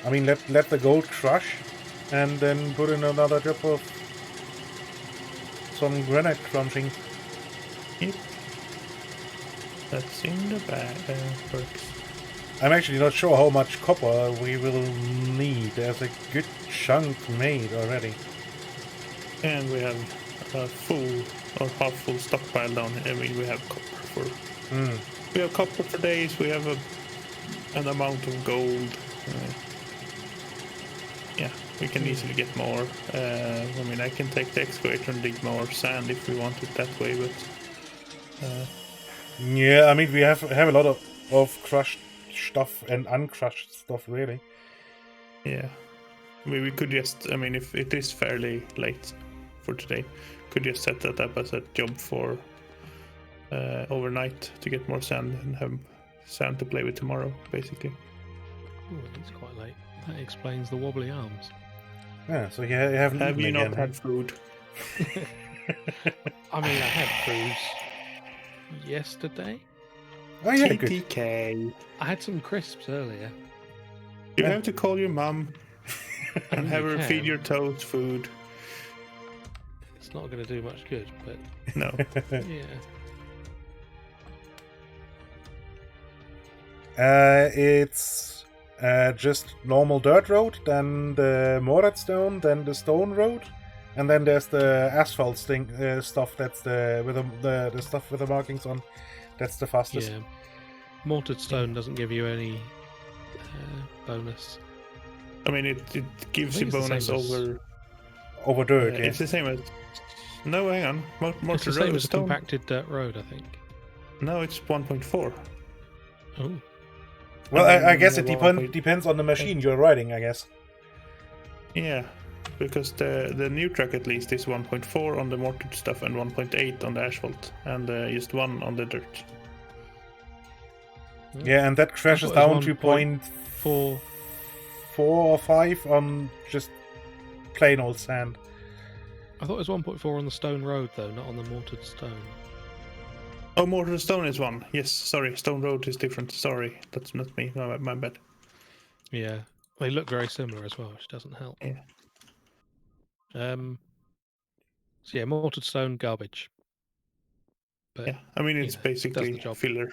I mean let the gold crush and then put in another job of some granite crunching. Yep. That's in the bag. Works. I'm actually not sure how much copper we will need. There's a good chunk made already. And we have a full or half full stockpile down here. I mean, we have copper for. We have copper for days. We have an amount of gold. Yeah, we can easily get more. I mean, I can take the excavator and dig more sand if we want it that way, but. Yeah, I mean we have a lot of crushed stuff and uncrushed stuff really. Yeah. I mean, we could just. I mean, if it is fairly late for today, could just set that up as a job for overnight to get more sand and have sand to play with tomorrow, basically. Oh, it's quite late. That explains the wobbly arms. Yeah, so you haven't Have eaten you not again, had food? I mean, I had cruise yesterday. Oh yeah, good. TTK. I had some crisps earlier. You have to call your mum and have her feed can. your toes food. It's not going to do much good, but No. yeah. It's just normal dirt road, then the mortared stone, then the stone road, and then there's the asphalt stuff. That's the with the stuff with the markings on. That's the fastest. Yeah. Mortared stone doesn't give you any bonus. I mean, it gives I you think it's the bonus same as- over. Over dirt, yeah. It's the same as. No, hang on. It's the Mortar same road as a stone. compacted dirt road, I think. No, it's 1.4. Oh, Well, And I then guess the it 1.8. depends on the machine you're riding, I guess. Yeah, because the new truck at least is 1.4 on the mortared stuff and 1.8 on the asphalt, and just 1 on the dirt. Yeah, and that crashes thought it down was to 1.4. 0.4 or 5 on just plain old sand. I thought it was 1.4 on the stone road, though, not on the mortared stone. Oh, mortar stone is 1. Yes, sorry, stone road is different. Sorry, that's not me. No, my bad. Yeah, they look very similar as well, which doesn't help. Yeah. So yeah, mortared stone, garbage. But Yeah, I mean it's know, does the basically job. filler.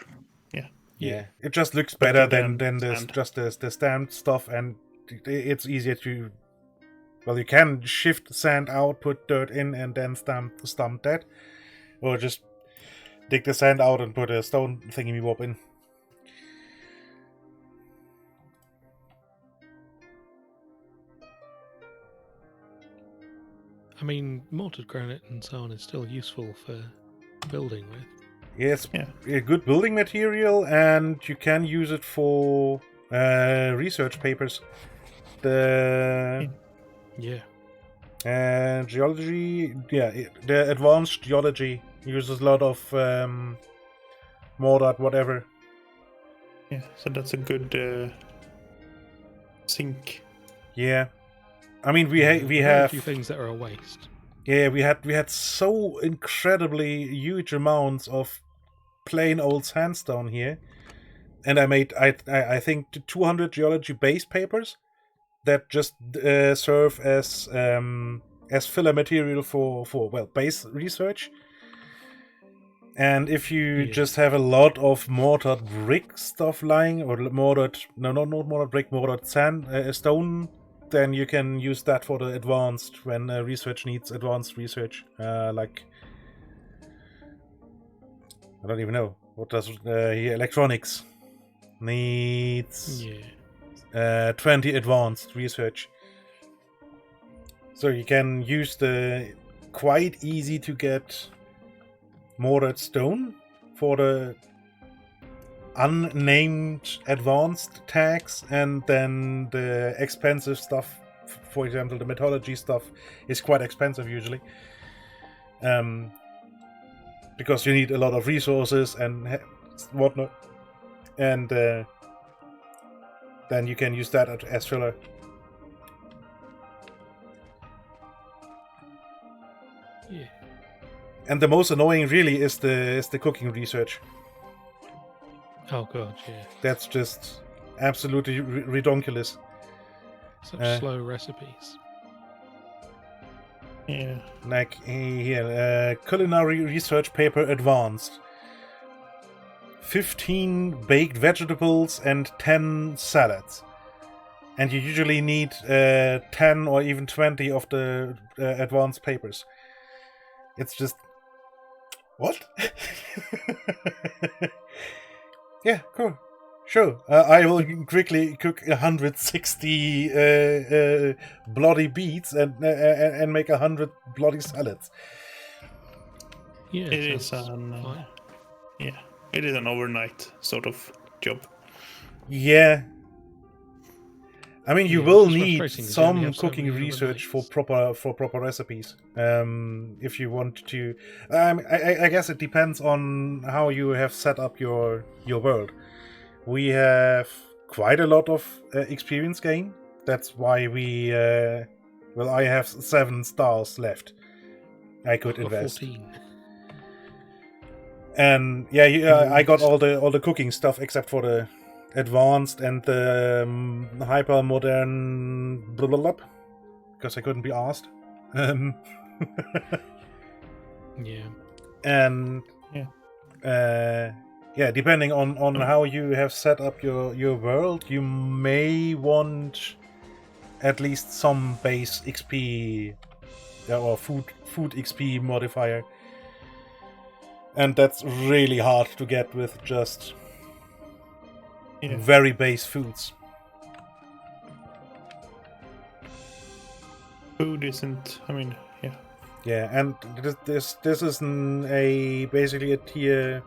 Yeah, it just looks Better better than than the sand. just the stamped stuff, and it's easier to. Well, you can shift sand out, put dirt in, and then stamp that, or just dig the sand out and put a stone thingy-bob in. I mean, mortared granite and so on is still useful for building with. It's a good building material, and you can use it for research papers. The geology, the advanced geology uses a lot of Mordant, whatever. Yeah, so that's a good sink. Yeah, I mean we have a few things that are a waste. Yeah, we had so incredibly huge amounts of plain old sandstone here, and I made I think 200 geology base papers that just serve as filler material for base research. And if you just have a lot of mortared brick stuff lying, or mortared not mortared brick, mortared sand stone, then you can use that for the advanced when research needs advanced research. Like I don't even know what does here electronics needs 20 advanced research. So you can use the quite easy to get mortared stone for the unnamed advanced tags, and then the expensive stuff, for example the metallurgy stuff, is quite expensive usually, because you need a lot of resources and whatnot, and then you can use that as filler. Yeah. And the most annoying really is the cooking research. Oh god, yeah. That's just absolutely redonkulous. Such slow recipes. Yeah. Like here, culinary research paper advanced. 15 baked vegetables and 10 salads. And you usually need 10 or even 20 of the advanced papers. It's just... What? Yeah, cool. Sure. I will quickly cook 160 bloody beets and make 100 bloody salads. Yeah, it is it is an overnight sort of job. Yeah. I mean, you will need some cooking research for proper recipes. If you want to, I guess it depends on how you have set up your world. We have quite a lot of experience gain. That's why we, I have 7 stars left. I could invest. 14. And I got all the cooking stuff except for the advanced and the hyper modern because I couldn't be asked. Yeah. And depending on how you have set up your world, you may want at least some base XP or food XP modifier. And that's really hard to get with just very base foods. Food isn't. I mean, yeah. Yeah, and this is basically a tier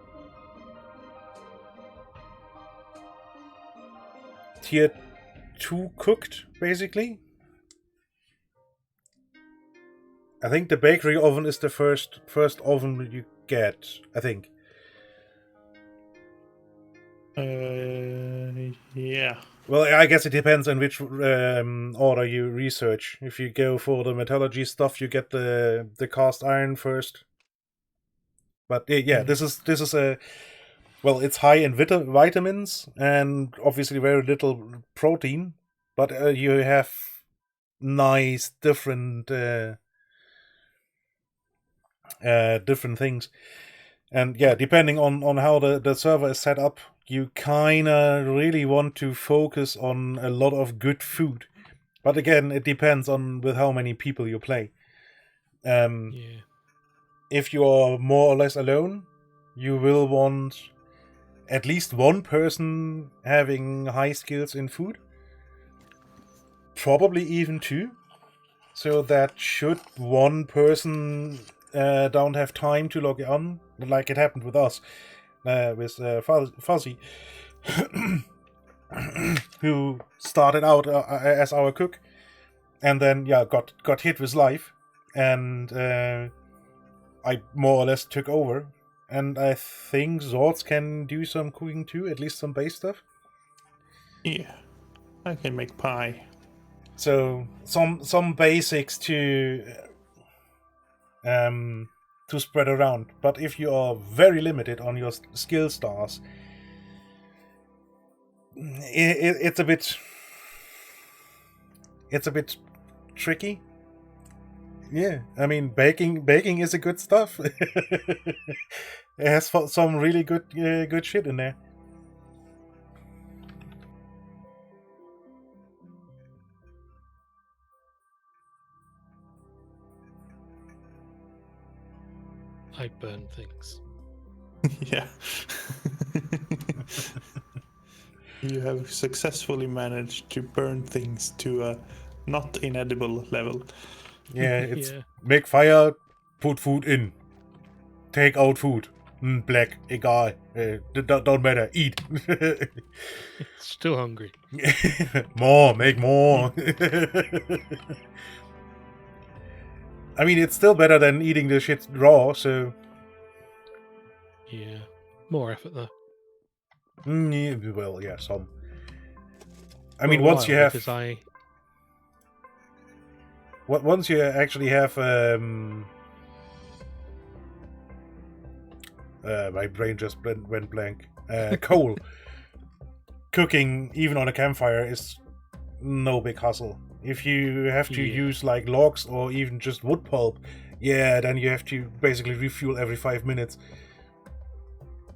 2 cooked, basically. I think the bakery oven is the first oven you get, I think. Yeah. Well, I guess it depends on which order you research. If you go for the metallurgy stuff, you get the cast iron first. But this is a it's high in vitamins and obviously very little protein, but you have nice different things. And depending on how the server is set up, you kinda really want to focus on a lot of good food. But again, it depends on with how many people you play. If you are more or less alone, you will want at least one person having high skills in food. Probably even 2. So that should one person don't have time to log on, like it happened with us, with Fuzzy, who started out as our cook, and then got hit with life, and I more or less took over. And I think Zords can do some cooking too, at least some base stuff. Yeah, I can make pie. So some basics to spread around. But if you are very limited on your skill stars, it's a bit tricky. Yeah, I mean baking is a good stuff. It has some really good shit in there. I burn things. Yeah. You have successfully managed to burn things to a not inedible level. Yeah, it's Yeah. make fire, put food in, take out food. Black, egal, don't matter, eat. Still hungry. More, make more. I mean, it's still better than eating the shit raw, so... Yeah. More effort though. Well, yeah, some. I mean, For a once you while, have... because Once you actually have... my brain just went blank. Coal. Cooking, even on a campfire, is no big hassle. If you have to use like logs or even just wood pulp, yeah, then you have to basically refuel every 5 minutes.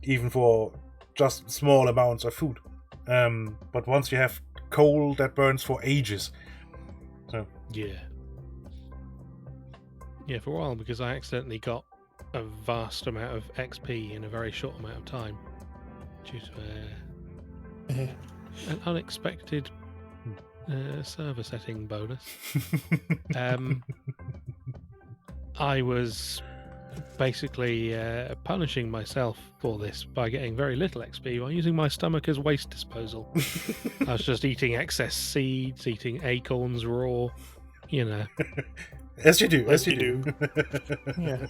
Even for just small amounts of food. But once you have coal, that burns for ages. So Yeah, for a while, because I accidentally got a vast amount of XP in a very short amount of time due to an unexpected server setting bonus. I was basically punishing myself for this by getting very little XP by using my stomach as waste disposal. I was just eating excess seeds, eating acorns raw, you know. As you do, as you do. Yeah.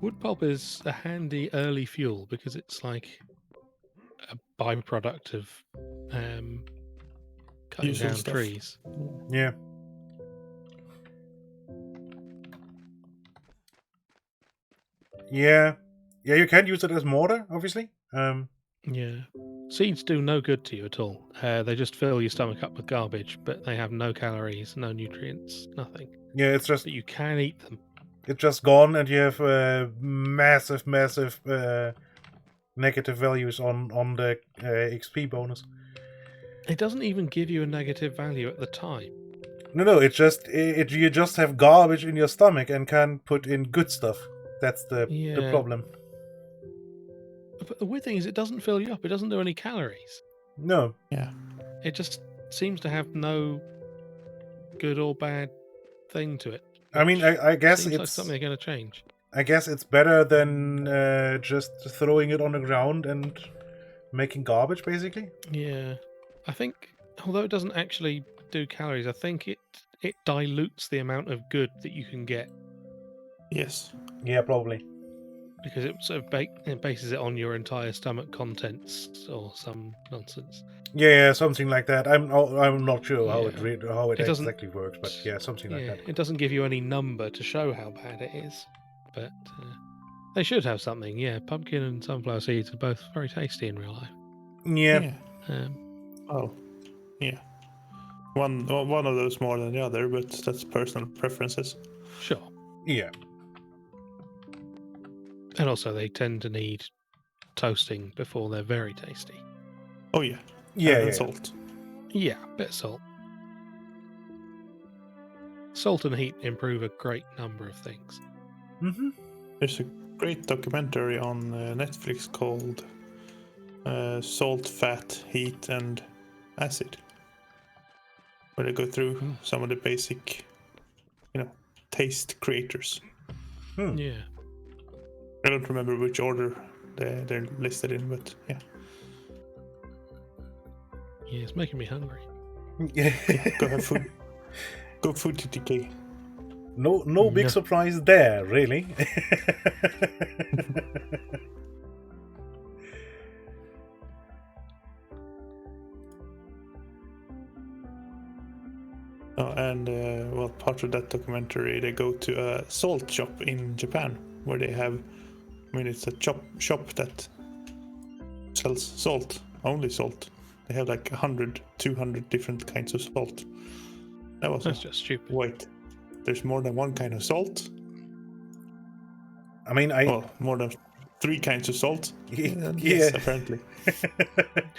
Wood pulp is a handy early fuel because it's like a byproduct of cutting Useful down stuff. trees. Yeah. Yeah. Yeah, you can use it as mortar, obviously. Yeah. Seeds do no good to you at all. They just fill your stomach up with garbage, but they have no calories, no nutrients, nothing. Yeah, it's just... But you can eat them. It's just gone, and you have massive negative values on the XP bonus. It doesn't even give you a negative value at the time. No, it's just... you just have garbage in your stomach and can't put in good stuff. That's the problem. But the weird thing is it doesn't fill you up. It doesn't do any calories. No. Yeah. It just seems to have no good or bad thing to it. I mean, I guess seems it's like something they're going to change. I guess it's better than just throwing it on the ground and making garbage, basically. Yeah. I think, although it doesn't actually do calories, I think it dilutes the amount of good that you can get. Yes. Yeah, probably. Because it sort of it bases it on your entire stomach contents or some nonsense. Yeah, something like that. I'm not sure how it doesn't exactly works, but yeah, something like that. It doesn't give you any number to show how bad it is, but they should have something. Yeah, pumpkin and sunflower seeds are both very tasty in real life. Yeah. Yeah. One of those more than the other, but that's personal preferences. Sure. Yeah. And also, they tend to need toasting before they're very tasty. Oh yeah. Yeah. And salt. Yeah, bit of salt. Salt and heat improve a great number of things. Mm-hmm. There's a great documentary on Netflix called Salt, Fat, Heat, and Acid, where they go through some of the basic taste creators. Yeah. I don't remember which order they're listed in, but yeah. Yeah, it's making me hungry. Yeah. Go have food. Go food TTK. No big No. surprise there, really. Oh, and well, part of that documentary, they go to a salt shop in Japan where they have, I mean, it's a shop that sells salt, only salt. They have like 100, 200 different kinds of salt. That was That's just stupid. wait. There's more than one kind of salt? I mean, Well, more than 3 kinds of salt? Yeah. Yes, apparently.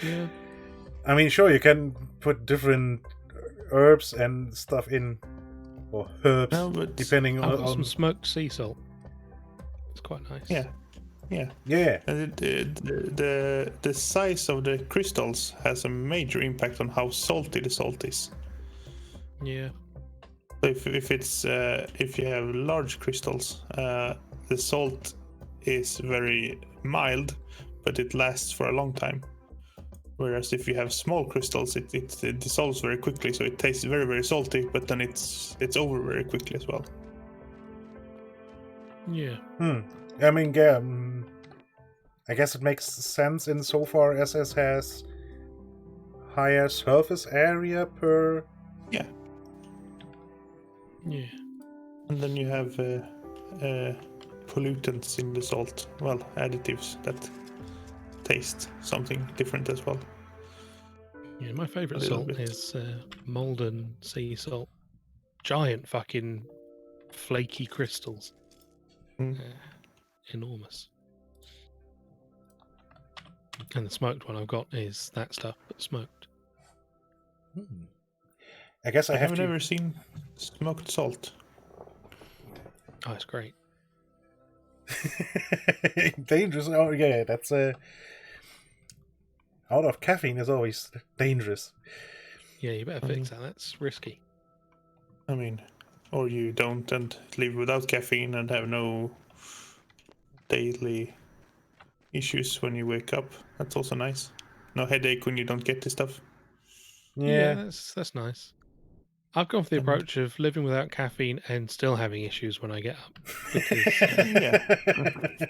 Yeah. I mean, sure, you can put different herbs and stuff in, or herbs, No, but depending I've got on. some smoked sea salt. It's quite nice. yeah. Yeah. And the size of the crystals has a major impact on how salty the salt is. Yeah. So if you have large crystals, the salt is very mild, but it lasts for a long time. Whereas if you have small crystals, it dissolves very quickly, so it tastes very, very salty, but then it's over very quickly as well. Yeah. I mean, yeah, I guess it makes sense insofar as it has higher surface area per. Yeah. Yeah. And then you have pollutants in the salt, well, additives that taste something different as well. Yeah, my favourite A little salt bit. is Malden sea salt. Giant fucking flaky crystals. Mm. Enormous. And the smoked one I've got is that stuff, but smoked. I guess I I have have to. never seen smoked salt. Oh, it's great. Dangerous. Oh, yeah, that's out of caffeine is always dangerous. Yeah, you better fix that. That's risky. I mean, or you don't and live without caffeine and have no daily issues when you wake up. That's also nice. No headache when you don't get the stuff. Yeah, Yeah. that's nice. I've gone for the And- approach of living without caffeine and still having issues when I get up because Yeah.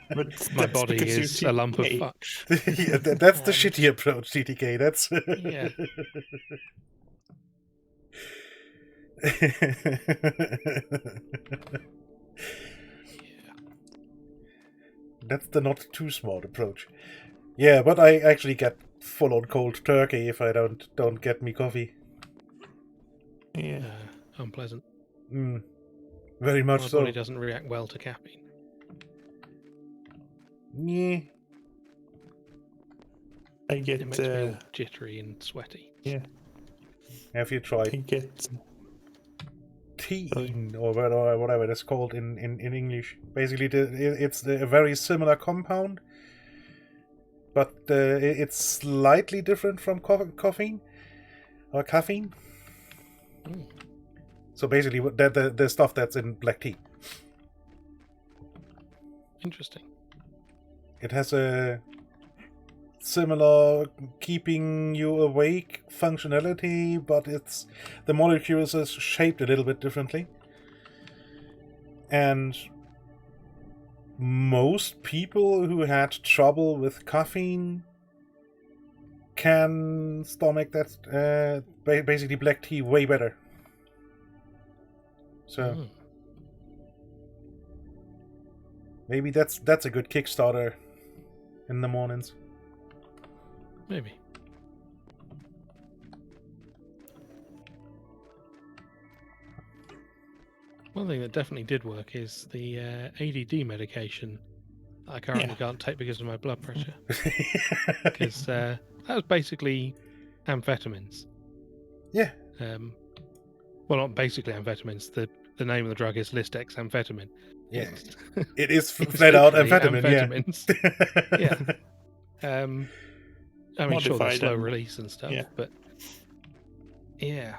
But my that's body because you're is a lump of TK. fuck. Yeah, that's the Um, shitty approach, TTK. That's. Yeah. That's the not too smart approach. Yeah, but I actually get full on cold turkey if I don't get me coffee. Yeah. Unpleasant. Very much My so. body doesn't react well to caffeine. Yeah. I It get makes me all jittery and sweaty. yeah. Have you I tried get teen or whatever it's called in English? Basically, it's a very similar compound, but it's slightly different from caffeine or caffeine. Mm. So basically, the stuff that's in black tea. Interesting. It has a similar keeping you awake functionality, but the molecules is shaped a little bit differently. And most people who had trouble with caffeine can stomach that basically black tea way better. So Mm. maybe that's a good Kickstarter in the mornings. Maybe. One thing that definitely did work is the ADD medication that I currently can't take because of my blood pressure. Because that was basically amphetamines. Yeah. Well, not basically amphetamines. The name of the drug is Listex amphetamine. Yeah. It's, It is it's flat out literally amphetamine, amphetamines. Yeah. I mean, sure, they're Modified slow and- release and stuff, yeah.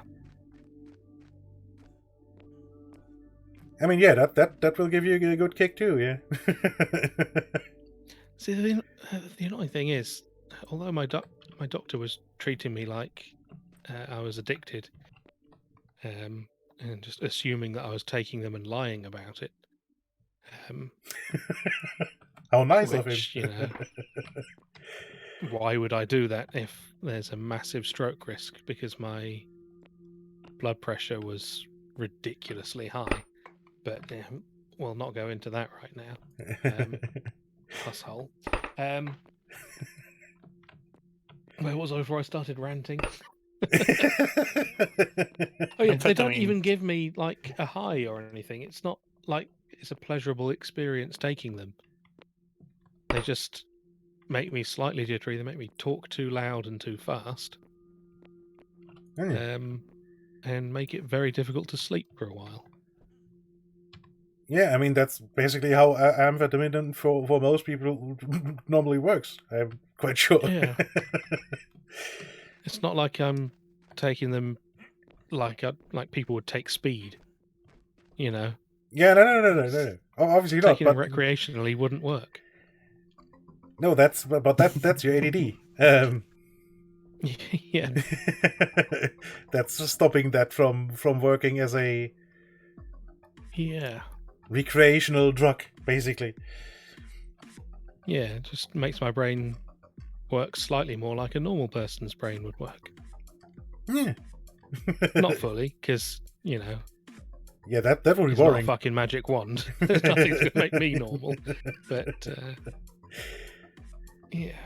I mean, yeah, that will give you a good kick too, yeah. See, the annoying thing is, although my doctor was treating me like I was addicted, and just assuming that I was taking them and lying about it. How nice of him. Which, you know, why would I do that if there's a massive stroke risk because my blood pressure was ridiculously high? But we'll not go into that right now. Asshole. Where was I before I started ranting? Oh yeah, they don't even give me like a high or anything. It's not like it's a pleasurable experience taking them. They just make me slightly jittery. They make me talk too loud and too fast. And make it very difficult to sleep for a while. Yeah, I mean, that's basically how amphetamine for most people normally works. I'm quite sure. Yeah. It's not like I'm taking them like people would take speed, you know. Yeah, no. Oh, obviously not. Taking them recreationally wouldn't work. No, that's your ADD. Yeah. That's stopping that from working as a recreational drug, basically. Yeah, it just makes my brain work slightly more like a normal person's brain would work. Yeah. Not fully, because, you know. Yeah, that would be it's boring. Not a fucking magic wand. There's nothing to make me normal. But, yeah.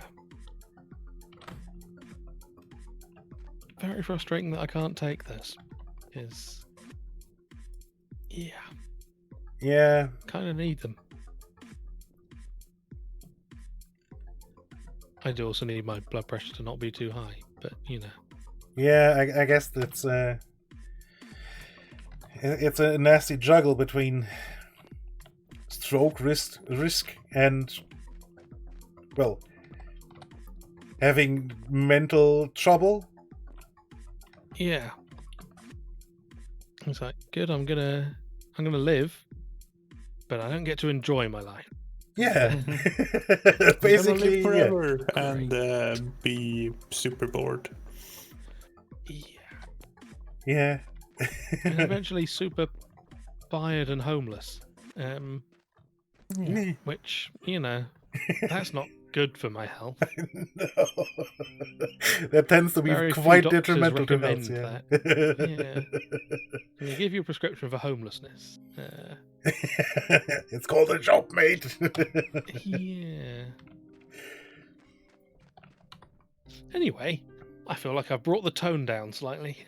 Very frustrating that I can't take this. Because, yeah. Kind of need them. I do also need my blood pressure to not be too high, but you know. Yeah, I guess that's it's a nasty juggle between stroke risk and, well, having mental trouble. Yeah. It's like, good, I'm gonna live, but I don't get to enjoy my life. Yeah. Basically, live forever and be super bored. Yeah. And eventually super tired and homeless. Which, you know, that's not good for my health. No. That tends to be Very quite few detrimental to recommend health. that. Yeah. They give you a prescription for homelessness. It's called a job, mate. Yeah. Anyway, I feel like I've brought the tone down slightly.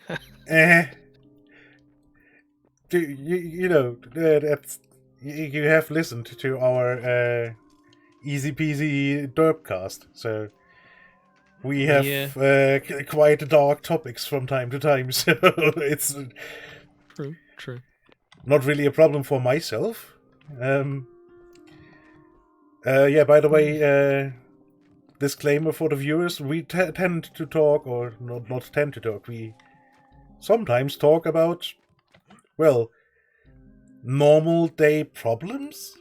You know, that's you have listened to our easy peasy derpcast, so we have quite dark topics from time to time. So it's true. Not really a problem for myself. Yeah, by the way, disclaimer for the viewers, we tend to talk, or not tend to talk, we sometimes talk about, well, normal day problems?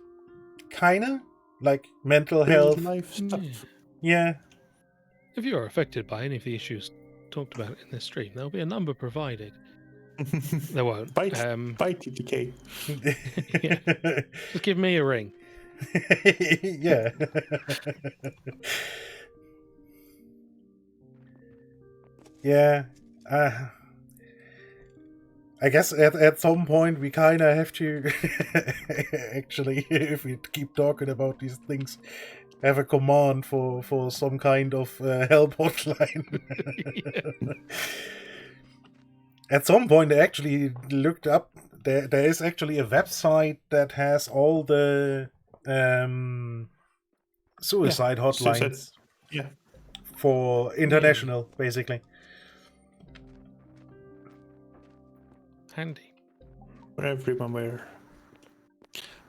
Kinda? Like mental health. Life stuff. Yeah. If you are affected by any of the issues talked about in this stream, there'll be a number provided. There won't. Bite TTK. Yeah. Just give me a ring. Yeah. Yeah. I guess at some point we kind of have to actually, if we keep talking about these things, have a command for some kind of help hotline. At some point I actually looked up, there is actually a website that has all the suicide hotlines for international, basically. Handy. For everywhere.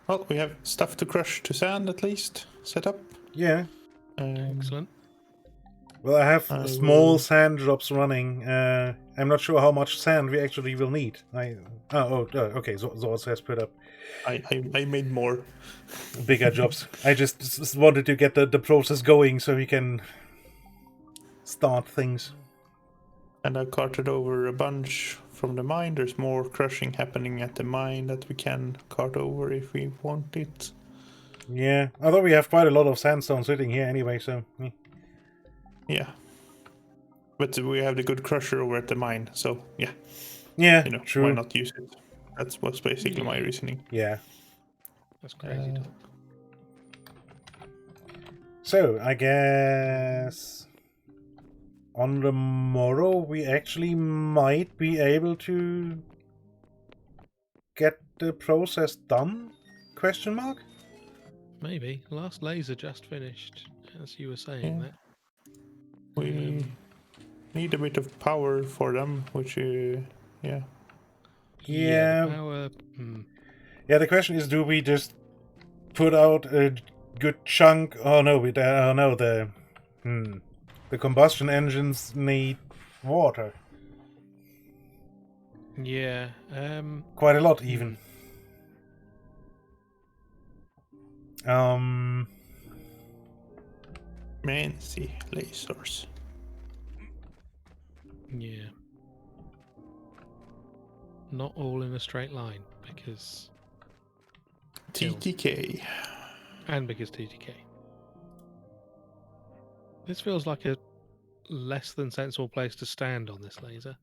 Well, we have stuff to crush to sand at least set up. Yeah. Excellent. Well, I have I small will- sand drops running. I'm not sure how much sand we actually will need. Okay. Zorz has put up I made more. bigger jobs. I just wanted to get the process going so we can start things. And I carted over a bunch from the mine. There's more crushing happening at the mine that we can cart over if we want it. Yeah, although we have quite a lot of sandstone sitting here anyway, so... Yeah. But we have the good crusher over at the mine, so yeah. Yeah, You know, true. why not use it? That's what's basically my reasoning. Yeah. That's crazy talk. So, I guess... on the morrow, we actually might be able to get the process done? Question mark? Maybe. Last laser just finished, as you were saying Yeah. that. We need a bit of power for them, which, yeah. Yeah. The power... Yeah, the question is, do we just put out a good chunk? Oh no, the combustion engines need water. Yeah. Quite a lot, even. Fancy lasers. Yeah. Not all in a straight line, because... TTK. And because TTK. This feels like a less than sensible place to stand on this laser.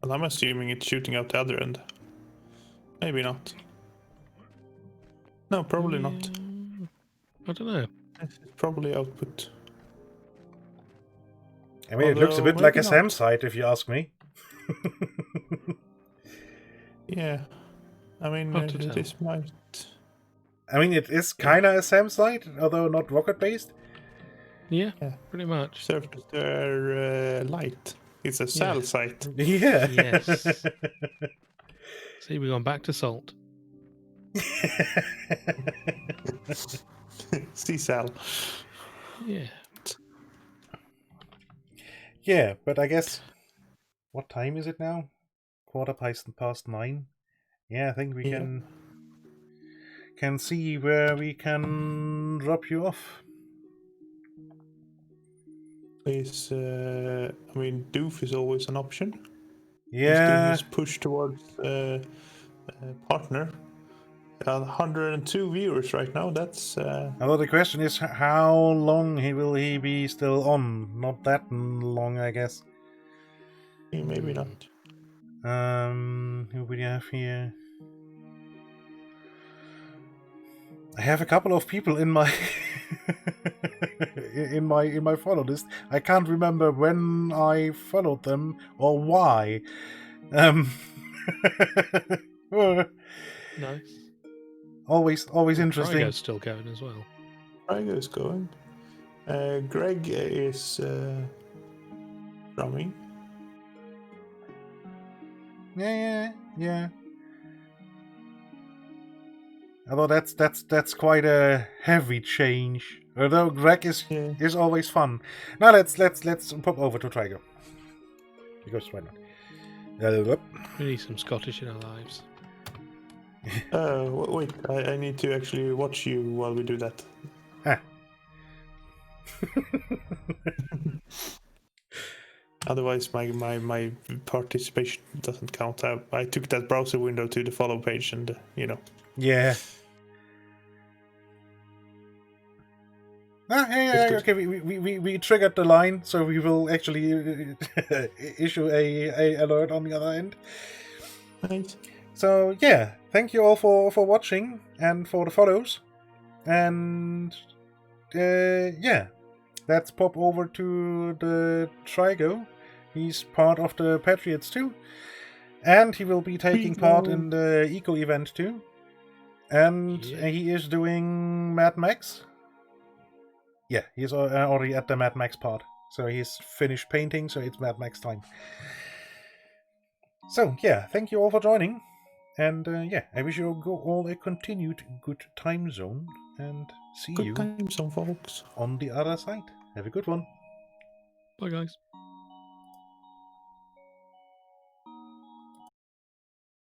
Well, I'm assuming it's shooting out the other end. Maybe not. No, probably not. I don't know. It's probably output. I mean, it looks a Although, bit like a maybe SAM not. site, if you ask me. Yeah. I mean, Hard to this tell. might... I mean, it is kind of a SAM site, although not rocket-based. Yeah, Yeah. pretty much. serve their light. It's a cell site. Yeah. Yes. See, we've gone back to salt. C-cell. Yeah. Yeah, but I guess... what time is it now? 9:15. Yeah, I think we can see where we can drop you off. Is I mean, Doof is always an option. He's doing Yeah. his push towards partner. 102 viewers right now. That's Although the question is, how long will he be still on? Not that long, I guess. maybe not. Who would you have here? I have a couple of people in my in my follow list. I can't remember when I followed them or why. Nice. Always interesting. Trigo's still going as well. Trigo is going. Greg is drumming. Yeah. Although that's quite a heavy change. Although Greg is always fun. Now let's pop over to Trigo. Because why not? We need some Scottish in our lives. Wait, I need to actually watch you while we do that. Ah. Otherwise, my participation doesn't count. I took that browser window to the follow page, and Yeah. Yeah. Okay, we triggered the line, so we will actually issue a alert on the other end. Right. So yeah, thank you all for watching and for the follows, and yeah, let's pop over to the Trigo. He's part of the Patriots too, and he will be taking part in the Eco event too, and he is doing Mad Max. Yeah, he's already at the Mad Max part, so he's finished painting, so it's Mad Max time. So yeah, thank you all for joining. And yeah, I wish you all a continued good time zone, and see you Good time zone, folks. on the other side. Have a good one. Bye, guys.